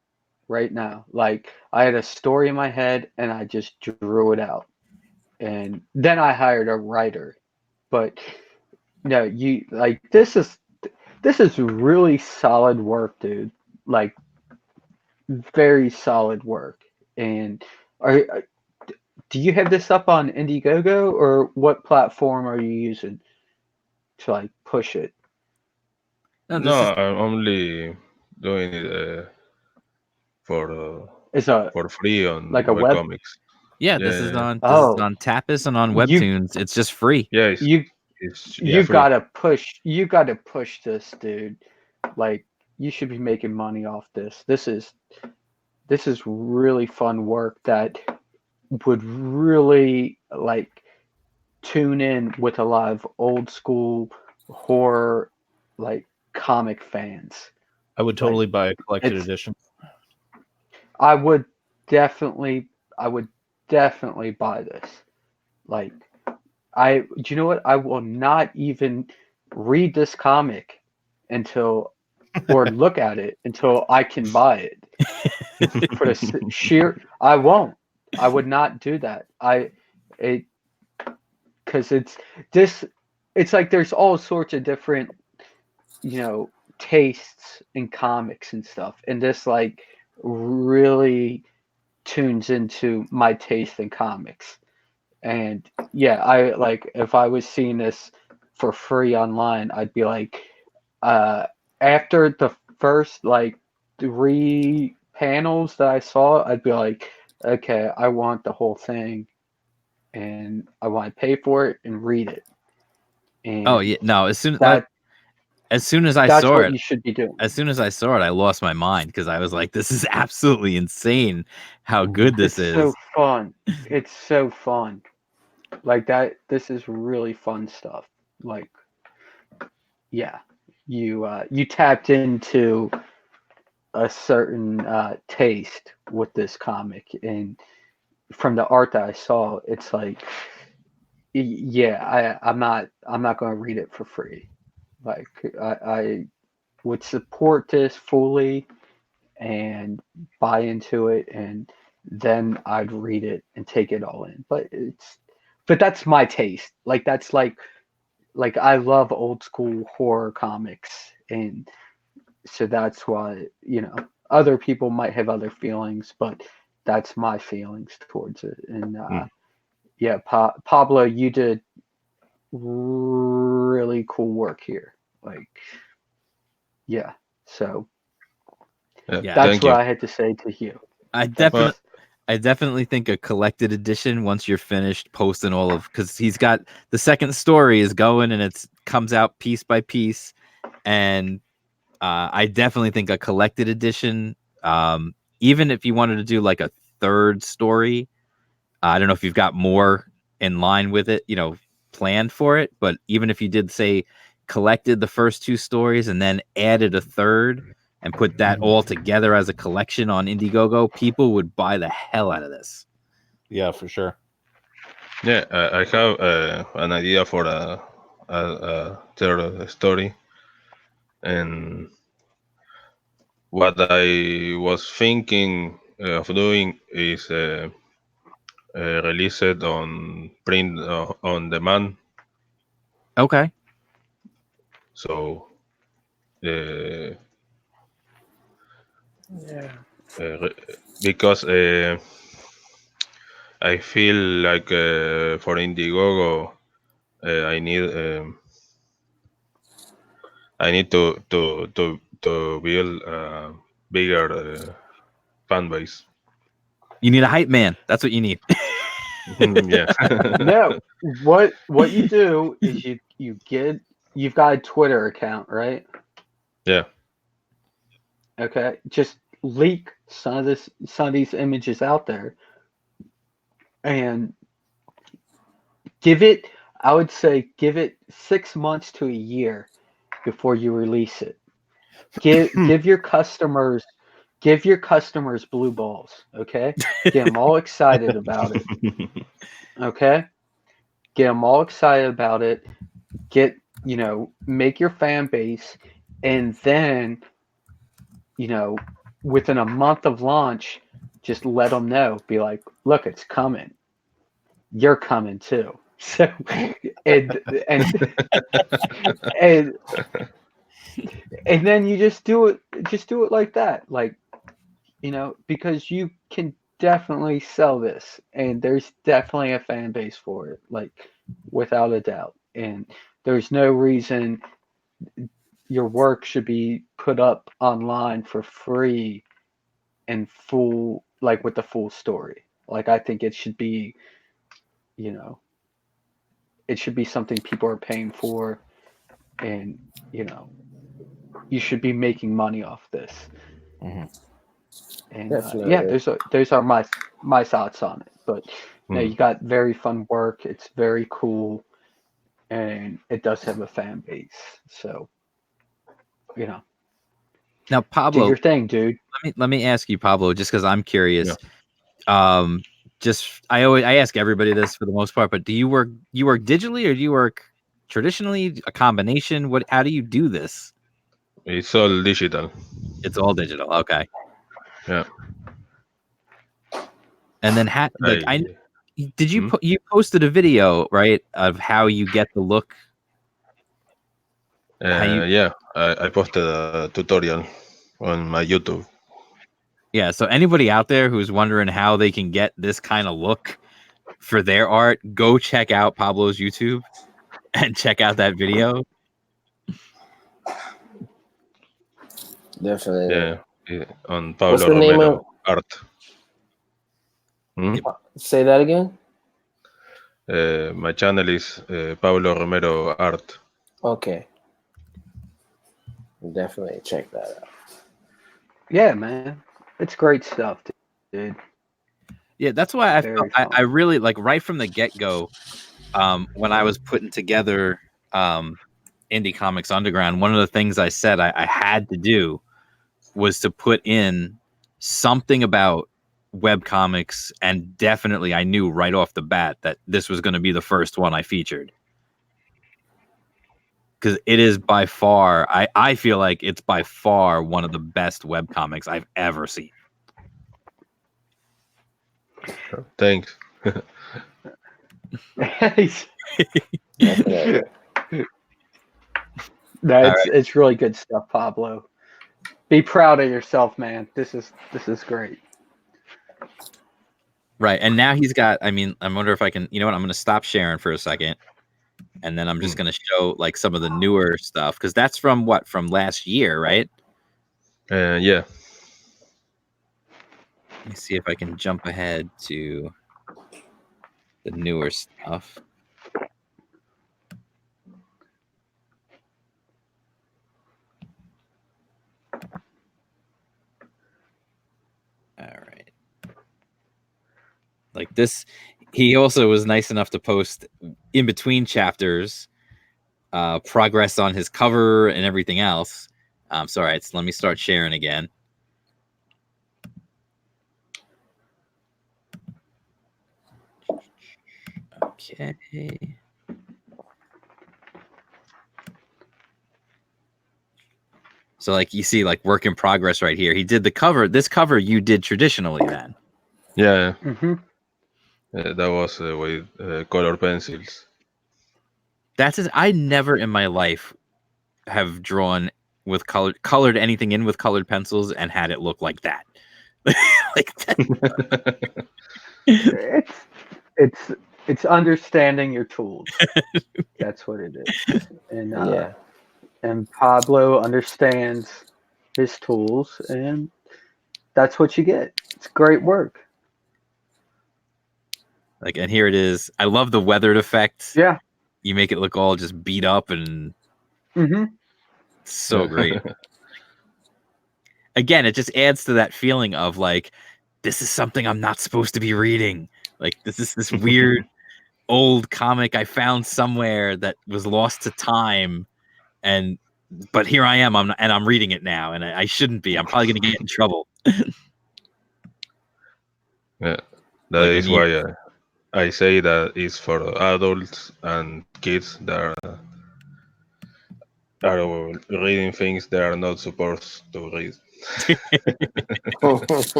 right now. Like I had a story in my head and I just drew it out, and then I hired a writer. But no, you like this is really solid work, dude. Like very solid work. And are do you have this up on Indiegogo or what platform are you using to like push it? No, No, this is I'm only doing it Is a for free on like a web? webcomics. yeah, Yeah, yeah, this is Oh, on Tapas and on you Webtoons. It's just free. yeah. you It's yeah you free. gotta push. You gotta push this, dude. Like you should be making money off this. This is really fun work that would really like tune in with a lot of old school horror like comic fans. I would Like totally buy a collected it's edition. I would definitely I would definitely buy this. Like do you know what? I will not even read this comic until or look at it until I can buy it. For the sheer I won't. I would not do that. It because this it's like there's all sorts of different you know tastes in comics and stuff, and this like really tunes into my taste in comics. And yeah, I like if I was seeing this for free online, I'd be like, uh, after the first like 3 panels that I saw, I'd be like, okay, I want the whole thing, and I want to pay for it and read it. Oh And yeah, no. As soon that As soon as I That's saw what it, you should be doing. as soon as I saw it, I lost my mind because I was like, "This is absolutely insane! How good this It's is!" so fun. It's so fun. Like that. This is really fun stuff. Like, yeah, you tapped into a certain taste with this comic, and from the art that I saw, it's like, yeah, I'm not going to read it for free. Like, I would support this fully and buy into it, and then I'd read it and take it all in. But that's my taste. Like that's like I love old school horror comics, and so that's why, other people might have other feelings, but that's my feelings towards it. And yeah, Pablo, you did really cool work here. Like, yeah. So Yeah. that's Thank what you. I had to say to you. I That's- definitely think a collected edition once you're finished posting all of, because he's got the second story is going and it's comes out piece by piece, and I definitely think a collected edition, even if you wanted to do like a third story, I don't know if you've got more in line with it, planned for it, but even if you did say collected the first two stories and then added a third and put that all together as a collection on Indiegogo, people would buy the hell out of this. Yeah, for sure. Yeah, I have an idea for a third story, and what I was thinking of doing is release it on print on demand. Okay. So because I feel like for Indiegogo I need to build a bigger fan base. You need a hype man. That's what you need. Yeah. No, what you do is you've got a Twitter account, right? Yeah. Okay, just leak some of these images out there, and I would say give it 6 months to a year before you release it. Give your customers blue balls, okay? Get them all excited about it, okay? Get them all excited about it. Make your fan base, and then, within a month of launch, just let them know. Be like, look, it's coming. You're coming too. So, and and then you just do it like that, like, because you can definitely sell this, and there's definitely a fan base for it, like, without a doubt. And there's no reason your work should be put up online for free and full, like, with the full story. Like, I think it should be, it should be something people are paying for, and you should be making money off this. Mhm. And Definitely. yeah, those are my thoughts on it. But no, you got very fun work. It's very cool, and it does have a fan base. So, Now, do Pablo, your thing, dude. let me ask you, Pablo, just because I'm curious. I ask everybody this for the most part, but do you work digitally or do you work traditionally? A combination? How do you do this? It's all digital. It's all digital. Okay. Yeah. And then did you you posted a video, right, of how you get the look? Yeah, I posted a tutorial on my YouTube. Yeah, so anybody out there who's wondering how they can get this kind of look for their art, go check out Pablo's YouTube and check out that video. Definitely. Yeah, on What's Pablo the name Romero of? Art. Say that again. My channel is Pablo Romero Art. Okay. Definitely check that out. Yeah, man, it's great stuff, dude. Yeah, that's why I Very felt, fun. I really like right from the get-go, when I was putting together Indie Comics Underground, one of the things I said I had to do was to put in something about web comics, and definitely I knew right off the bat that this was going to be the first one I featured, because it is by far, I feel like it's by far one of the best web comics I've ever seen. Thanks. Definitely. No, All it's really good stuff, Pablo. Be proud of yourself, man. This is great. Right, and now he's got, I mean, I wonder if I can, you know what, I'm going to stop sharing for a second, and then I'm just going to show like some of the newer stuff, because that's from what, from last year, right? Yeah. Let me see if I can jump ahead to the newer stuff. All right. Like this, he also was nice enough to post in between chapters progress on his cover and everything else. Sorry, let me start sharing again. Okay. So like you see like work in progress right here. He did the cover. This cover you did traditionally then. Yeah. Mm-hmm. That was with color pencils. That's it. I never in my life have drawn with colored anything in with colored pencils and had it look like that. Like that. It's understanding your tools. That's what it is. And Yeah. and Pablo understands his tools, and that's what you get. It's great work. Like, and here it is. I love the weathered effect. Yeah. You make it look all just beat up and Mm-hmm. so great. Again, it just adds to that feeling of like, this is something I'm not supposed to be reading. Like, this is this weird old comic I found somewhere that was lost to time, but here I am. I'm reading it now, and I shouldn't be. I'm probably gonna get in trouble. Yeah. That Like, is why I say that it's for adults and kids that are reading things they are not supposed to read.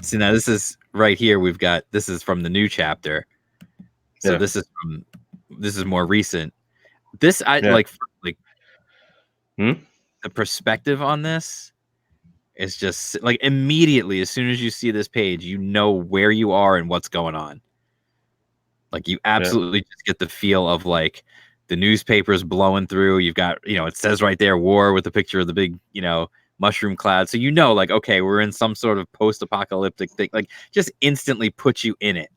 See, now this is right here. This is from the new chapter. So Yeah. this is more recent. This Yeah. like Hmm? the perspective on this is just like immediately as soon as you see this page, you know where you are and what's going on. Like you absolutely just get the feel of like the newspapers blowing through. You've got, it says right there, war with the picture of the big, mushroom cloud. So like, okay, we're in some sort of post-apocalyptic thing. Like just instantly put you in it.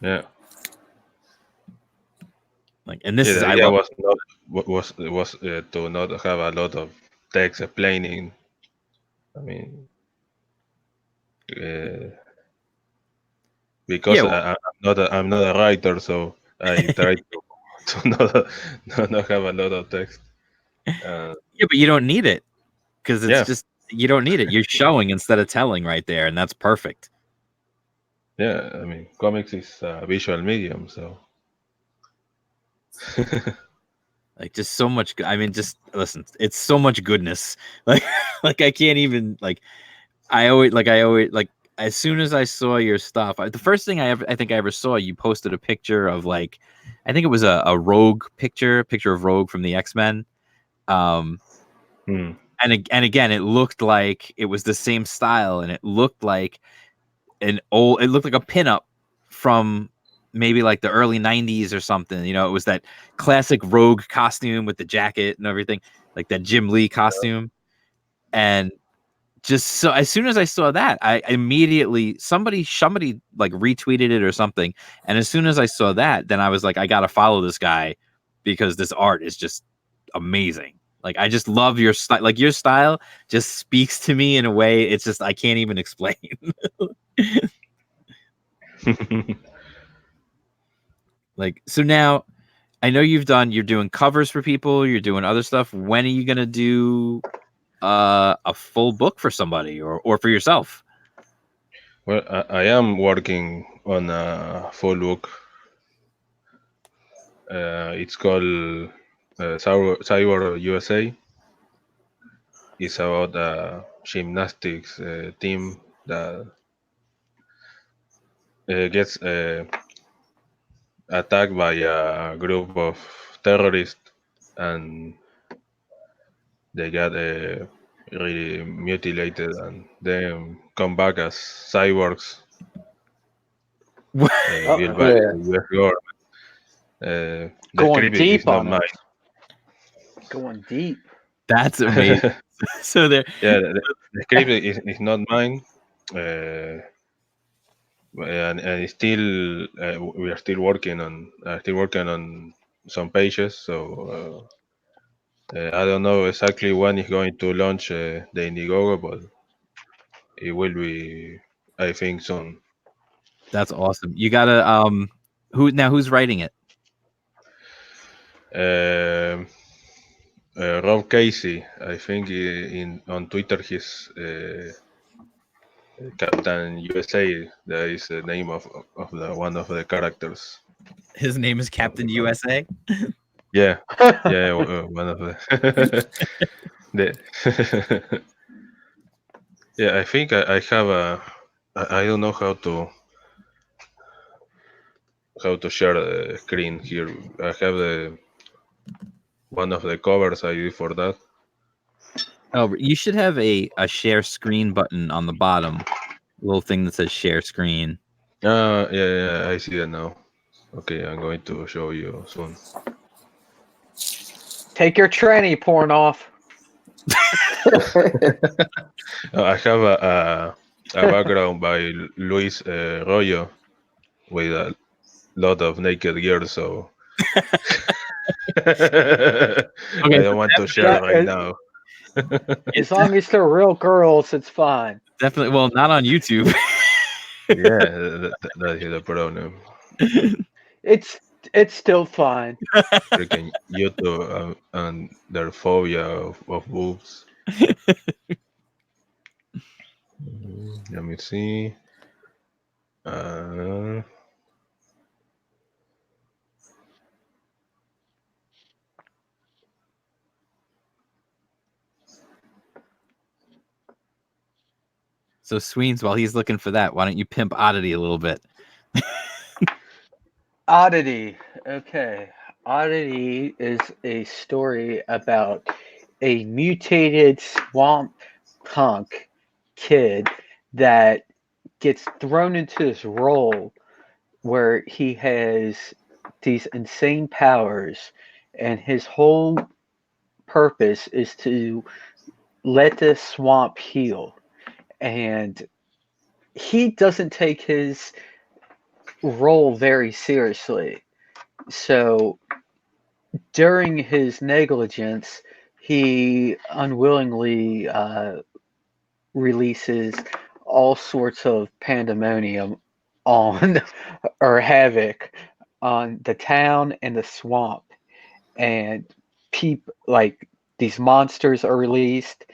Yeah. Like, and this Yeah, is the I idea love was to not have a lot of text explaining. I mean, because Yeah, I'm not a writer, so I try to not have a lot of text. yeah, but you don't need it because it's Yeah. just you don't need it. You're showing instead of telling right there, and that's perfect. Yeah, I mean, comics is a visual medium, so. Like just so much. I mean, just listen. It's so much goodness. Like, like I can't even like. I always like. As soon as I saw your stuff, the first thing I think I ever saw, you posted a picture of like, I think it was a Rogue picture of Rogue from the X-Men. And again, it looked like it was the same style, and it looked like it looked like a pinup from maybe like the early 90s or something. It was that classic Rogue costume with the jacket and everything, like that Jim Lee costume. And just so as soon as I saw that, I immediately somebody like retweeted it or something. And as soon as I saw that, then I was like, I gotta follow this guy because this art is just amazing. Like I just love your style. Like your style just speaks to me in a way it's just I can't even explain. Like so now I know you're doing covers for people, you're doing other stuff. When are you gonna do a full book for somebody or for yourself? Well, I am working on a full book. It's called Cyber USA. It's about a gymnastics team that gets attacked by a group of terrorists, and they got really mutilated, and then come back as cyborgs built by Yeah. the US government. The Going script is deep not on mine. it. Going deep. That's amazing. So there Yeah, the script is not mine, and it's still we are still working on some pages. So I don't know exactly when it's going to launch the Indiegogo, but it will be, I think, soon. that's awesome. You gotta who's writing it? Um, Rob Casey, I think on Twitter he's Captain USA. That is the name of the one of the characters. His name is Captain USA. Yeah, yeah, one of the. the yeah, I think I have a. I don't know how to share the screen here. I have the one of the covers I did for that. Oh, you should have a share screen button on the bottom, little thing that says share screen. Yeah, I see it now. Okay, I'm going to show you soon. Take your tranny porn off. I have a background by Luis Royo with a lot of naked girls, so I don't want to share right now. As long as they're real girls, it's fine. Definitely. Well, not on YouTube. Yeah, that is the problem. It's still fine. Freaking YouTube and their phobia of boobs. Let me see. So Sweens, while he's looking for that, why don't you pimp Oddity a little bit? Oddity. Okay. Oddity is a story about a mutated swamp punk kid that gets thrown into this role where he has these insane powers, and his whole purpose is to let this swamp heal. And he doesn't take his role very seriously. So during his negligence, he unwillingly releases all sorts of pandemonium on or havoc on the town and the swamp. And like these monsters are released.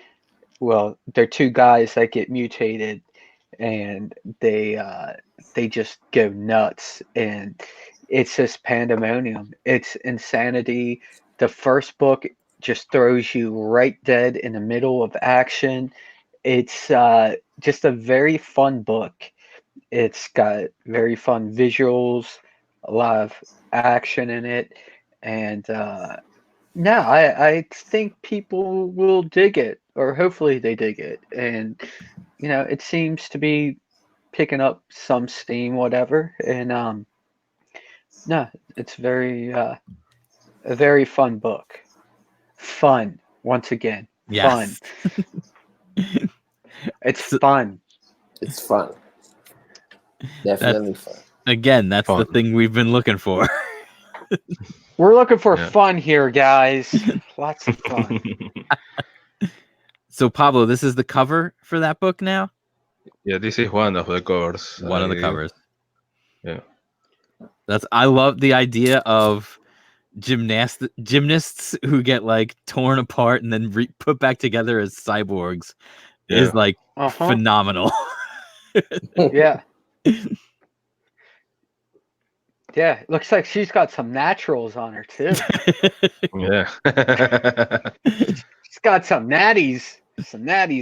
Well, they're two guys that get mutated, and they just go nuts, and it's just pandemonium. It's insanity. The first book just throws you right dead in the middle of action. It's just a very fun book. It's got very fun visuals, a lot of action in it, and no, I think people will dig it, or hopefully they dig it. And, it seems to be picking up some steam, whatever. And, no, it's a very fun book. Fun, once again. Yes. Fun. It's fun. It's fun. Definitely fun. Again, that's the thing we've been looking for. We're looking for Yeah. fun here, guys. Lots of fun. So Pablo, this is the cover for that book now. Yeah, this is one of the covers. One of the covers. Yeah. I love the idea of gymnasts who get like torn apart and then put back together as cyborgs is Yeah. like Uh-huh. phenomenal. Yeah. Yeah, it looks like she's got some naturals on her too. Yeah. She's got some natties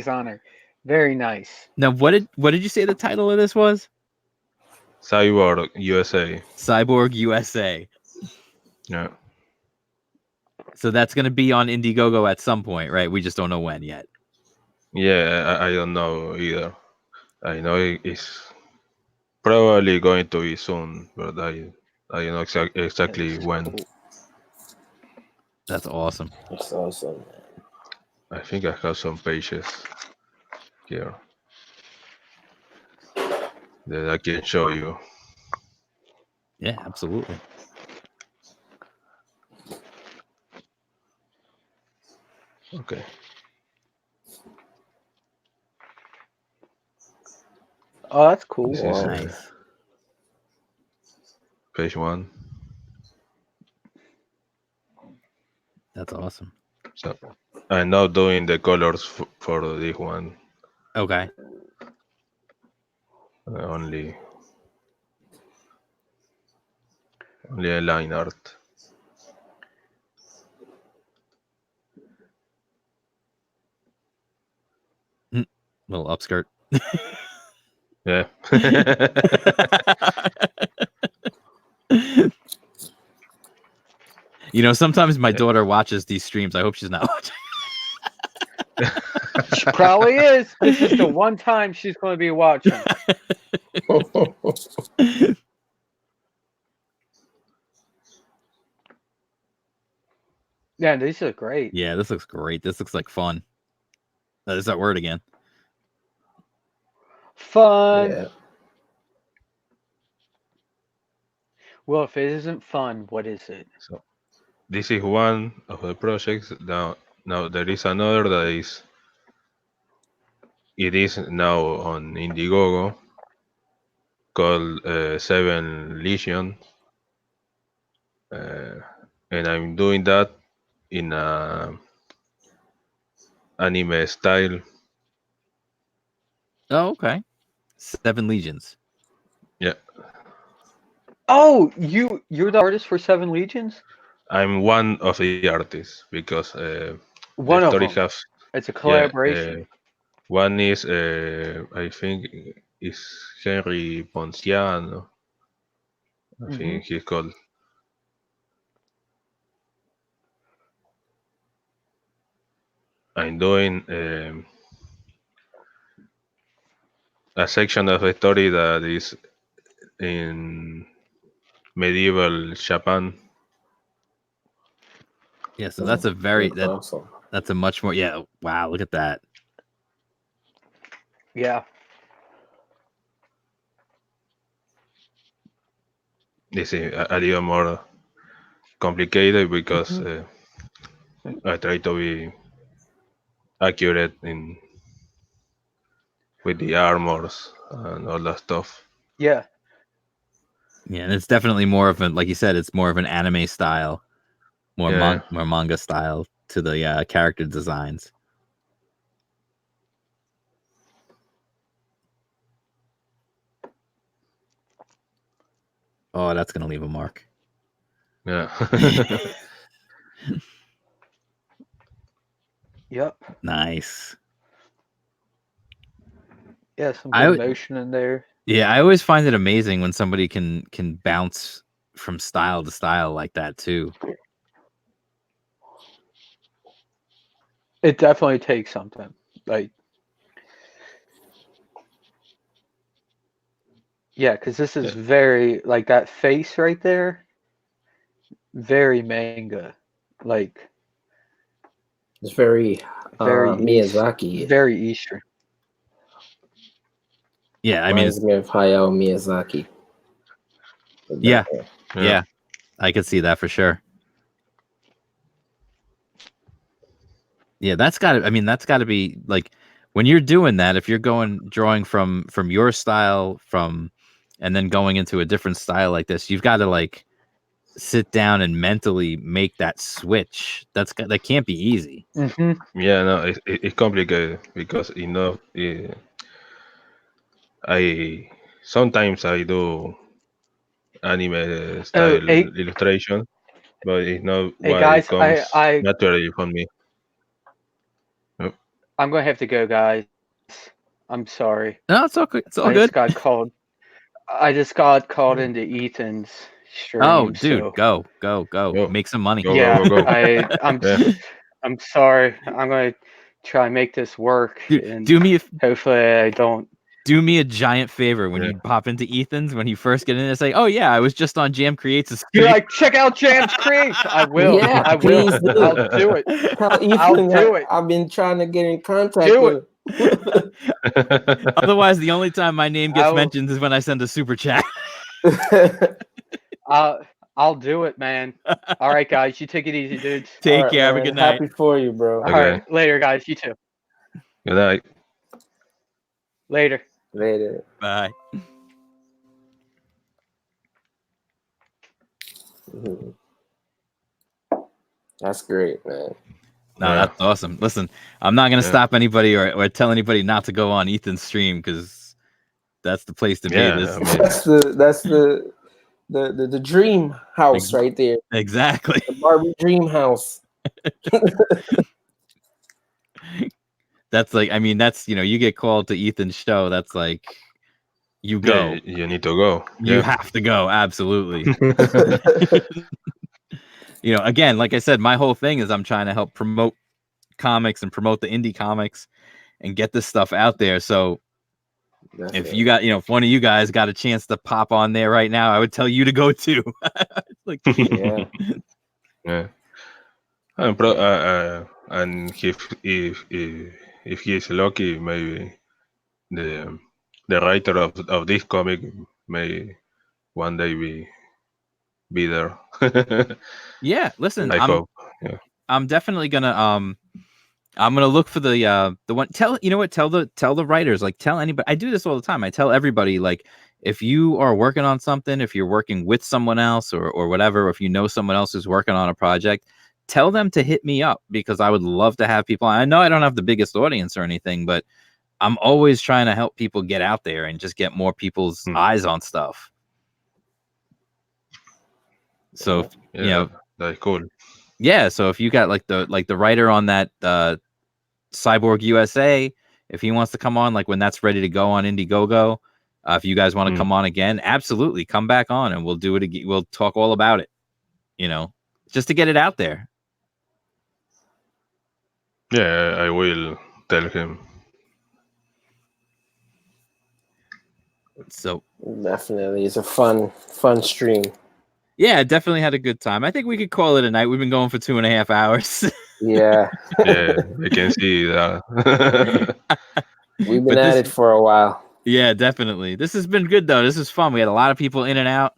on her. Very nice. Now, what did you say the title of this was? Cyborg USA. Cyborg USA. Yeah. So that's going to be on Indiegogo at some point, right? We just don't know when yet. Yeah, I don't know either. I know it's probably going to be soon, but I don't know exactly That's when. cool. That's awesome. That's awesome. I think I have some pages here that I can show you. Yeah, absolutely. Okay. Oh, that's cool. This is Nice. page 1. That's awesome. So I'm now doing the colors for this one. Okay. Only a line art. Little upskirt. Yeah. You know, sometimes my daughter watches these streams. I hope she's not watching. She probably is. This is the one time she's going to be watching. Yeah, these are great. Yeah, this looks great. This looks like fun. There's that word again. Fun. Yeah. Well, if it isn't fun, what is it? So this is one of the projects. Now there is another that is. It is now on Indiegogo called Seven Legion, and I'm doing that in a anime style. Oh, okay. 7 Legions. Yeah, Oh, you're the artist for Seven Legions? I'm one of the artists because One the of story them. has It's a collaboration. one is I think is Henry Ponciano. I think he's called. I'm doing a section of the story that is in medieval Japan. Yeah, so that's a very Awesome. that's a much more wow, look at that. Yeah. This is a little more complicated because I try to be accurate with the armors and all that stuff. Yeah. Yeah, and it's definitely more of an, like you said, it's more of an anime style, more Yeah. more manga style to the character designs. Oh, that's gonna leave a mark. Yeah. Yep. Nice. Yeah, some I good would- motion in there. Yeah, I always find it amazing when somebody can bounce from style to style like that too. It definitely takes something. Like, yeah, because this is very, like, that face right there, very manga. Like, It's very, Very Miyazaki. very Eastern. Yeah, I mean, Reminds me of Hayao Miyazaki. Yeah. yeah, I could see that for sure. Yeah, that's got to. I mean, that's got to be like when you're doing that. If you're drawing from your style and then going into a different style like this, you've got to like sit down and mentally make that switch. That can't be easy. Hmm. Yeah, no, it's complicated because I sometimes I do anime Oh, style illustration, but it's not hey what it guys, comes naturally for me. Yep. I'm gonna have to go, guys. I'm sorry. No, it's okay. It's all I good. just got called. I just got called into Ethan's stream. Oh, dude, so, go, Go. make some money. Go, yeah, go, go, go. I'm Yeah. I'm sorry. I'm gonna try and make this work, Dude, and hopefully I don't. do me a giant favor when Yeah. you pop into Ethan's when you first get in and say, "Oh yeah, I was just on Jam Creates." You're like, check out Jam's Creates. I will. Yeah, I will. please do. I'll do it. Tell Ethan I'll do that it. I've been trying to get in contact Do with him. Otherwise, the only time my name gets I'll- mentioned is when I send a super chat. I'll do it, man. All right, guys, you take it easy, dudes. Take All right, care. Have a man. good night. Happy for you, bro. All right, later, guys. You too. Good night. Later. Later. Bye. Mhm. That's great, man. No, Yeah. that's awesome. Listen, I'm not gonna Yeah. stop anybody or tell anybody not to go on Ethan's stream because that's the place to be. Yeah, This I mean, That's the dream house right there. exactly. The Barbie dream house. That's like, I mean, that's you get called to Ethan's show. That's like, you go. yeah, you need to go. You Yeah. have to go. Absolutely. Again, like I said, my whole thing is I'm trying to help promote comics and promote the indie comics and get this stuff out there. So if you got, if one of you guys got a chance to pop on there right now, I would tell you to go too. Like, Yeah. Yeah. And if he is lucky, maybe the writer of this comic may one day be there. yeah, listen, I hope. Yeah. I'm definitely gonna I'm gonna look for the one. Tell the writers, like, tell anybody. I do this all the time. I tell everybody, like, if you are working on something, if you're working with someone else or whatever, if you know someone else who's working on a project, tell them to hit me up because I would love to have people. I know I don't have the biggest audience or anything, but I'm always trying to help people get out there and just get more people's eyes on stuff. So that's cool. Yeah, so if you got like the writer on that Cyborg USA, if he wants to come on, like when that's ready to go on Indiegogo, if you guys want to come on again, absolutely come back on and we'll do it again. We'll talk all about it, just to get it out there. Yeah, I will tell him. So definitely, it's a fun stream. Yeah, definitely had a good time. I think we could call it a night. We've been going for 2.5 hours. Yeah. Yeah, I can see that. We've been at it for a while. Yeah, definitely. This has been good though. This is fun. We had a lot of people in and out.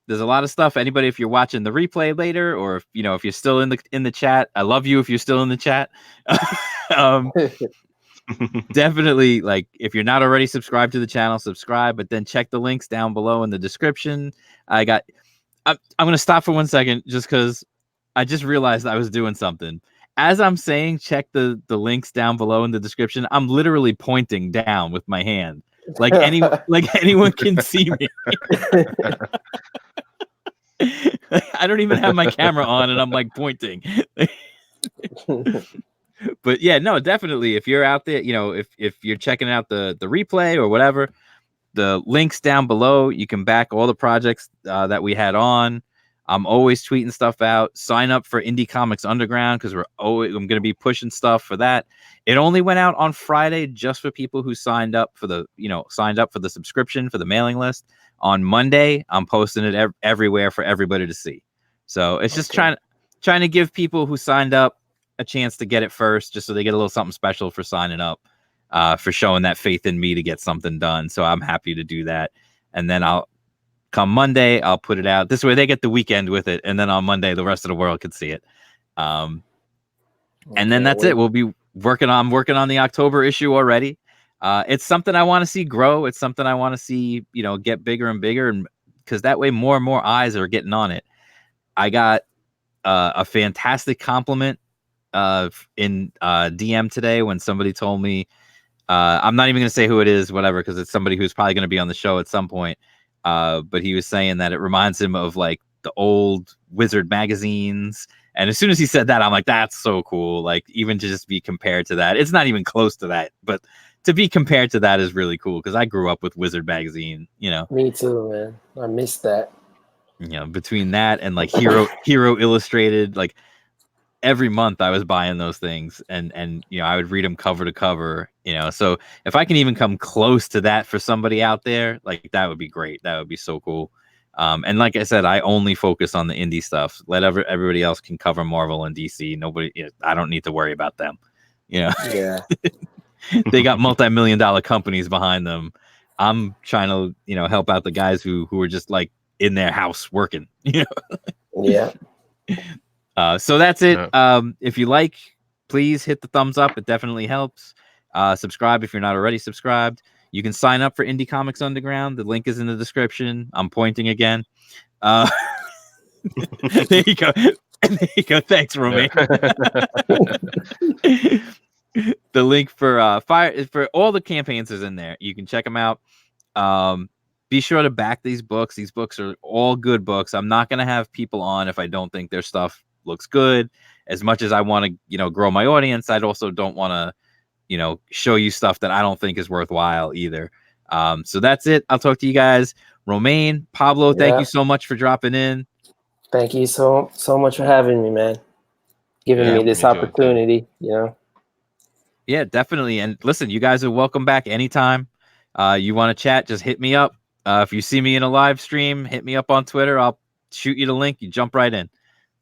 There's a lot of stuff. Anybody, if you're watching the replay later, or if you're still in the chat, I love you if you're still in the chat. Definitely, like, if you're not already subscribed to the channel, subscribe, but then check the links down below in the description. I'm gonna stop for 1 second just because I just realized I was doing something. As I'm saying check the links down below in the description, I'm literally pointing down with my hand. Like anyone can see me. I don't even have my camera on and I'm like pointing. But yeah, no, definitely. If you're out there, if you're checking out the replay or whatever, the links down below, you can back all the projects that we had on. I'm always tweeting stuff out. Sign up for Indie Comics Underground because I'm going to be pushing stuff for that. It only went out on Friday just for people who signed up for the subscription for the mailing list. On Monday, I'm posting it everywhere for everybody to see. So it's just trying to give people who signed up a chance to get it first, just so they get a little something special for signing up, for showing that faith in me to get something done. So I'm happy to do that. And then come Monday, I'll put it out. This way they get the weekend with it. And then on Monday, the rest of the world could see it. And then that's it. We'll be working on the October issue already. It's something I want to see grow. It's something I want to see, get bigger and bigger, and because that way more and more eyes are getting on it. I got a fantastic compliment in DM today when somebody told me, I'm not even going to say who it is, whatever, because it's somebody who's probably going to be on the show at some point. But he was saying that it reminds him of like the old Wizard magazines. And as soon as he said that, I'm like, that's so cool. Like, even to just be compared to that, it's not even close to that, but to be compared to that is really cool because I grew up with Wizard magazine, Me too, man. I missed that. Between that and like Hero Illustrated, like every month I was buying those things and I would read them cover to cover, so if I can even come close to that for somebody out there, like that would be great. That would be so cool. And like I said, I only focus on the indie stuff. Everybody else can cover Marvel and DC. Nobody, I don't need to worry about them. Yeah. They got multi-million-dollar companies behind them. I'm trying to, help out the guys who are just like in their house working. Yeah. So that's it. If you like, please hit the thumbs up. It definitely helps. Subscribe if you're not already subscribed. You can sign up for Indie Comics Underground. The link is in the description. I'm pointing again. There you go. There you go. Thanks, Romain. The link for all the campaigns is in there. You can check them out. Be sure to back these books. These books are all good books. I'm not going to have people on if I don't think their stuff looks good. As much as I want to, grow my audience, I also don't want to, show you stuff that I don't think is worthwhile either. So that's it. I'll talk to you guys. Romain, Pablo, thank you so much for dropping in. Thank you so much for having me, man. Giving me this opportunity, Yeah, definitely. And listen, you guys are welcome back anytime. You want to chat, just hit me up. If you see me in a live stream, hit me up on Twitter. I'll shoot you the link. You jump right in.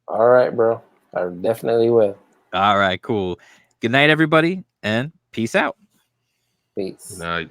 All right, bro. I definitely will. All right, cool. Good night, everybody, and peace out. Peace. Good night.